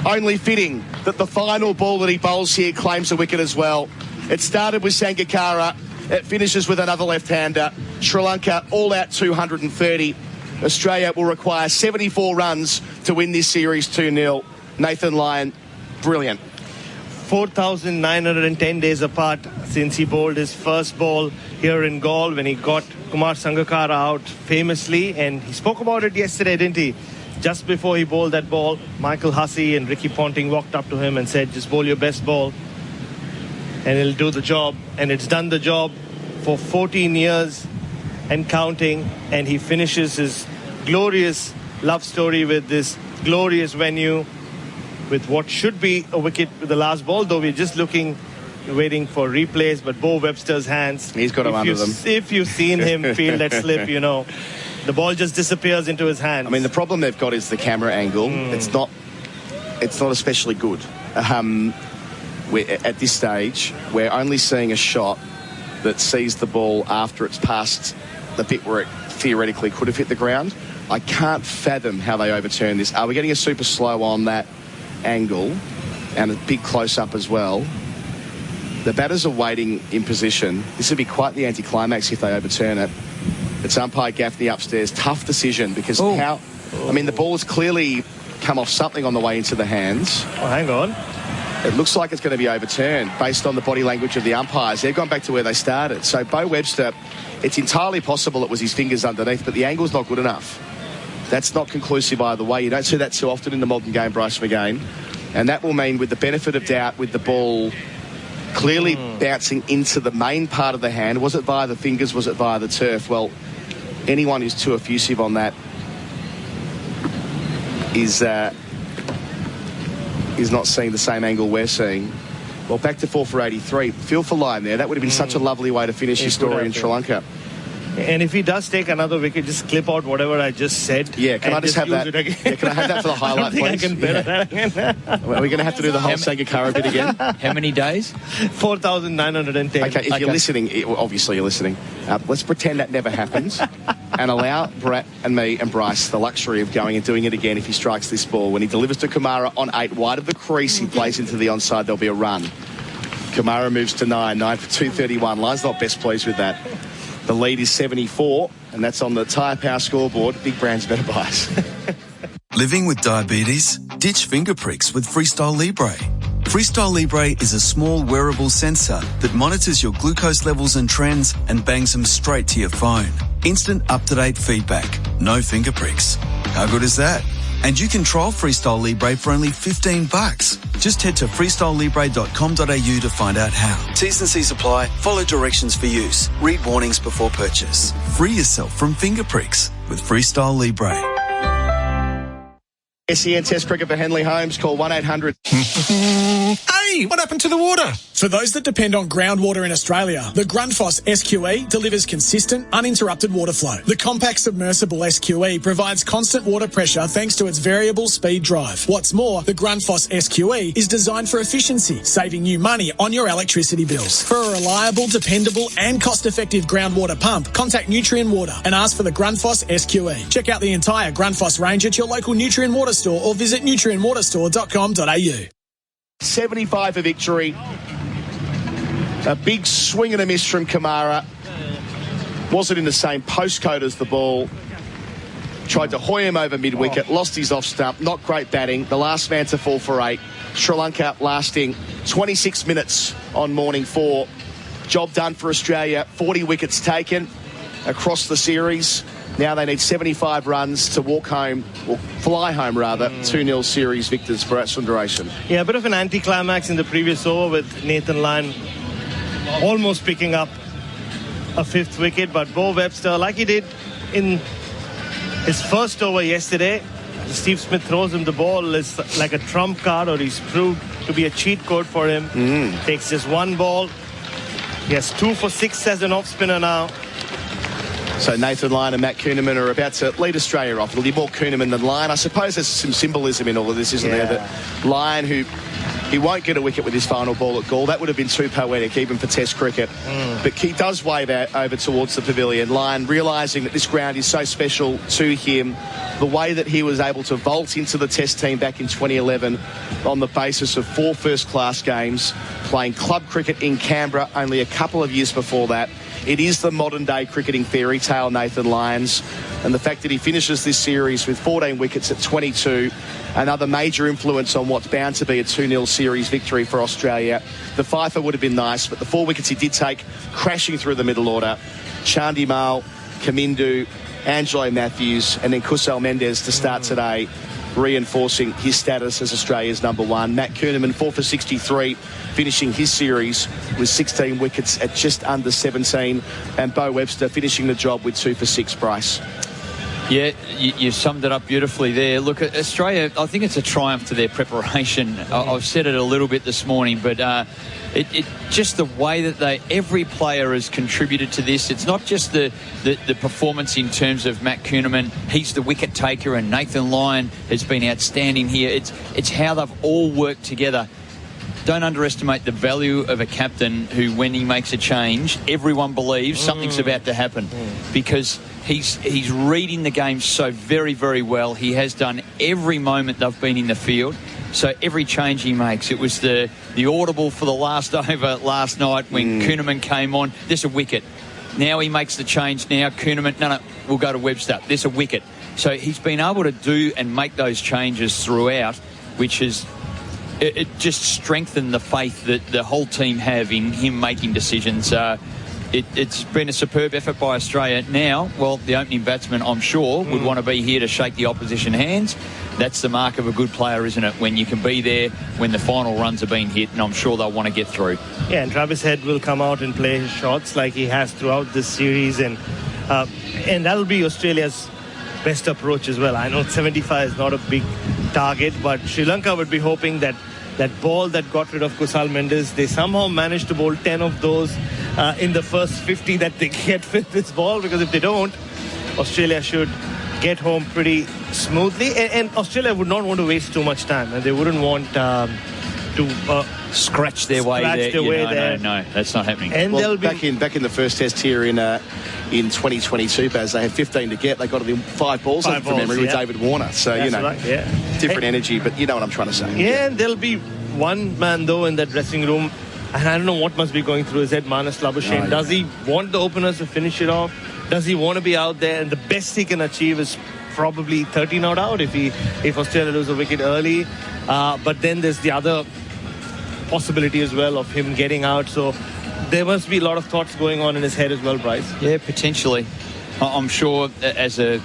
Only fitting that the final ball that he bowls here claims a wicket as well. It started with Sangakkara. It finishes with another left-hander. Sri Lanka all out 230. Australia will require 74 runs to win this series 2-0. Nathan Lyon, brilliant. 4,910 days apart since he bowled his first ball here in Galle when he got Kumar Sangakkara out famously. And he spoke about it yesterday, didn't he? Just before he bowled that ball, Michael Hussey and Ricky Ponting walked up to him and said, just bowl your best ball and it'll do the job. And it's done the job for 14 years and counting, and he finishes his glorious love story with this glorious venue with what should be a wicket with the last ball, though we're just waiting for replays, but Bo Webster's hands. He's got him under them. If you've seen him field that slip, the ball just disappears into his hands. I mean, the problem they've got is the camera angle. It's not especially good. At this stage, we're only seeing a shot that sees the ball after it's passed the bit where it theoretically could have hit the ground. I can't fathom how they overturn this. Are we getting a super slow on that angle and a big close-up as well? The batters are waiting in position. This would be quite the anticlimax if they overturn it. It's umpire Gaffney upstairs. Tough decision because the ball's clearly come off something on the way into the hands. Oh, hang on. It looks like it's going to be overturned based on the body language of the umpires. They've gone back to where they started. So Bo Webster, it's entirely possible it was his fingers underneath, but the angle's not good enough. That's not conclusive either way. You don't see that too often in the modern game, Bryce McGain. And that will mean, with the benefit of doubt, with the ball clearly bouncing into the main part of the hand, was it via the fingers, was it via the turf? Well, anyone who's too effusive on that is not seeing the same angle we're seeing. Well, back to 4 for 83. Feel for line there. That would have been such a lovely way to finish your story in Sri Lanka. And if he does take another wicket, just clip out whatever I just said. Yeah, can I just have that? Yeah, can I have that for the highlight, please? I can better that again. Are we going to have to do the whole Sangakkara bit again? How many days? 4,910. Okay, if you're listening, obviously you're listening. Let's pretend that never happens and allow Brett and me and Bryce the luxury of going and doing it again if he strikes this ball. When he delivers to Kumara on 8, wide of the crease, he plays into the onside, there'll be a run. Kumara moves to 9 for 231. Line's not best pleased with that. The lead is 74, and that's on the Tyre Power scoreboard. Big brands, better buys. Living with diabetes? Ditch finger pricks with Freestyle Libre. Freestyle Libre is a small wearable sensor that monitors your glucose levels and trends and bangs them straight to your phone. Instant up-to-date feedback. No finger pricks. How good is that? And you can trial Freestyle Libre for only $15. Just head to freestylelibre.com.au to find out how. T's and C's apply. Follow directions for use. Read warnings before purchase. Free yourself from finger pricks with Freestyle Libre. SEN Test Cricket for Henley Holmes. Call 1-800. Hey, what happened to the water? For those that depend on groundwater in Australia, the Grundfos SQE delivers consistent, uninterrupted water flow. The compact submersible SQE provides constant water pressure thanks to its variable speed drive. What's more, the Grundfos SQE is designed for efficiency, saving you money on your electricity bills. For a reliable, dependable and cost-effective groundwater pump, contact Nutrient Water and ask for the Grundfos SQE. Check out the entire Grundfos range at your local Nutrient Water store or visit nutrientwaterstore.com.au. 75 for victory. A big swing and a miss from Kumara. Wasn't in the same postcode as the ball. Tried to hoy him over mid-wicket, lost his off stump. Not great batting. The last man to fall for 8. Sri Lanka lasting 26 minutes on morning 4. Job done for Australia. 40 wickets taken across the series. Now they need 75 runs to walk home, or fly home rather, 2-0 series victors for Sundaresan. Yeah, a bit of an anticlimax in the previous over with Nathan Lyon almost picking up a 5th wicket, but Bo Webster, like he did in his first over yesterday, Steve Smith throws him the ball, is like a trump card, or he's proved to be a cheat code for him. Takes just one ball. He has 2 for 6 as an off-spinner now. So Nathan Lyon and Matt Kuhneman are about to lead Australia off. It'll be more Kuhneman than Lyon. I suppose there's some symbolism in all of this, isn't there? That Lyon, he won't get a wicket with his final ball at Galle. That would have been too poetic, even for Test cricket. But he does wave out over towards the pavilion. Lyon, realising that this ground is so special to him, the way that he was able to vault into the Test team back in 2011 on the basis of 4 first-class games, playing club cricket in Canberra only a couple of years before that. It is the modern-day cricketing fairy tale, Nathan Lyons, and the fact that he finishes this series with 14 wickets at 22, another major influence on what's bound to be a 2-0 series victory for Australia. The fifer would have been nice, but the 4 wickets he did take, crashing through the middle order. Chandimal, Kamindu, Angelo Matthews, and then Kusal Mendes to start today, reinforcing his status as Australia's number 1. Matt Kuhneman, 4 for 63, finishing his series with 16 wickets at just under 17. And Bo Webster finishing the job with 2 for 6, Bryce. Yeah, you summed it up beautifully there. Look, Australia, I think it's a triumph to their preparation. I've said it a little bit this morning, but it just the way that every player has contributed to this. It's not just the performance in terms of Matt Kuhneman. He's the wicket taker, and Nathan Lyon has been outstanding here. It's how they've all worked together. Don't underestimate the value of a captain who, when he makes a change, everyone believes something's about to happen, because he's reading the game so very, very well. He has done every moment they've been in the field. So every change he makes, it was the audible for the last over last night when Kuhnemann came on. There's a wicket. Now he makes the change now. Kuhnemann, no, we'll go to Webster. There's a wicket. So he's been able to do and make those changes throughout, which is it just strengthened the faith that the whole team have in him making decisions. It's been a superb effort by Australia. Now, well, the opening batsman, I'm sure, would want to be here to shake the opposition hands. That's the mark of a good player, isn't it? When you can be there when the final runs are being hit, and I'm sure they'll want to get through. Yeah, and Travis Head will come out and play his shots like he has throughout this series, and that'll be Australia's best approach as well. I know 75 is not a big target, but Sri Lanka would be hoping that ball that got rid of Kusal Mendes, they somehow managed to bowl 10 of those in the first 50 that they get with this ball, because if they don't, Australia should get home pretty smoothly, and Australia would not want to waste too much time, and they wouldn't want to scratch their way there. No, that's not happening. And well, back in the first test here in 2022, Baz, they had 15 to get. They got 5 balls from memory with David Warner. So, that's different energy, but you know what I'm trying to say. Yeah, and there'll be one man, though, in that dressing room, and I don't know what must be going through his head, Manas Labuschagne. Does he want the openers to finish it off? Does he want to be out there? And the best he can achieve is probably 30 not out if Australia lose a wicket early. But then there's the other possibility as well of him getting out. So there must be a lot of thoughts going on in his head as well, Bryce. Yeah, potentially. I'm sure as a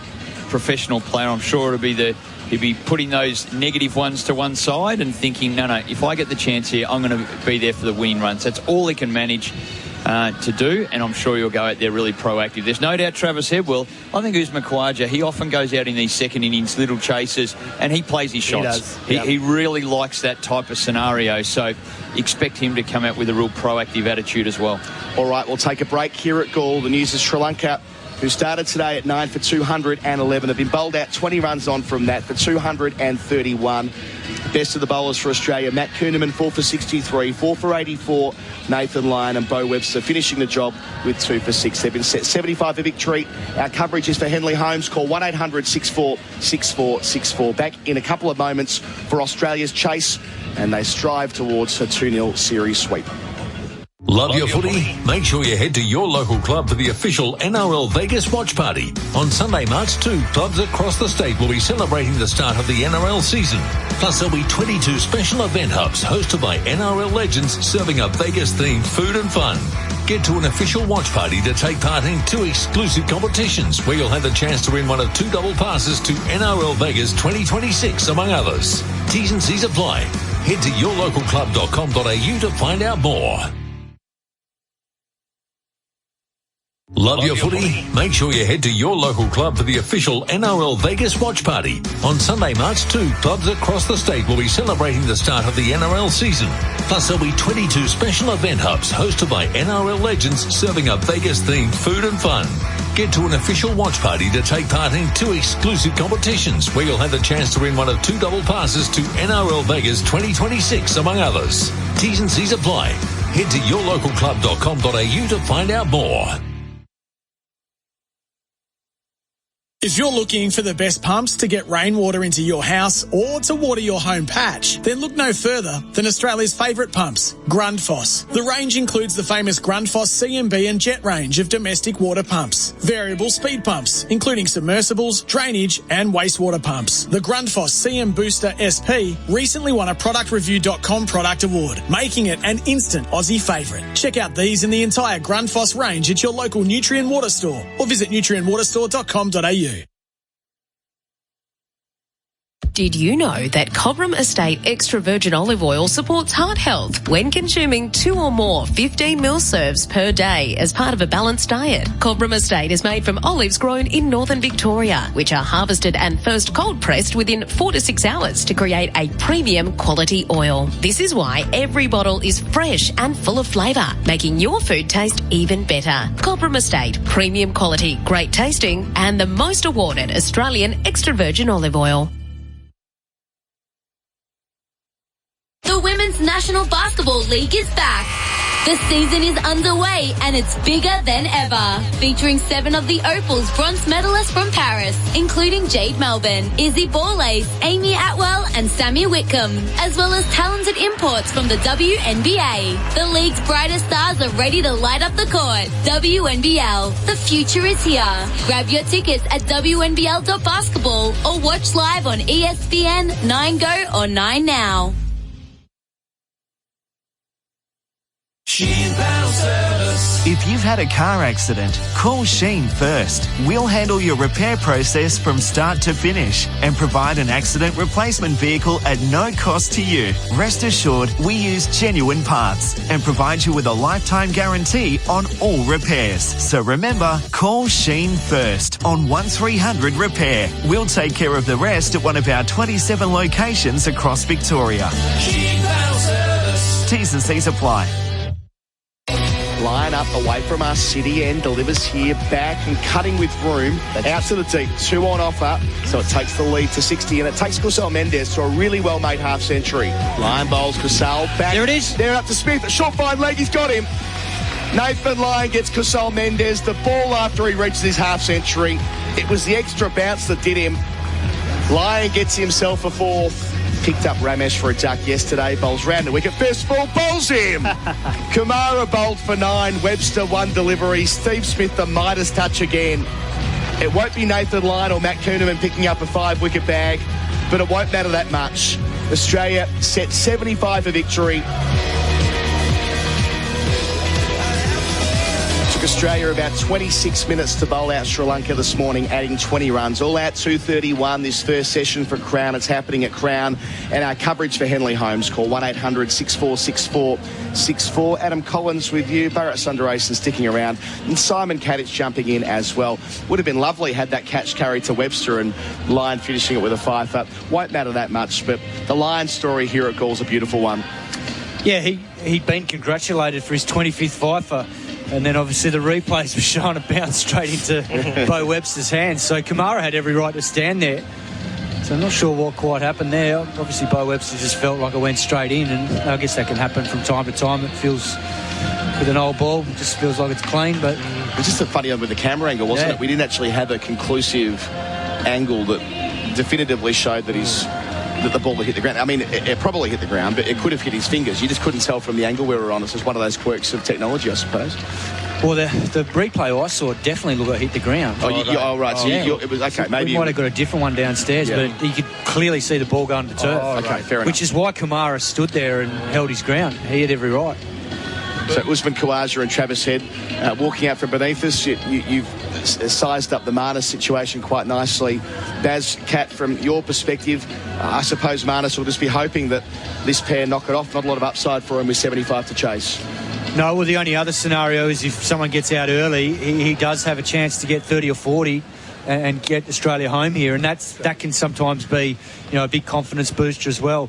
professional player, I'm sure he'd be putting those negative ones to one side and thinking, no, if I get the chance here, I'm going to be there for the winning runs. That's all he can manage to do, and I'm sure he'll go out there really proactive. There's no doubt Travis Head will. I think Usman Khawaja, he often goes out in these second innings, little chases, and he plays his shots. He really likes that type of scenario, so expect him to come out with a real proactive attitude as well. All right, we'll take a break here at Galle. The news is Sri Lanka, who started today at 9 for 211, have been bowled out 20 runs on from that for 231. Best of the bowlers for Australia, Matt Kuhnemann 4 for 63, 4 for 84, Nathan Lyon and Beau Webster finishing the job with 2 for 6. They've been set 75 for victory. Our coverage is for Henley Holmes. Call 1-800-64-64-64. Back in a couple of moments for Australia's chase, and they strive towards a 2-0 series sweep. Love your footy? Make sure you head to your local club for the official NRL Vegas watch party. On Sunday, March 2, clubs across the state will be celebrating the start of the NRL season. Plus, there'll be 22 special event hubs hosted by NRL legends serving up Vegas-themed food and fun. Get to an official watch party to take part in 2 exclusive competitions where you'll have the chance to win one of 2 double passes to NRL Vegas 2026, among others. T's and C's apply. Head to yourlocalclub.com.au to find out more. Love your footy? Make sure you head to your local club for the official NRL Vegas watch party. On Sunday, March 2, clubs across the state will be celebrating the start of the NRL season. Plus, there'll be 22 special event hubs hosted by NRL legends serving up Vegas-themed food and fun. Get to an official watch party to take part in 2 exclusive competitions where you'll have the chance to win one of 2 double passes to NRL Vegas 2026, among others. T's and C's apply. Head to yourlocalclub.com.au to find out more. If you're looking for the best pumps to get rainwater into your house or to water your home patch, then look no further than Australia's favourite pumps, Grundfos. The range includes the famous Grundfos CMB and Jet range of domestic water pumps, variable speed pumps, including submersibles, drainage and wastewater pumps. The Grundfos CM Booster SP recently won a ProductReview.com product award, making it an instant Aussie favourite. Check out these and the entire Grundfos range at your local Nutrien Water store or visit nutrienwaterstore.com.au. Did you know that Cobram Estate extra virgin olive oil supports heart health when consuming 2 or more 15ml serves per day as part of a balanced diet? Cobram Estate is made from olives grown in northern Victoria, which are harvested and first cold pressed within 4 to 6 hours to create a premium quality oil. This is why every bottle is fresh and full of flavour, making your food taste even better. Cobram Estate, premium quality, great tasting, and the most awarded Australian extra virgin olive oil. The Women's National Basketball League is back. The season is underway and it's bigger than ever. Featuring 7 of the Opals bronze medalists from Paris, including Jade Melbourne, Izzy Borlase, Amy Atwell and Sammy Whitcomb, as well as talented imports from the WNBA. The league's brightest stars are ready to light up the court. WNBL, the future is here. Grab your tickets at WNBL.basketball or watch live on ESPN, 9Go or 9Now. Sheen Panel Service. If you've had a car accident, call Sheen first. We'll handle your repair process from start to finish and provide an accident replacement vehicle at no cost to you. Rest assured, we use genuine parts and provide you with a lifetime guarantee on all repairs. So remember, call Sheen first on 1300 Repair. We'll take care of the rest at one of our 27 locations across Victoria. Sheen Panel Service. T's and C's apply. Line up away from us, City End delivers here, back and cutting with room, out to the deep, 2 on offer, so it takes the lead to 60, and it takes Cusel Mendez to a really well-made half-century. Lyon bowls Cusel, back. There it is. There up to Smith, a short fine leg, he's got him. Nathan Lyon gets Cusel Mendez the ball after he reaches his half-century. It was the extra bounce that did him. Lyon gets himself a 4th. Picked up Ramesh for a duck yesterday, bowls round the wicket, first of all, bowls him. Kamara bowled for 9, Webster 1 delivery, Steve Smith the Midas touch again. It won't be Nathan Lyon or Matt Kuhneman picking up a 5-wicket bag, but it won't matter that much. Australia set 75 for victory. Took Australia about 26 minutes to bowl out Sri Lanka this morning, adding 20 runs. All out 2:31 this first session for Crown. It's happening at Crown. And our coverage for Henley Holmes, call 1-800-6464-64. Adam Collins with you, Bharat Sundaresan sticking around, and Simon Katich jumping in as well. Would have been lovely had that catch carried to Webster and Lyon finishing it with a 5. Won't matter that much, but the Lyon story here at Gall's a beautiful one. Yeah, he'd been congratulated for his 25th fifer. And then obviously the replays were showing a bounce straight into Bo Webster's hands. So Kamara had every right to stand there. So I'm not sure what quite happened there. Obviously Bo Webster just felt like it went straight in, and I guess that can happen from time to time. It feels, with an old ball, it just feels like it's clean. But it was just a funny one with the camera angle, wasn't it? We didn't actually have a conclusive angle that definitively showed that the ball had hit the ground. I mean, it probably hit the ground, but it could have hit his fingers. You just couldn't tell from the angle we were on. It's just one of those quirks of technology, I suppose. Well, the replay I saw definitely looked like it hit the ground. Right. So it was okay. Maybe we might have got a different one downstairs, but you could clearly see the ball going to turf. Okay, fair enough. Which is why Kamara stood there and held his ground. He had every right. So Usman Khawaja and Travis Head walking out from beneath us. You've sized up the Marnus situation quite nicely. Baz, Kat, from your perspective, I suppose Marnus will just be hoping that this pair knock it off. Not a lot of upside for him with 75 to chase. No, well, the only other scenario is if someone gets out early, he does have a chance to get 30 or 40 and get Australia home here, and that can sometimes be, a big confidence booster as well.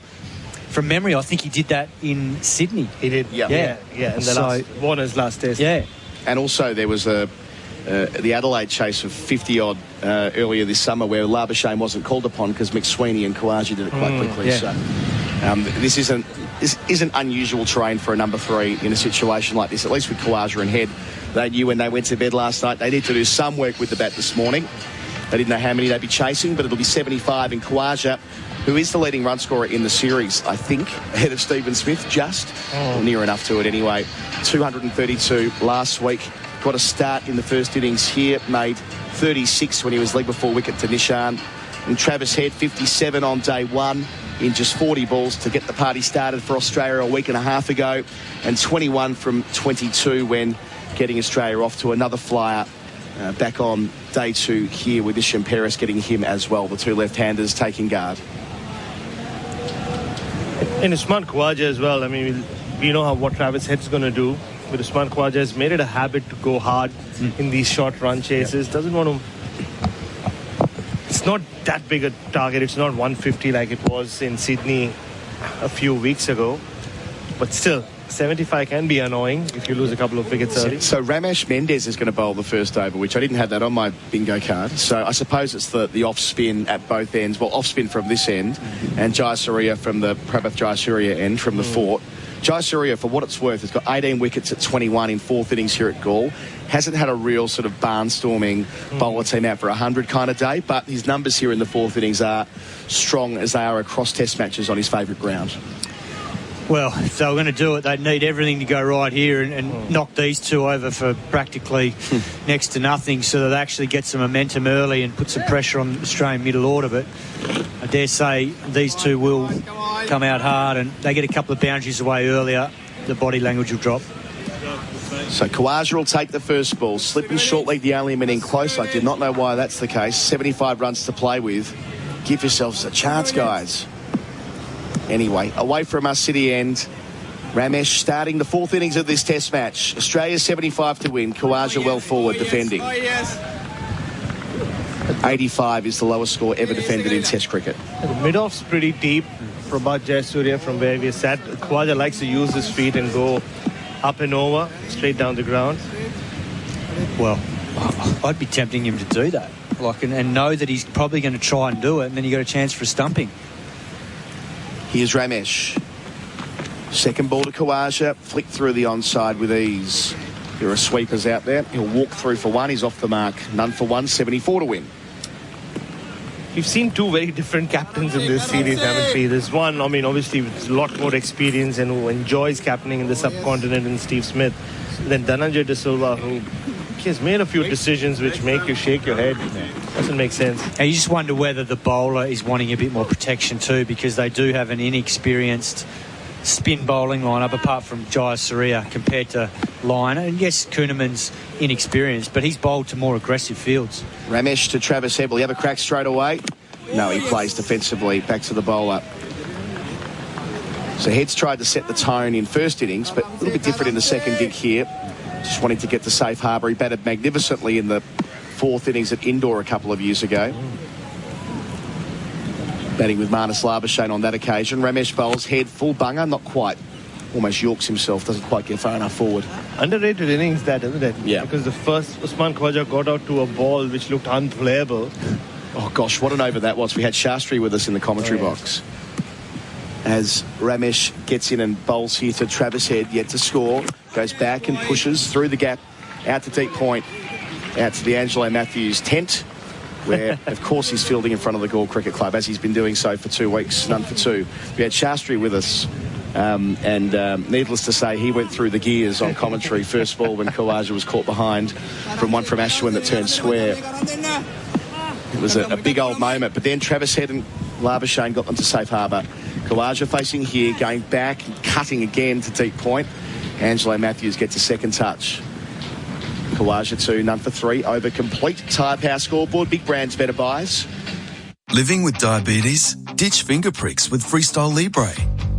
From memory, I think he did that in Sydney. He did, yeah. And Warner's last test. Yeah. And also there was the Adelaide chase of 50-odd earlier this summer where Labuschagne wasn't called upon because McSweeney and Khawaja did it quite quickly. Yeah. So this isn't unusual terrain for a number 3 in a situation like this, at least with Khawaja and Head. They knew when they went to bed last night they need to do some work with the bat this morning. They didn't know how many they'd be chasing, but it'll be 75 in Khawaja, who is the leading run scorer in the series, I think, ahead of Stephen Smith, or near enough to it anyway. 232 last week. Got a start in the first innings here, made 36 when he was leg before wicket to Nishan. And Travis Head, 57 on day 1 in just 40 balls to get the party started for Australia a week and a half ago, and 21 from 22 when getting Australia off to another flyer back on day 2 here with Isham Peris getting him as well, the 2 left-handers taking guard. And Usman Khawaja as well. I mean, we know what Travis Head's going to do. But Usman Khawaja has made it a habit to go hard in these short run chases. Doesn't want to... It's not that big a target. It's not 150 like it was in Sydney a few weeks ago. But still, 75 can be annoying if you lose a couple of wickets early. So Ramesh Mendez is going to bowl the first over, which I didn't have that on my bingo card. So I suppose it's the off spin at both ends. Well, off spin from this end and Jayasuriya from the Prabhat Jayasuriya end from the fort. Jai Surya, for what it's worth, has got 18 wickets at 21 in fourth innings here at Galle. Hasn't had a real sort of barnstorming bowler team out for 100 kind of day, but his numbers here in the fourth innings are strong as they are across test matches on his favourite ground. Well, if they were going to do it, they'd need everything to go right here and knock these two over for practically next to nothing, so that they actually get some momentum early and put some pressure on the Australian middle order. But I dare say these two will come out hard, and they get a couple of boundaries away earlier, the body language will drop. So Khawaja will take the first ball. Slip and short leg the only man in close. I did not know why that's the case. 75 runs to play with. Give yourselves a chance, guys. Anyway, away from us, City End. Ramesh starting the fourth innings of this test match. Australia 75 to win. Khawaja well forward defending. 85 is the lowest score ever defended in test cricket. The mid-off's pretty deep for about Jai Surya from where we sat. Khawaja likes to use his feet and go up and over, straight down the ground. Well, I'd be tempting him to do that, and know that he's probably going to try and do it, and then you got a chance for a stumping. Here's Ramesh. Second ball to Khawaja. Flick through the onside with ease. There are sweepers out there. He'll walk through for one. He's off the mark. None for one. 74 to win. We've seen two very different captains in this series, haven't we? There's one, obviously with a lot more experience and who enjoys captaining in the subcontinent, and Steve Smith. Then Dhananjay De Silva, who has made a few decisions which make you shake your head. Doesn't make sense. And you just wonder whether the bowler is wanting a bit more protection too, because they do have an inexperienced spin bowling lineup apart from Jai Surya compared to Lyon. And yes, Kuhneman's inexperienced, but he's bowled to more aggressive fields. Ramesh to Travis Head. Will he have a crack straight away? No, he plays defensively. Back to the bowler. So Head's tried to set the tone in first innings, but a little bit different in the second dig here. Just wanting to get to safe harbour. He batted magnificently in the fourth innings at Indoor a couple of years ago. Batting with Marnus Labuschagne on that occasion. Ramesh bowls Head full bunger, not quite. Almost yorks himself, doesn't quite get far enough forward. Underrated innings that, isn't it? Yeah. Because the first Usman Khawaja got out to a ball which looked unplayable. Oh gosh, what an over that was. We had Shastri with us in the commentary box. As Ramesh gets in and bowls here to Travis Head, yet to score. Goes back and pushes through the gap, out to deep point, out to the Angelo Matthews tent, where, of course, he's fielding in front of the Galle Cricket Club, as he's been doing so for 2 weeks, none for two. We had Shastri with us, and needless to say, he went through the gears on commentary first ball when Khawaja was caught behind from one from Ashwin that turned square. It was a big old moment, but then Travis Head and Labuschagne got them to safe harbour. Khawaja facing here, going back and cutting again to deep point. Angelo Matthews gets a second touch. Khawaja 2, none for 3, over complete. Tyre Power scoreboard, big brands, better buys. Living with diabetes? Ditch finger pricks with Freestyle Libre.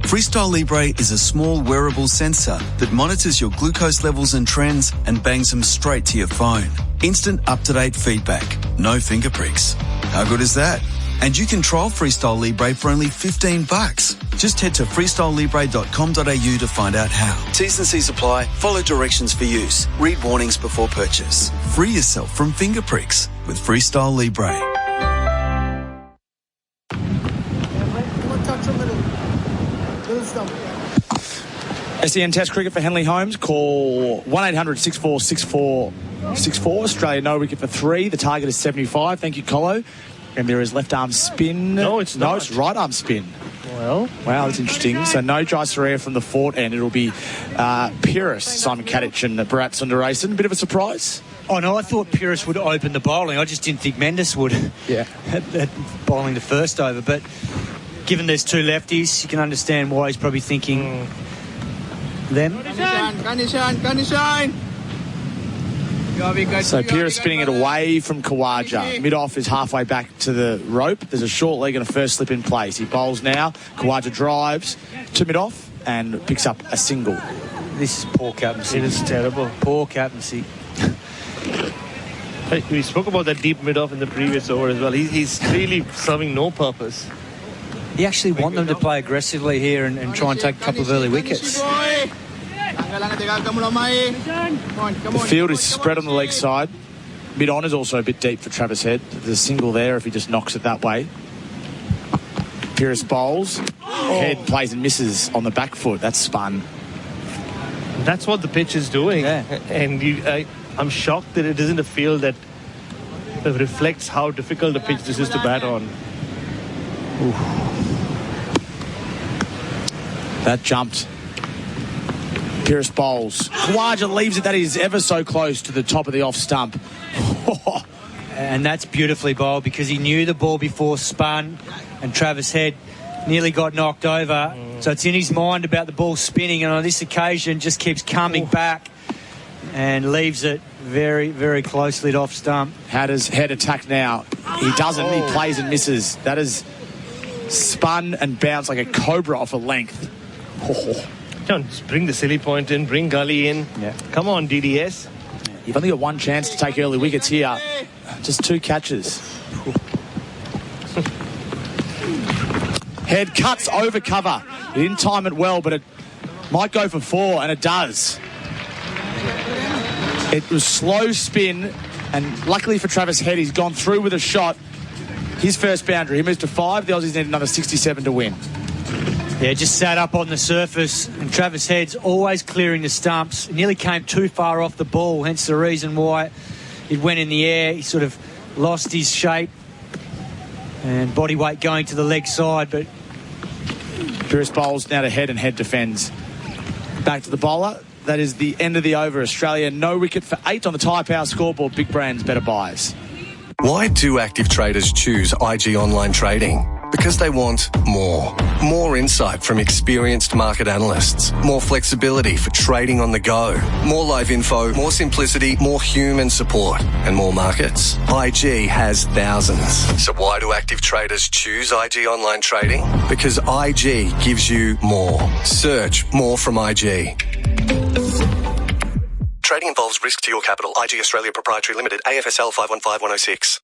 Freestyle Libre is a small wearable sensor that monitors your glucose levels and trends and bangs them straight to your phone. Instant up-to-date feedback. No finger pricks. How good is that? And you can trial Freestyle Libre for only $15. Just head to freestylelibre.com.au to find out how. T's and C's apply. Follow directions for use. Read warnings before purchase. Free yourself from finger pricks with Freestyle Libre. SEN Test Cricket for Henley Holmes. Call 1-800-6464-64. Australia no wicket for 3. The target is 75. Thank you, Colo. And there is left arm spin. No, it's not. No, it's right arm spin. Well, wow, that's interesting. So no Jai Surya from the fort end. It'll be Pyrrhus, Simon Katich and Bharat Sundaresan. Bit of a surprise. Oh, no, I thought Pyrrhus would open the bowling. I just didn't think Mendes would. Yeah. at bowling the first over. But given there's two lefties, you can understand why he's probably thinking them. So Pyrrhus spinning it away from Khawaja. Mid-off is halfway back to the rope. There's a short leg and a first slip in place. He bowls now. Khawaja drives to mid-off and picks up a single. This is poor captaincy. It is terrible. Poor captaincy. We spoke about that deep mid-off in the previous over as well. He's really serving no purpose. You actually want them to play aggressively here and try and take a couple of early wickets. The field is spread on the leg side. Mid-on is also a bit deep for Travis Head. There's a single there if he just knocks it that way. Pierce bowls. Head plays and misses on the back foot. That's spun. That's what the pitch is doing. Yeah. And I'm shocked that it isn't a field that reflects how difficult a pitch this is to bat on. Ooh. That jumped. Pierce bowls. Khawaja leaves it. That is ever so close to the top of the off stump. And that's beautifully bowled because he knew the ball before spun, and Travis Head nearly got knocked over. So it's in his mind about the ball spinning, and on this occasion just keeps coming back and leaves it very, very closely off stump. How does Head attack now? He doesn't. He plays and misses. That is spun and bounced like a cobra off a length. John, just bring the silly point in, bring Galle in. Yeah. Come on, DDS. You've only got one chance to take early wickets here. Just 2 catches. Head cuts over cover. He didn't time it well, but it might go for 4, and it does. It was slow spin, and luckily for Travis Head, he's gone through with a shot. His first boundary. He moves to 5. The Aussies need another 67 to win. Yeah, just sat up on the surface, and Travis Head's always clearing the stumps. He nearly came too far off the ball, hence the reason why it went in the air. He sort of lost his shape and body weight going to the leg side, but Pierce bowls now to Head, and Head defends. Back to the bowler. That is the end of the over. Australia no wicket for 8 on the Tyre Power scoreboard. Big brands, better buys. Why do active traders choose IG Online Trading? Because they want more. More insight from experienced market analysts. More flexibility for trading on the go. More live info, more simplicity, more human support, and more markets. IG has thousands. So why do active traders choose IG Online Trading? Because IG gives you more. Search more from IG. Trading involves risk to your capital. IG Australia Proprietary Limited, AFSL 515106.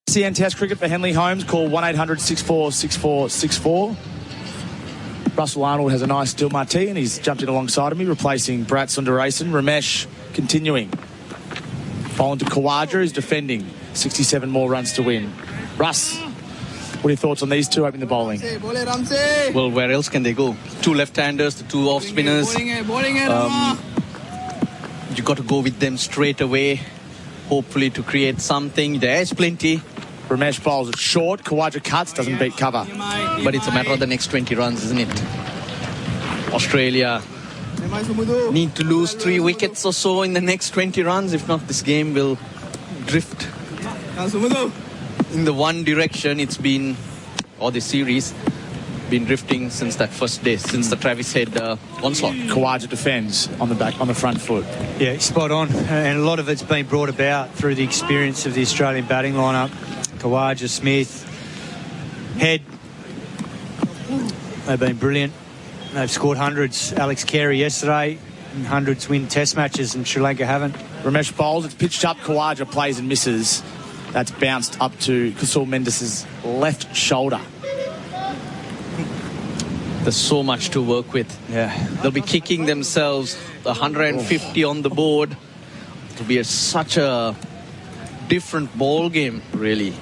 SEN Test Cricket for Henley Holmes. Call 1-800-64-64-64. Russell Arnold has a nice Dill Martí, and he's jumped in alongside of me, replacing Bharat Sundaresan. Ramesh continuing. Bowling to Khawaja, who's defending. 67 more runs to win. Russ, what are your thoughts on these two opening the bowling? Well, where else can they go? 2 left-handers, the 2 off-spinners. You got to go with them straight away, hopefully to create something. There's plenty. Ramesh bowls it short. Khawaja cuts, doesn't beat cover. But it's a matter of the next 20 runs, isn't it? Australia need to lose 3 wickets or so in the next 20 runs. If not, this game will drift in the one direction it's been, or the series, been drifting since that first day, since the Travis Head onslaught. Khawaja defends on the front foot. yeah, spot on. And a lot of it's been brought about through the experience of the Australian batting lineup. Khawaja, Smith, Head. They've been brilliant. They've scored hundreds. Alex Carey yesterday, and hundreds win test matches, and Sri Lanka haven't. Ramesh bowls, it's pitched up. Khawaja plays and misses. That's bounced up to Kasul Mendes' left shoulder. There's so much to work with. Yeah, they'll be kicking themselves. 150 on the board. It'll be such a different ball game, really.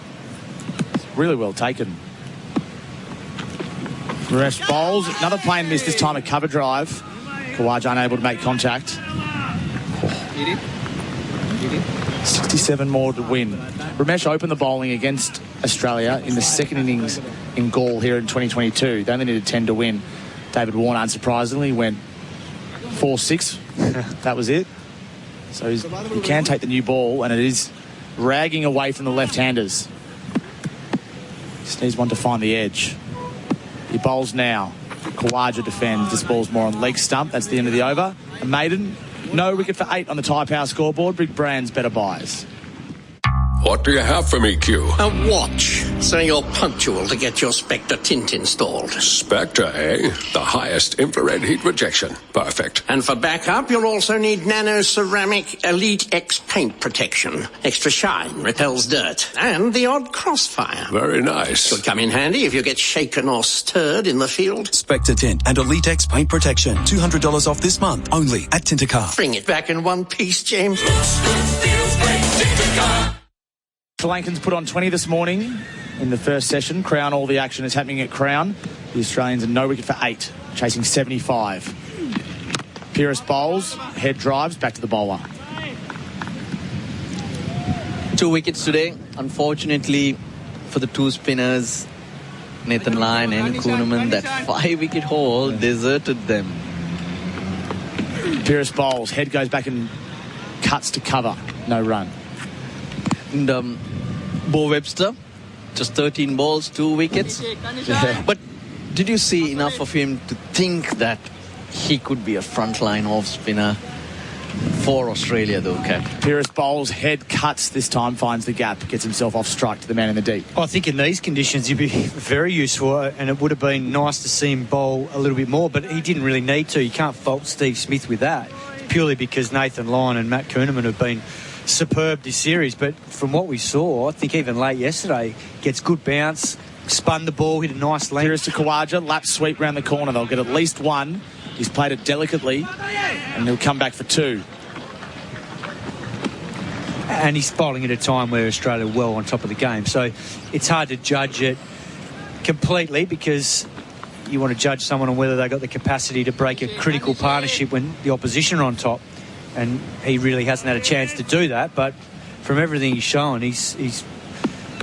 Really well taken. Ramesh bowls, another play and miss, this time a cover drive. Khawaja unable to make contact. 67 more to win. Ramesh opened the bowling against Australia in the second innings in Galle here in 2022. They only needed 10 to win. David Warner, unsurprisingly, went 4-6. That was it. So he can take the new ball, and it is ragging away from the left-handers. Just needs one to find the edge. He bowls now. Khawaja defends. This ball's more on leg stump. That's the end of the over. A maiden. No wicket for 8 on the Tyre Power scoreboard. Big brands, better buys. What do you have for me, Q? A watch, so you're punctual to get your Spectre tint installed. Spectre, eh? The highest infrared heat rejection. Perfect. And for backup, you'll also need Nano Ceramic Elite X paint protection. Extra shine, repels dirt, and the odd crossfire. Very nice. Could come in handy if you get shaken or stirred in the field. Spectre Tint and Elite X Paint Protection. $200 off this month, only at Tintercar. Bring it back in one piece, James. Sri Lankans put on 20 this morning in the first session. Crown, all the action is happening at Crown. The Australians are no wicket for 8, chasing 75. Pyrrhus bowls, head drives, back to the bowler. 2 wickets today. Unfortunately for the two spinners, Nathan Lyon and Kuhnemann, that 5-wicket haul deserted them. Pyrrhus bowls, head goes back and cuts to cover, no run. And Bo Webster, just 13 balls, 2 wickets. Yeah. But did you see enough of him to think that he could be a frontline off spinner for Australia, though, Kat? Pyrrhus bowls, head cuts this time, finds the gap, gets himself off strike to the man in the deep. I think in these conditions he'd be very useful, and it would have been nice to see him bowl a little bit more, but he didn't really need to. You can't fault Steve Smith with that, purely because Nathan Lyon and Matt Kuhnemann have been superb this series. But from what we saw, I think even late yesterday, gets good bounce, spun the ball, hit a nice length. Pyrrhus to Khawaja, lap sweep round the corner. They'll get at least 1. He's played it delicately, and he'll come back for 2. And he's bowling at a time where Australia are well on top of the game. So it's hard to judge it completely, because you want to judge someone on whether they've got the capacity to break a critical partnership when the opposition are on top. And he really hasn't had a chance to do that. But from everything he's shown, he's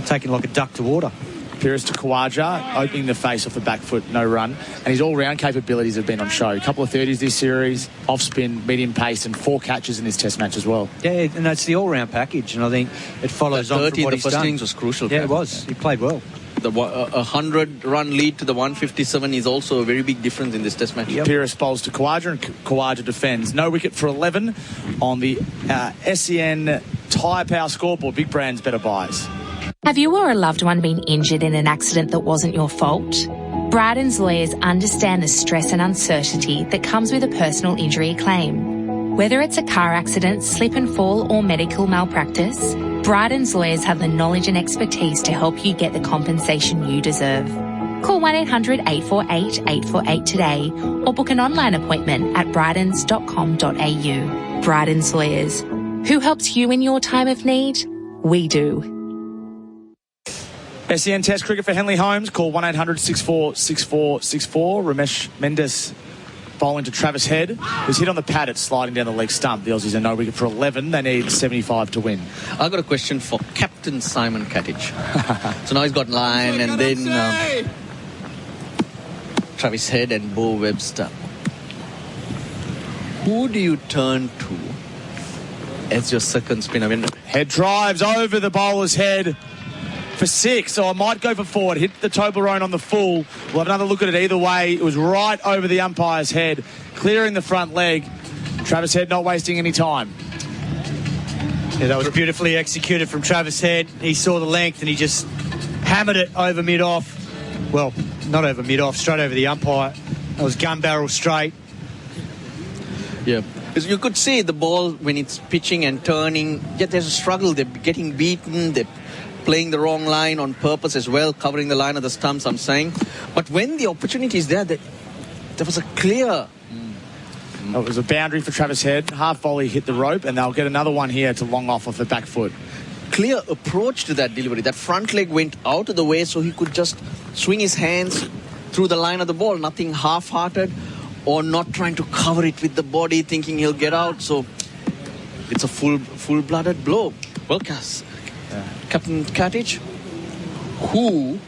taken like a duck to water. Pyrrhus to Khawaja, opening the face off the back foot, no run. And his all-round capabilities have been on show. A couple of 30s this series, off-spin, medium pace, and 4 catches in this test match as well. Yeah, and that's the all-round package, and I think it follows on from what he's done. The first innings was crucial. Yeah, it was. He played well. The 100-run lead to the 157 is also a very big difference in this test match. Yep. Pyrrhus bowls to Khawaja, and Khawaja defends. No wicket for 11 on the SEN Tyre Power scoreboard. Big brands, better buys. Have you or a loved one been injured in an accident that wasn't your fault? Bryden's lawyers understand the stress and uncertainty that comes with a personal injury claim. Whether it's a car accident, slip and fall, or medical malpractice, Bryden's lawyers have the knowledge and expertise to help you get the compensation you deserve. Call 1-800-848-848 today or book an online appointment at brydens.com.au. Bryden's lawyers. Who helps you in your time of need? We do. SEN Test cricket for Henley Holmes. Call 1-800-64-64-64. Ramesh Mendes bowling to Travis Head, who's hit on the pad. It's sliding down the leg stump. The Aussies are no wicket for 11. They need 75 to win. I've got a question for Captain Simon Katich. So now he's got Lyon and then Travis Head and Bo Webster. Who do you turn to as your second spinner? Head drives over the bowler's head for 6, so I might go for 4. It hit the Toblerone on the full. We'll have another look at it either way. It was right over the umpire's head, clearing the front leg. Travis Head not wasting any time. Yeah, that was beautifully executed from Travis Head. He saw the length and he just hammered it over mid-off. Well, not over mid-off, straight over the umpire. That was gun barrel straight. Yeah. You could see the ball when it's pitching and turning. Yet there's a struggle. They're getting beaten. They're playing the wrong line on purpose as well, covering the line of the stumps, I'm saying. But when the opportunity is there, there was a clear... It was a boundary for Travis Head. Half volley hit the rope, and they'll get another one here to long off the back foot. Clear approach to that delivery. That front leg went out of the way so he could just swing his hands through the line of the ball. Nothing half-hearted or not trying to cover it with the body, thinking he'll get out. So it's a full-blooded blow. Well, Captain Katich, who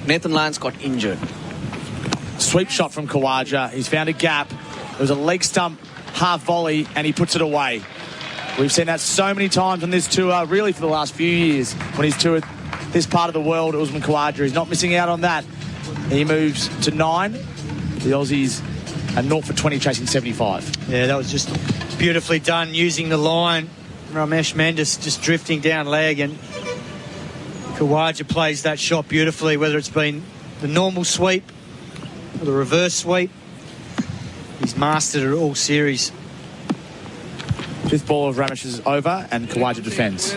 Nathan Lyons got injured. Sweep shot from Khawaja. He's found a gap. There was a leg stump half volley, and he puts it away. We've seen that so many times on this tour, really for the last few years. When he's toured this part of the world, Usman Khawaja. He's not missing out on that. He moves to 9. The Aussies are 0 for 20, chasing 75. Yeah, that was just beautifully done, using the line. Ramesh Mendes just drifting down leg, and Khawaja plays that shot beautifully, whether it's been the normal sweep or the reverse sweep. He's mastered it all series. 5th ball of Ramesh is over, and Khawaja defends.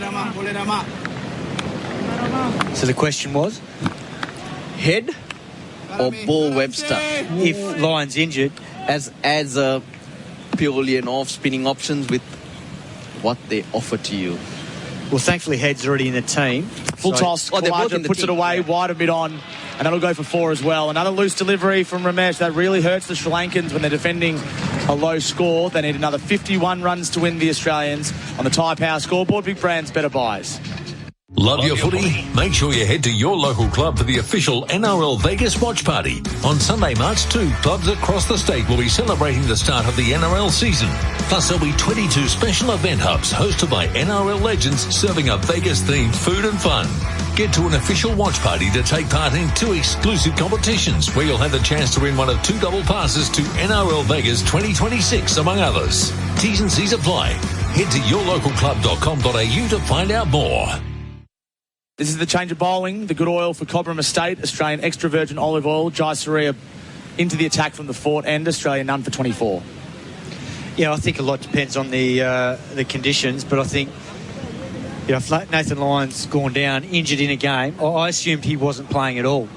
So the question was? Head or Bo Webster? If Lyon's injured. As purely an off-spinning options with what they offer to you. Well, thankfully, Head's already in the team. Full So- toss. Oh, they're both in Kawaja the puts it team, away, yeah. wide of mid-on, and that'll go for 4 as well. Another loose delivery from Ramesh. That really hurts the Sri Lankans when they're defending a low score. They need another 51 runs to win the Australians. On the Tyre Power scoreboard, Big Brands, better buys. Love your footy? Make sure you head to your local club for the official NRL Vegas watch party. On Sunday, March 2, clubs across the state will be celebrating the start of the NRL season. Plus, there'll be 22 special event hubs hosted by NRL legends serving up Vegas-themed food and fun. Get to an official watch party to take part in 2 exclusive competitions where you'll have the chance to win one of 2 double passes to NRL Vegas 2026, among others. T's and C's apply. Head to yourlocalclub.com.au to find out more. This is the change of bowling. The good oil for Cobram Estate. Australian extra virgin olive oil. Jai Surya into the attack from the fort end. Australia none for 24. Yeah, I think a lot depends on the conditions, but I think if Nathan Lyon's gone down injured in a game, I assumed he wasn't playing at all.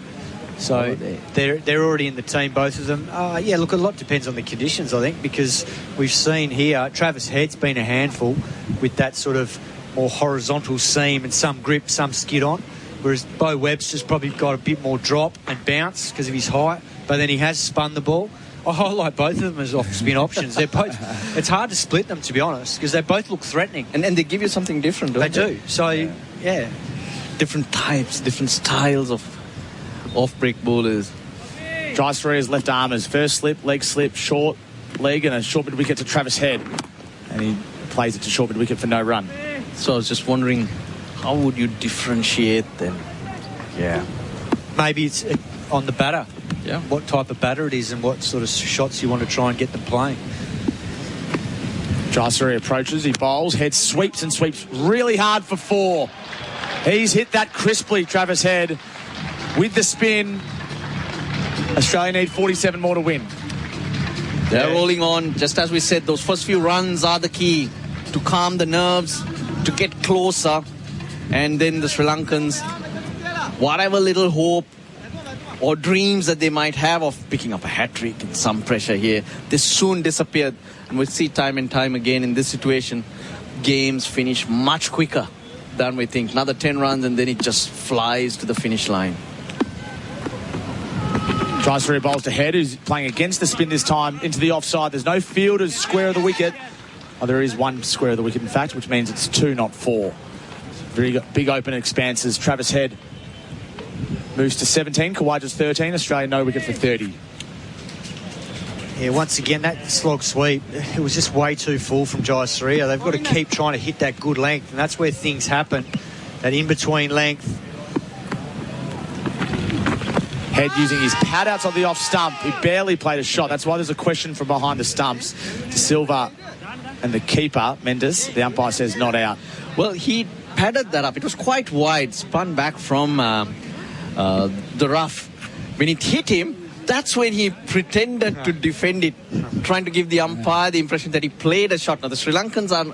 So they're already in the team, both of them. Yeah, look, a lot depends on the conditions, I think, because we've seen here Travis Head's been a handful with that sort of more horizontal seam and some grip, some skid on, whereas Bo Webster's probably got a bit more drop and bounce because of his height, but then he has spun the ball. I like both of them as off-spin options. They're both. It's hard to split them, to be honest, because they both look threatening. And they give you something different, don't they? They do. So, yeah. Different types, different styles of off-break bowlers. Jai Surya's left armers. First slip, leg slip, short leg, and a short mid wicket to Travis Head. And he plays it to short mid wicket for no run. So I was just wondering, how would you differentiate them? Yeah. Maybe it's on the batter. Yeah. What type of batter it is and what sort of shots you want to try and get them playing. Jai Surya approaches, he bowls, Head sweeps and sweeps really hard for 4. He's hit that crisply, Travis Head. With the spin, Australia need 47 more to win. They're rolling on. Just as we said, those first few runs are the key to calm the nerves, to get closer. And then the Sri Lankans, whatever little hope or dreams that they might have of picking up a hat-trick and some pressure here, they soon disappeared. And we'll see time and time again in this situation, games finish much quicker than we think. Another 10 runs and then it just flies to the finish line. Jai Surya bowls to Head, who's playing against the spin this time into the offside. There's no fielders square of the wicket. Oh, there is one square of the wicket, in fact, which means it's 2, not 4. Very big open expanses. Travis Head moves to 17. Kawaja's 13. Australia no wicket for 30. Yeah, once again, that slog sweep, it was just way too full from Jai Surya. They've got to keep trying to hit that good length, and that's where things happen. That in-between length. Head using his pad outs on the off stump. He barely played a shot. That's why there's a question from behind the stumps to Silva and the keeper, Mendes. The umpire says not out. Well, he padded that up. It was quite wide, spun back from the rough. When it hit him, that's when he pretended to defend it, trying to give the umpire the impression that he played a shot. Now, the Sri Lankans are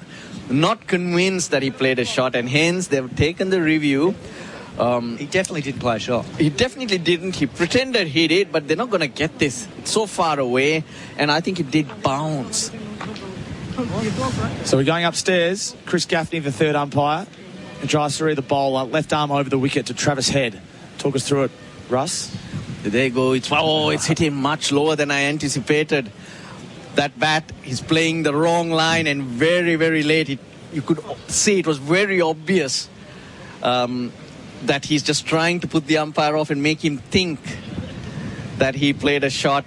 not convinced that he played a shot, and hence they've taken the review. He definitely didn't play a shot. He definitely didn't. He pretended he did, but they're not going to get this. It's so far away, and I think it did bounce. So we're going upstairs. Chris Gaffney, the third umpire. And Jai Surya, the bowler. Left arm over the wicket to Travis Head. Talk us through it, Russ. There you go. It's hit him much lower than I anticipated. That bat, he's playing the wrong line and very, very late. You could see it was very obvious that he's just trying to put the umpire off and make him think that he played a shot.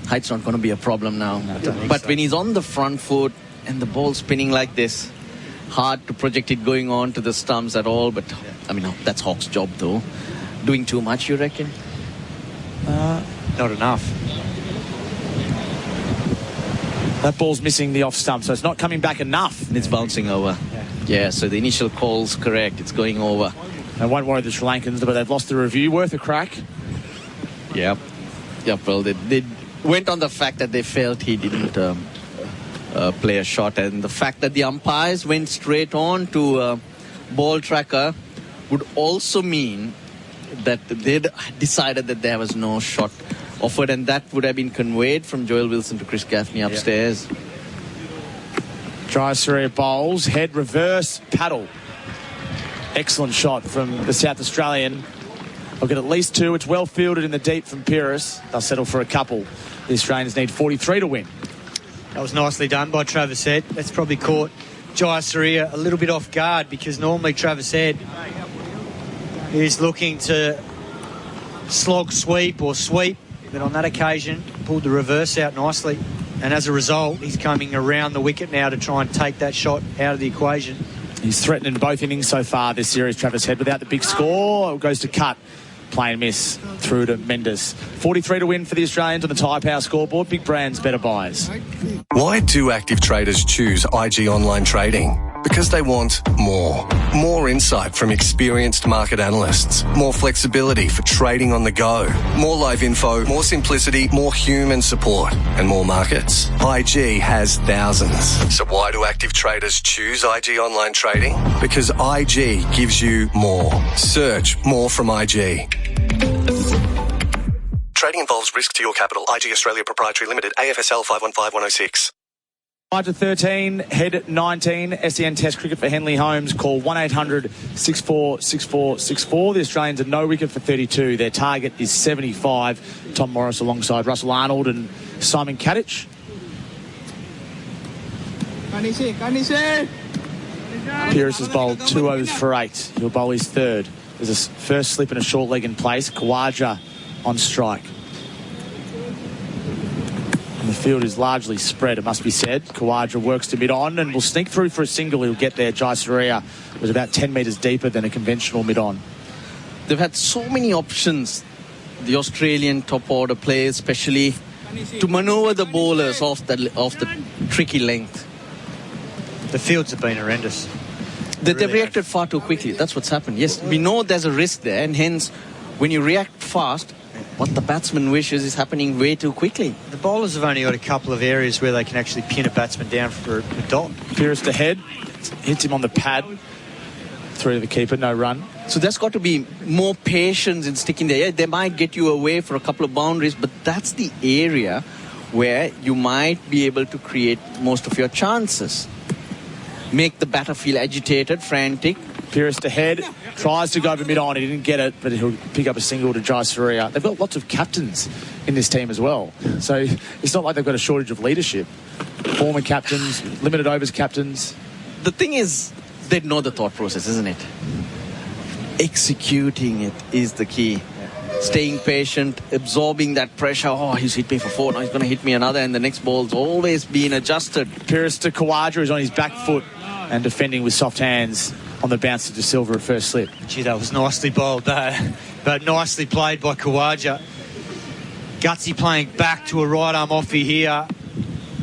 Height's not going to be a problem now. But when he's on the front foot and the ball spinning like this, hard to project it going on to the stumps at all. But, I mean, that's Hawk's job, though. Doing too much, you reckon? Not enough. That ball's missing the off stump, so it's not coming back enough. And it's bouncing over. Yeah, so the initial call's correct. It's going over. I won't worry the Sri Lankans, but they've lost the review. Worth a crack. Yep. Well, they went on the fact that they felt he didn't play a shot, and the fact that the umpires went straight on to ball tracker would also mean that they decided that there was no shot offered, and that would have been conveyed from Joel Wilson to Chris Gaffney upstairs. Jai Surya bowls, Head reverse, paddle. Excellent shot from the South Australian. They'll get at least 2. It's well fielded in the deep from Pyrrhus. They'll settle for a couple. The Australians need 43 to win. That was nicely done by Travis Head. That's probably caught Jai Surya a little bit off guard, because normally Travis Head is looking to slog sweep or sweep, but on that occasion pulled the reverse out nicely, and as a result he's coming around the wicket now to try and take that shot out of the equation. He's threatened in both innings so far this series, Travis Head, without the big score. It goes to cut. Play and miss through to Mendes. 43 to win for the Australians on the Tyre Power scoreboard. Big brands, better buys. Why do active traders choose IG Online Trading? Because they want more. More insight from experienced market analysts. More flexibility for trading on the go. More live info, more simplicity, more human support, and more markets. IG has thousands. So why do active traders choose IG Online Trading? Because IG gives you more. Search more from IG. Trading involves risk to your capital. IG Australia Proprietary Limited, AFSL 515106. 5-13, head at 19. SEN Test Cricket for Henley Holmes. Call 1-800-64-64-64. The Australians are no wicket for 32. Their target is 75. Tom Morris alongside Russell Arnold and Simon Katich. Pyrrhus has bowled 2 overs for 8. He'll bowl his third. There's a first slip and a short leg in place. Khawaja on strike. And the field is largely spread, it must be said. Khawaja works to mid-on and will sneak through for a single. He'll get there. Jai Surya was about 10 metres deeper than a conventional mid-on. They've had so many options, the Australian top order players especially, to manoeuvre the bowlers off the tricky length. The fields have been horrendous. They've reacted far too quickly. That's what's happened. Yes, we know there's a risk there, and hence, when you react fast, what the batsman wishes is happening way too quickly. The bowlers have only got a couple of areas where they can actually pin a batsman down for a dot. Pyrrhus to head, hits him on the pad, through to the keeper, no run. So there's got to be more patience in sticking there. Yeah, they might get you away for a couple of boundaries, but that's the area where you might be able to create most of your chances. Make the batter feel agitated, frantic. Pyrrhus to head, tries to go over mid-on. He didn't get it, but he'll pick up a single to Jai Surya. They've got lots of captains in this team as well. So it's not like they've got a shortage of leadership. Former captains, limited overs captains. The thing is, they know the thought process, isn't it? Executing it is the key. Staying patient, absorbing that pressure. Oh, he's hit me for 4, now he's going to hit me another, and the next ball's always been adjusted. Pyrrhus to Khawaja, who's on his back foot and defending with soft hands on the bounce to De Silva at first slip. Gee, that was nicely bowled there, but nicely played by Khawaja. Gutsy playing back to a right arm offie here,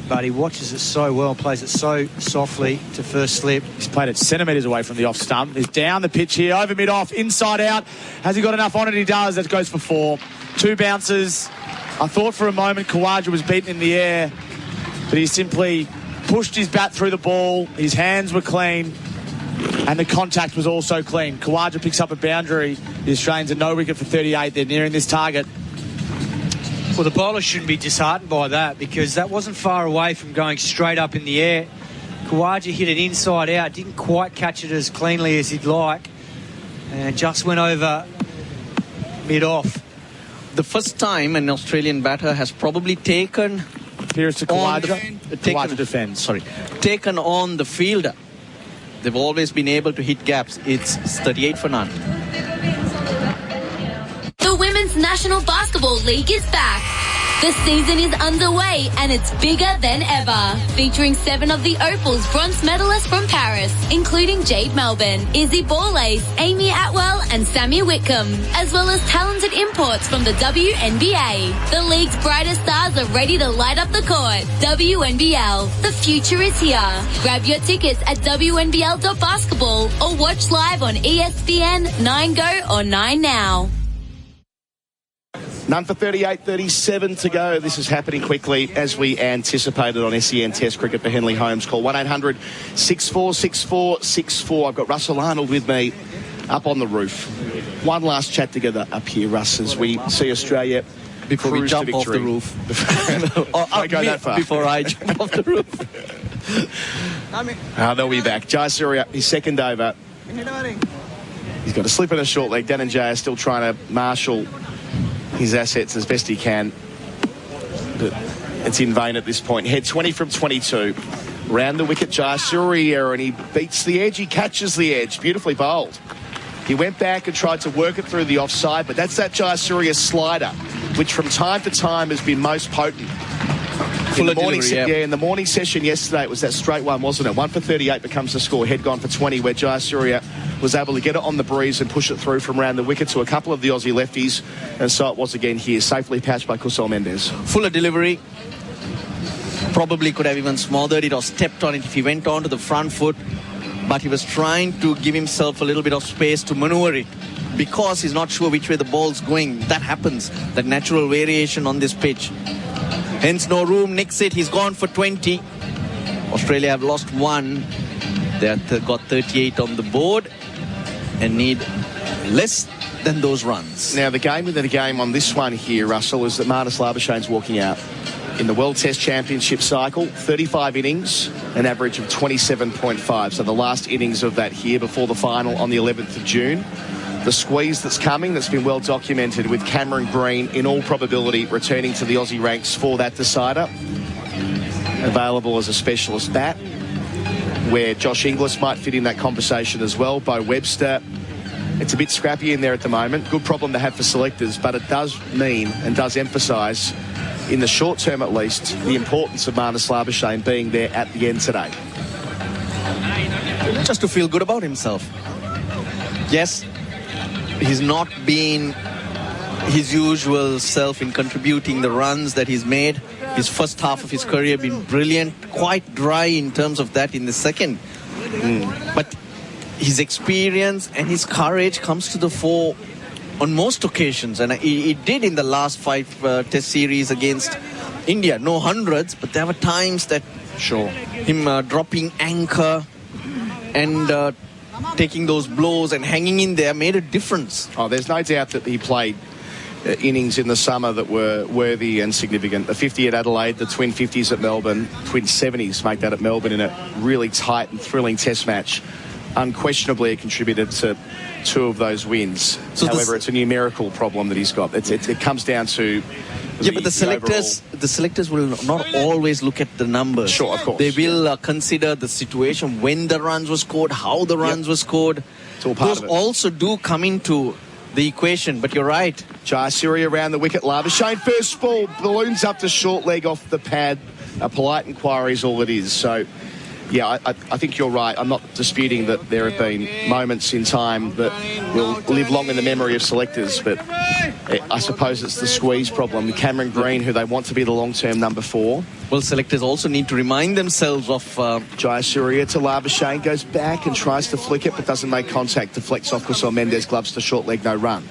but he watches it so well, plays it so softly to first slip. He's played it centimetres away from the off stump. He's down the pitch here, over mid-off, inside out. Has he got enough on it? He does. That goes for 4. 2 bounces. I thought for a moment Khawaja was beaten in the air, but he simply pushed his bat through the ball. His hands were clean, and the contact was also clean. Khawaja picks up a boundary. The Australians are no wicket for 38. They're nearing this target. Well, the bowler shouldn't be disheartened by that, because that wasn't far away from going straight up in the air. Khawaja hit it inside out, didn't quite catch it as cleanly as he'd like, and just went over mid-off. The first time an Australian batter has probably taken Pyrrhus to Khawaja. Khawaja defends. Sorry, taken on the fielder. They've always been able to hit gaps. It's 38 for none. The Women's National Basketball League is back. The season is underway and it's bigger than ever. Featuring 7 of the Opal's bronze medalists from Paris, including Jade Melbourne, Izzy Borlase, Amy Atwell and Sammy Whitcomb, as well as talented imports from the WNBA. The league's brightest stars are ready to light up the court. WNBL, the future is here. Grab your tickets at WNBL.basketball or watch live on ESPN, 9Go or 9Now. None for 38, 37 to go. This is happening quickly as we anticipated on SEN Test Cricket for Henley Holmes. Call 1-800-64-64-64. I've got Russell Arnold with me up on the roof. One last chat together up here, Russ, as we see Australia before we jump off the roof. I go that far. Before I jump off the roof. They'll be back. Jai Surya, his second over. He's got a slip and a short leg. Dhananjaya still trying to marshal his assets as best he can. But it's in vain at this point. Head 20 from 22. Round the wicket, Jayasuriya, and he beats the edge. He catches the edge. Beautifully bowled. He went back and tried to work it through the offside, but that's that Jayasuriya slider, which from time to time has been most potent. In the morning session yesterday, it was that straight one, wasn't it? 1 for 38 becomes the score. Head gone for 20, where Jayasuriya was able to get it on the breeze and push it through from round the wicket to a couple of the Aussie lefties. And so it was again here, safely patched by Kusal Mendis. Fuller delivery. Probably could have even smothered it or stepped on it if he went on to the front foot. But he was trying to give himself a little bit of space to maneuver it because he's not sure which way the ball's going. That happens, that natural variation on this pitch. Hence no room, nicks it, he's gone for 20. Australia have lost 1. They have got 38 on the board and need less than those runs. Now the game within the game on this one here, Russell, is that Marnus Labuschagne's walking out. In the World Test Championship cycle, 35 innings, an average of 27.5. So the last innings of that here before the final on the 11th of June. The squeeze that's coming, that's been well documented with Cameron Green, in all probability, returning to the Aussie ranks for that decider. Available as a specialist bat, where Josh Inglis might fit in that conversation as well. Bo Webster. It's a bit scrappy in there at the moment. Good problem to have for selectors, but it does mean and does emphasise, in the short term at least, the importance of Marnus Labuschagne being there at the end today. Just to feel good about himself. Yes, he's not been his usual self in contributing the runs that he's made. His first half of his career been brilliant, quite dry in terms of that in the second. But his experience and his courage comes to the fore on most occasions, and he did in the last 5 test series against India. No hundreds, but there were times that him dropping anchor and taking those blows and hanging in there made a difference. Oh, there's no doubt that he played innings in the summer that were worthy and significant. The 50 at Adelaide, the twin 50s at Melbourne, twin 70s make that at Melbourne in a really tight and thrilling test match. Unquestionably, it contributed to 2 of those wins. So however, it's a numerical problem that he's got. It comes down to but the selectors will not always look at the numbers. Sure, of course. They will consider the situation, when the runs were scored, how the runs were scored. It's all part Those of it. also do come into the equation, but you're right. Jayasuriya around the wicket. Labuschagne first ball, balloons up to short leg off the pad. A polite inquiry is all it is. So, yeah, I think you're right. I'm not disputing that there have been moments in time that will live long in the memory of selectors, but I suppose it's the squeeze problem. Cameron Green, who they want to be the long-term number 4. Well, selectors also need to remind themselves of... Jayasuriya to Labuschagne, goes back and tries to flick it, but doesn't make contact. Deflects off Kusal Mendis, gloves to short leg, no run.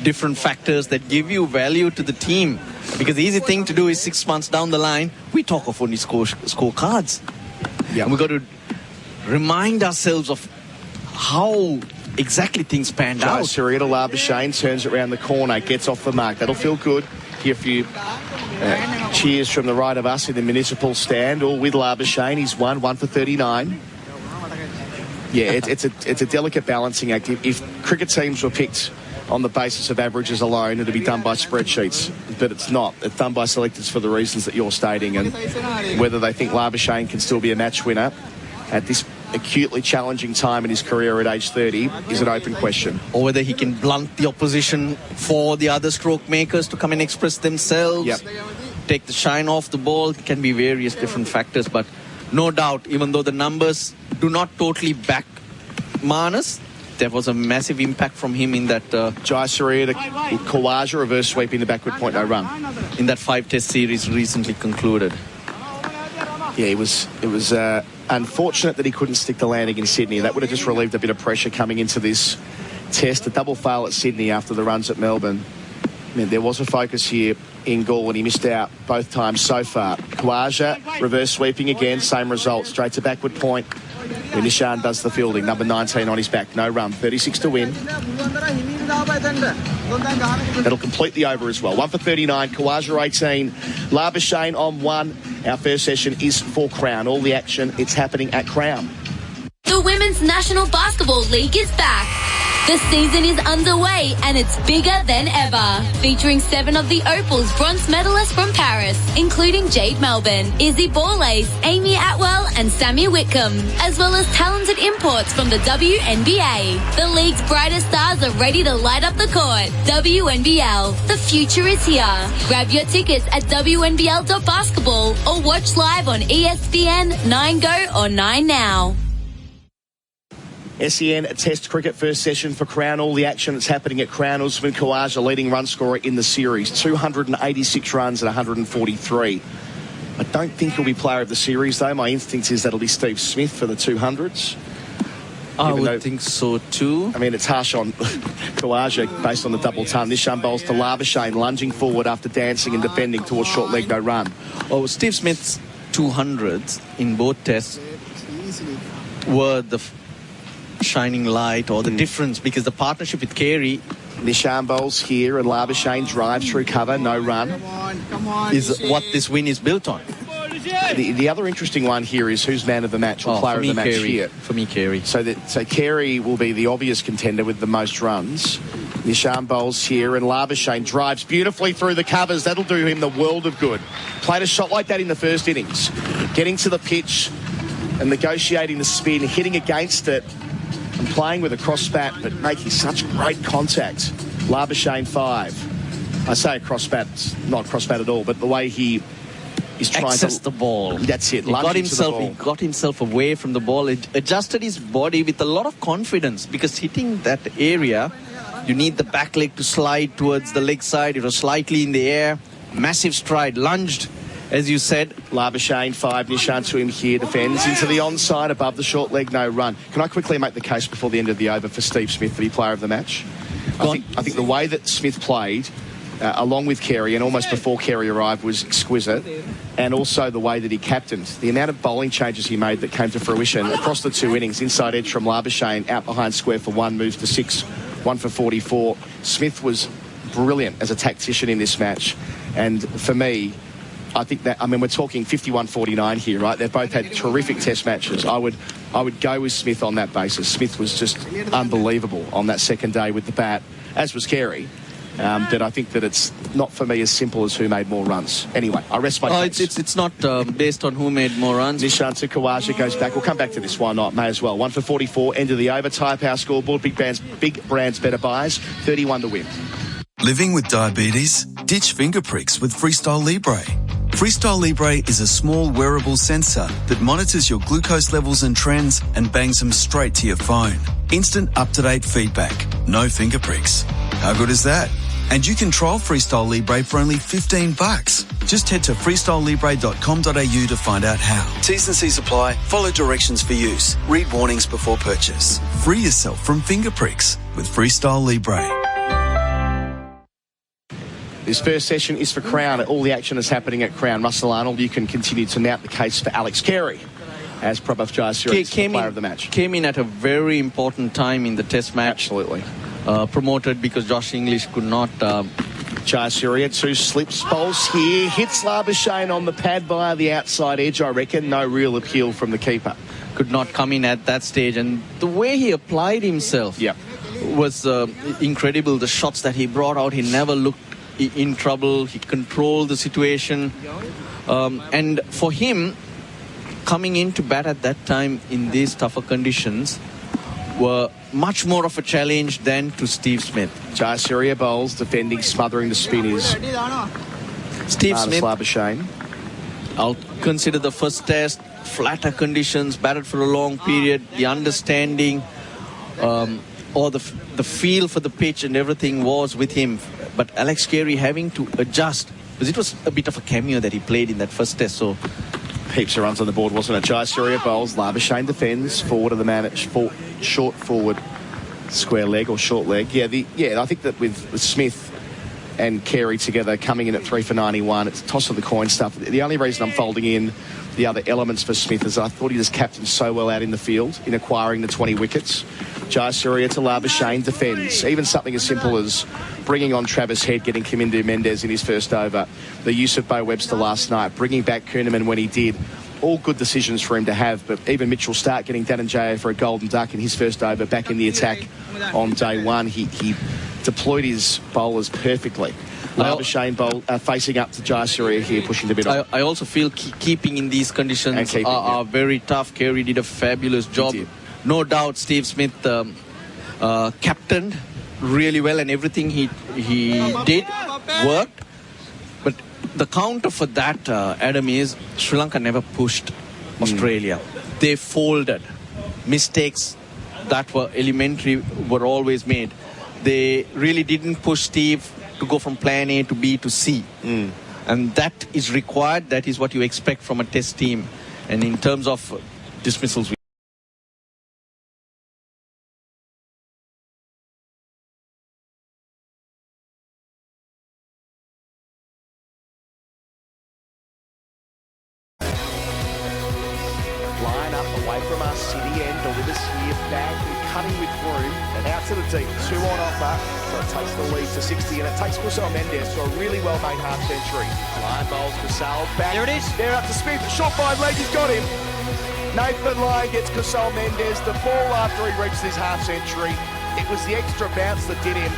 Different factors that give you value to the team. Because the easy thing to do is 6 months down the line, we talk of only scorecards. Yeah. And we've got to remind ourselves of how exactly things panned out. Jayasuriya to Labuschagne, turns it around the corner, gets off the mark. That'll feel good. Hear a few cheers from the right of us in the municipal stand, all with Labuschagne. He's won 1 for 39. Yeah, it's a delicate balancing act. If cricket teams were picked on the basis of averages alone, it'd be done by spreadsheets, but it's not. It's done by selectors for the reasons that you're stating, and whether they think Labuschagne can still be a match winner at this acutely challenging time in his career at age 30 is an open question. Or whether he can blunt the opposition for the other stroke makers to come and express themselves, take the shine off the ball. It can be various different factors, but no doubt, even though the numbers do not totally back Marnus, there was a massive impact from him in that... Jayasuriya to Khawaja, reverse sweep in the backward point, no run. In that 5-test series recently concluded. Yeah, it was unfortunate that he couldn't stick the landing in Sydney. That would have just relieved a bit of pressure coming into this test. A double fail at Sydney after the runs at Melbourne. I mean, there was a focus here in Galle and he missed out both times so far. Khawaja, reverse sweeping again, same result, straight to backward point. When Nishan does the fielding, number 19 on his back, no run, 36 to win. That'll complete the over as well. 1 for 39, Khawaja 18, Labuschagne on 1. Our first session is for Crown. All the action, it's happening at Crown. The Women's National Basketball League is back. The season is underway and it's bigger than ever. Featuring 7 of the Opals bronze medalists from Paris, including Jade Melbourne, Izzy Borlace, Amy Atwell and Sammy Whitcomb, as well as talented imports from the WNBA. The league's brightest stars are ready to light up the court. WNBL, the future is here. Grab your tickets at WNBL.basketball or watch live on ESPN, 9Go or 9Now. SEN Test Cricket first session for Crown. All the action that's happening at Crown. Usman Khawaja, leading run scorer in the series. 286 runs at 143. I don't think he'll be player of the series, though. My instinct is that'll be Steve Smith for the 200s. I would think so too. I mean, it's harsh on Khawaja based on the double ton. This bowls to Labuschagne, lunging forward after dancing and defending towards short leg, no run. Oh, Steve Smith's 200s in both tests were the shining light or the difference, because the partnership with Carey, Nishan bowls here and Labuschagne drives through cover, no run, is what this win is built on. The other interesting one here is who's man of the match or player of the match Carey. here. For me, Carey. So Carey will be the obvious contender with the most runs. Nishan bowls here and Labuschagne drives beautifully through the covers. That'll do him the world of good. Played a shot like that in the first innings. Getting to the pitch and negotiating the spin, hitting against it and playing with a cross bat but making such great contact. Labuschagne 5. I say a cross bat, it's not cross bat at all, but the way he is trying access to the ball. That's it. He got himself away from the ball. It adjusted his body with a lot of confidence, because hitting that area, you need the back leg to slide towards the leg side. It was slightly in the air. Massive stride. Lunged, as you said. Labuschagne 5. Nishan to him here. Defends into the onside above the short leg. No run. Can I quickly make the case before the end of the over for Steve Smith to be player of the match? I think the way that Smith played, along with Carey and almost before Carey arrived, was exquisite. And also the way that he captained. The amount of bowling changes he made that came to fruition across the 2 innings. Inside edge from Labuschagne, out behind square for 1, moves to 6, 1 for 44. Smith was brilliant as a tactician in this match. And for me, I think that, I mean, we're talking 51-49 here, right? They've both had terrific test matches. I would go with Smith on that basis. Smith was just unbelievable on that second day with the bat, as was Carey. But I think that it's not, for me, as simple as who made more runs. Anyway, I rest my case. It's not based on who made more runs. Nishan to Khawaja goes back. We'll come back to this. Why not? May as well. 1 for 44. End of the over. Tyre Power scoreboard. Big brands, better buys. 31 to win. Living with diabetes? Ditch finger pricks with Freestyle Libre. Freestyle Libre is a small wearable sensor that monitors your glucose levels and trends and bangs them straight to your phone. Instant up-to-date feedback. No finger pricks. How good is that? And you can trial Freestyle Libre for only $15. Just head to freestylelibre.com.au to find out how. T's and C's apply. Follow directions for use. Read warnings before purchase. Free yourself from finger pricks with Freestyle Libre. This first session is for Crown. All the action is happening at Crown. Russell Arnold, you can continue to mount the case for Alex Carey as Prabhav Jayasuriya, player of the match. Came in at a very important time in the test match. Absolutely. Promoted because Josh English could not. Jayasuriya, 2 slips, bowls here, hits Labuschagne on the pad via the outside edge, I reckon. No real appeal from the keeper. Could not come in at that stage. And the way he applied himself was incredible. The shots that he brought out, he never looked in trouble. He controlled the situation. And for him, coming into bat at that time in these tougher conditions were much more of a challenge than to Steve Smith. Jayasuriya bowls, defending, smothering the spinners. Steve Smith, Labuschagne. I'll consider the first test, flatter conditions, batted for a long period, the understanding or the feel for the pitch and everything was with him. But Alex Carey having to adjust, because it was a bit of a cameo that he played in that first test. So heaps of runs on the board, wasn't it? Jayasuriya bowls, Labuschagne defends, forward of the man at short forward, square leg or short leg. I think that with Smith and Carey together coming in at 3 for 91, it's toss of the coin stuff. The only reason I'm folding in the other elements for Smith is I thought he just captained so well out in the field in acquiring the 20 wickets. Jayasuriya to Labuschagne defends. Even something as simple as bringing on Travis Head, getting Kamindu Mendez in his first over. The use of Bo Webster last night, bringing back Kuhneman when he did. all good decisions for him to have, but even Mitchell Stark getting Danenjaya for a golden duck in his first over back in the attack on day one. He deployed his bowlers perfectly. Labuschagne facing up to Jayasuriya here, pushing the bit on. I also feel keeping in these conditions are very tough. Carey did a fabulous job. No doubt Steve Smith captained really well, and everything he did worked. But the counter for that, Adam, is Sri Lanka never pushed Australia. They folded. Mistakes that were elementary were always made. They really didn't push Steve to go from plan A to B to C. And that is required. That is what you expect from a test team. And in terms of dismissals, line up away from us, City end delivers here, back and cutting with Broom, and out to the deep, 2 on offer, so it takes the lead to 60, and it takes Kusal Mendes to a really well-made half-century. Lyon bowls Kusal, back. There it is. There up to Smith, short 5 leg, he's got him. Nathan Lyon gets Kusal Mendes the ball after he reaches his half-century. It was the extra bounce that did him.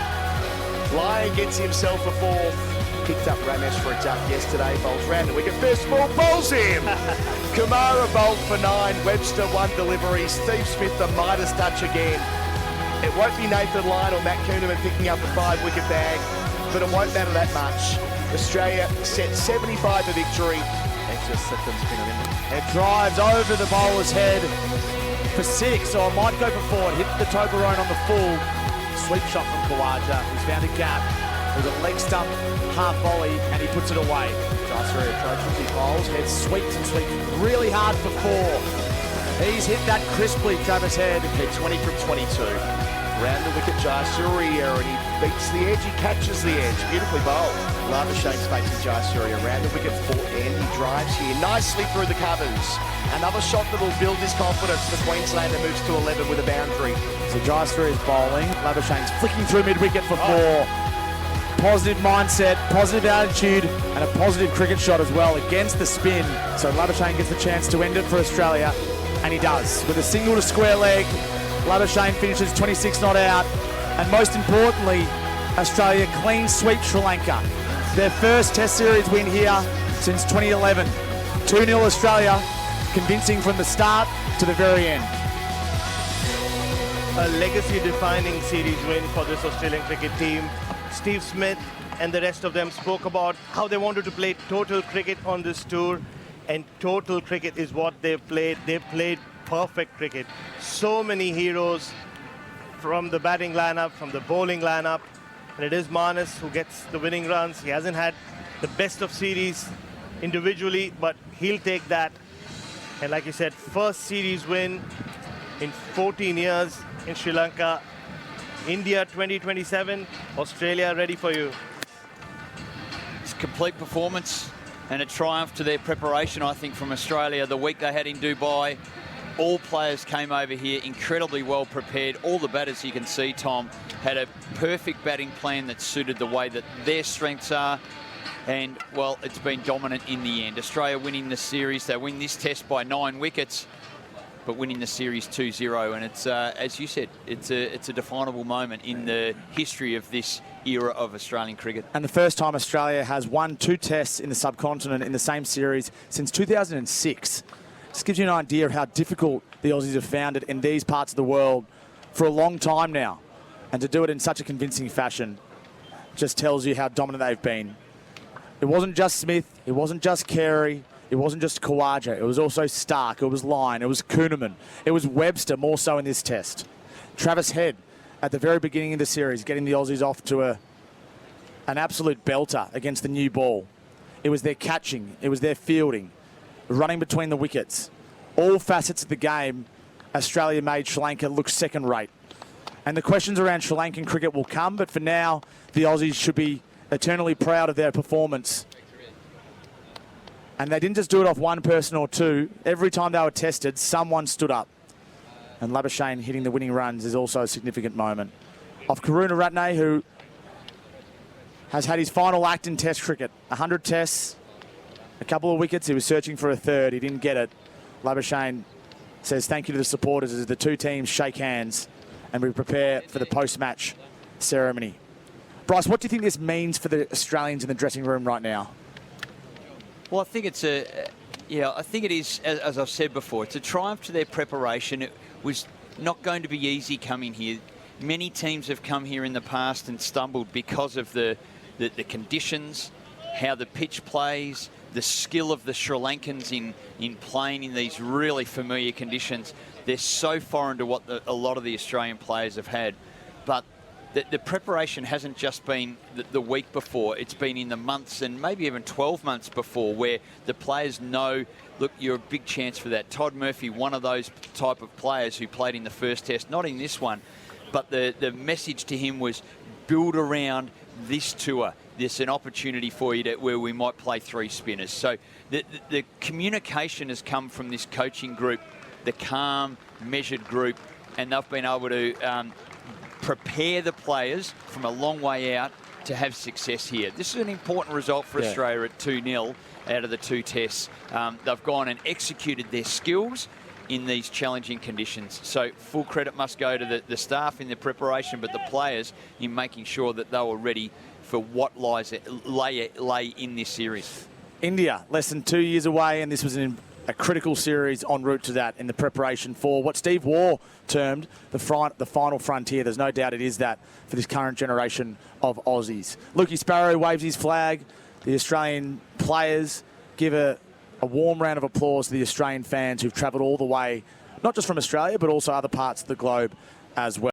Lyon gets himself a fourth. Picked up Ramesh for a duck yesterday, bowls round the wicket, first ball, bowls him! Kamara bowled for 9, Webster 1 delivery, Steve Smith the Midas touch again. It won't be Nathan Lyon or Matt Kuhneman picking up a 5-wicket bag, but it won't matter that much. Australia set 75 for victory. It drives over the bowler's head for 6, or it might go for 4. Hit the Toblerone on the full. Sweep shot from Khawaja, who's found a gap. With a leg stump half volley, and he puts it away. Jayasuriya approaches, he bowls, head sweeps and sweeps really hard for 4. He's hit that crisply, Travis Head. Hit 20 from 22. Round the wicket, Jayasuriya, and he beats the edge, he catches the edge. Beautifully bowled. Labuschagne facing Jayasuriya. Round the wicket for end, he drives here nicely through the covers. Another shot that will build his confidence. The Queenslander moves to 11 with a boundary. So Jayasuriya's bowling. Labuschagne's flicking through mid-wicket for 4. Positive mindset, positive attitude, and a positive cricket shot as well against the spin. So Labuschagne gets the chance to end it for Australia, and he does. With a single to square leg, Labuschagne finishes 26 not out, and most importantly, Australia clean sweep Sri Lanka. Their first Test Series win here since 2011. 2-0 Australia, convincing from the start to the very end. A legacy-defining series win for this Australian cricket team. Steve Smith and the rest of them spoke about how they wanted to play total cricket on this tour, and total cricket is what they've played. They've played perfect cricket. So many heroes from the batting lineup, from the bowling lineup, and it is Manas who gets the winning runs. He hasn't had the best of series individually, but he'll take that. And like you said, first series win in 14 years in Sri Lanka. India 2027, Australia ready for you. It's a complete performance and a triumph to their preparation, I think, from Australia. The week they had in Dubai, all players came over here incredibly well prepared. All the batters, you can see, Tom, had a perfect batting plan that suited the way that their strengths are. And, well, it's been dominant in the end. Australia winning the series. They win this test by 9 wickets. But winning the series 2-0, and it's as you said, it's a definable moment in the history of this era of Australian cricket. And the first time Australia has won 2 tests in the subcontinent in the same series since 2006. This gives you an idea of how difficult the Aussies have found it in these parts of the world for a long time now. And to do it in such a convincing fashion just tells you how dominant they've been. It wasn't just Smith, it wasn't just Carey, it wasn't just Khawaja, it was also Stark, it was Lyon, it was Kuhneman, it was Webster more so in this test. Travis Head at the very beginning of the series getting the Aussies off to an absolute belter against the new ball. It was their catching, it was their fielding, running between the wickets. All facets of the game, Australia made Sri Lanka look second rate. And the questions around Sri Lankan cricket will come, but for now, the Aussies should be eternally proud of their performance. And they didn't just do it off one person or two. Every time they were tested, someone stood up. And Labuschagne hitting the winning runs is also a significant moment. Off Karunaratne, who has had his final act in Test cricket. 100 tests, a couple of wickets. He was searching for a third. He didn't get it. Labuschagne says thank you to the supporters as the two teams shake hands and we prepare for the post-match ceremony. Bryce, what do you think this means for the Australians in the dressing room right now? Well, I think it's I think it is, as I've said before, it's a triumph to their preparation. It was not going to be easy coming here. Many teams have come here in the past and stumbled because of the conditions, how the pitch plays, the skill of the Sri Lankans in playing in these really familiar conditions. They're so foreign to what a lot of the Australian players have had. But the preparation hasn't just been the week before. It's been in the months and maybe even 12 months before where the players know, look, you're a big chance for that. Todd Murphy, one of those type of players who played in the first test, not in this one, but the message to him was build around this tour. There's an opportunity for you where we might play three spinners. So the communication has come from this coaching group, the calm, measured group, and they've been able to prepare the players from a long way out to have success here. This is an important result for Australia at 2-0 out of the two tests. They've gone and executed their skills in these challenging conditions. So full credit must go to the staff in the preparation, but the players in making sure that they were ready for what lay in this series. India, less than 2 years away, and this was a critical series en route to that in the preparation for what Steve Waugh termed the final frontier. There's no doubt it is that for this current generation of Aussies. Lukey Sparrow waves his flag. The Australian players give a warm round of applause to the Australian fans who've travelled all the way, not just from Australia, but also other parts of the globe as well.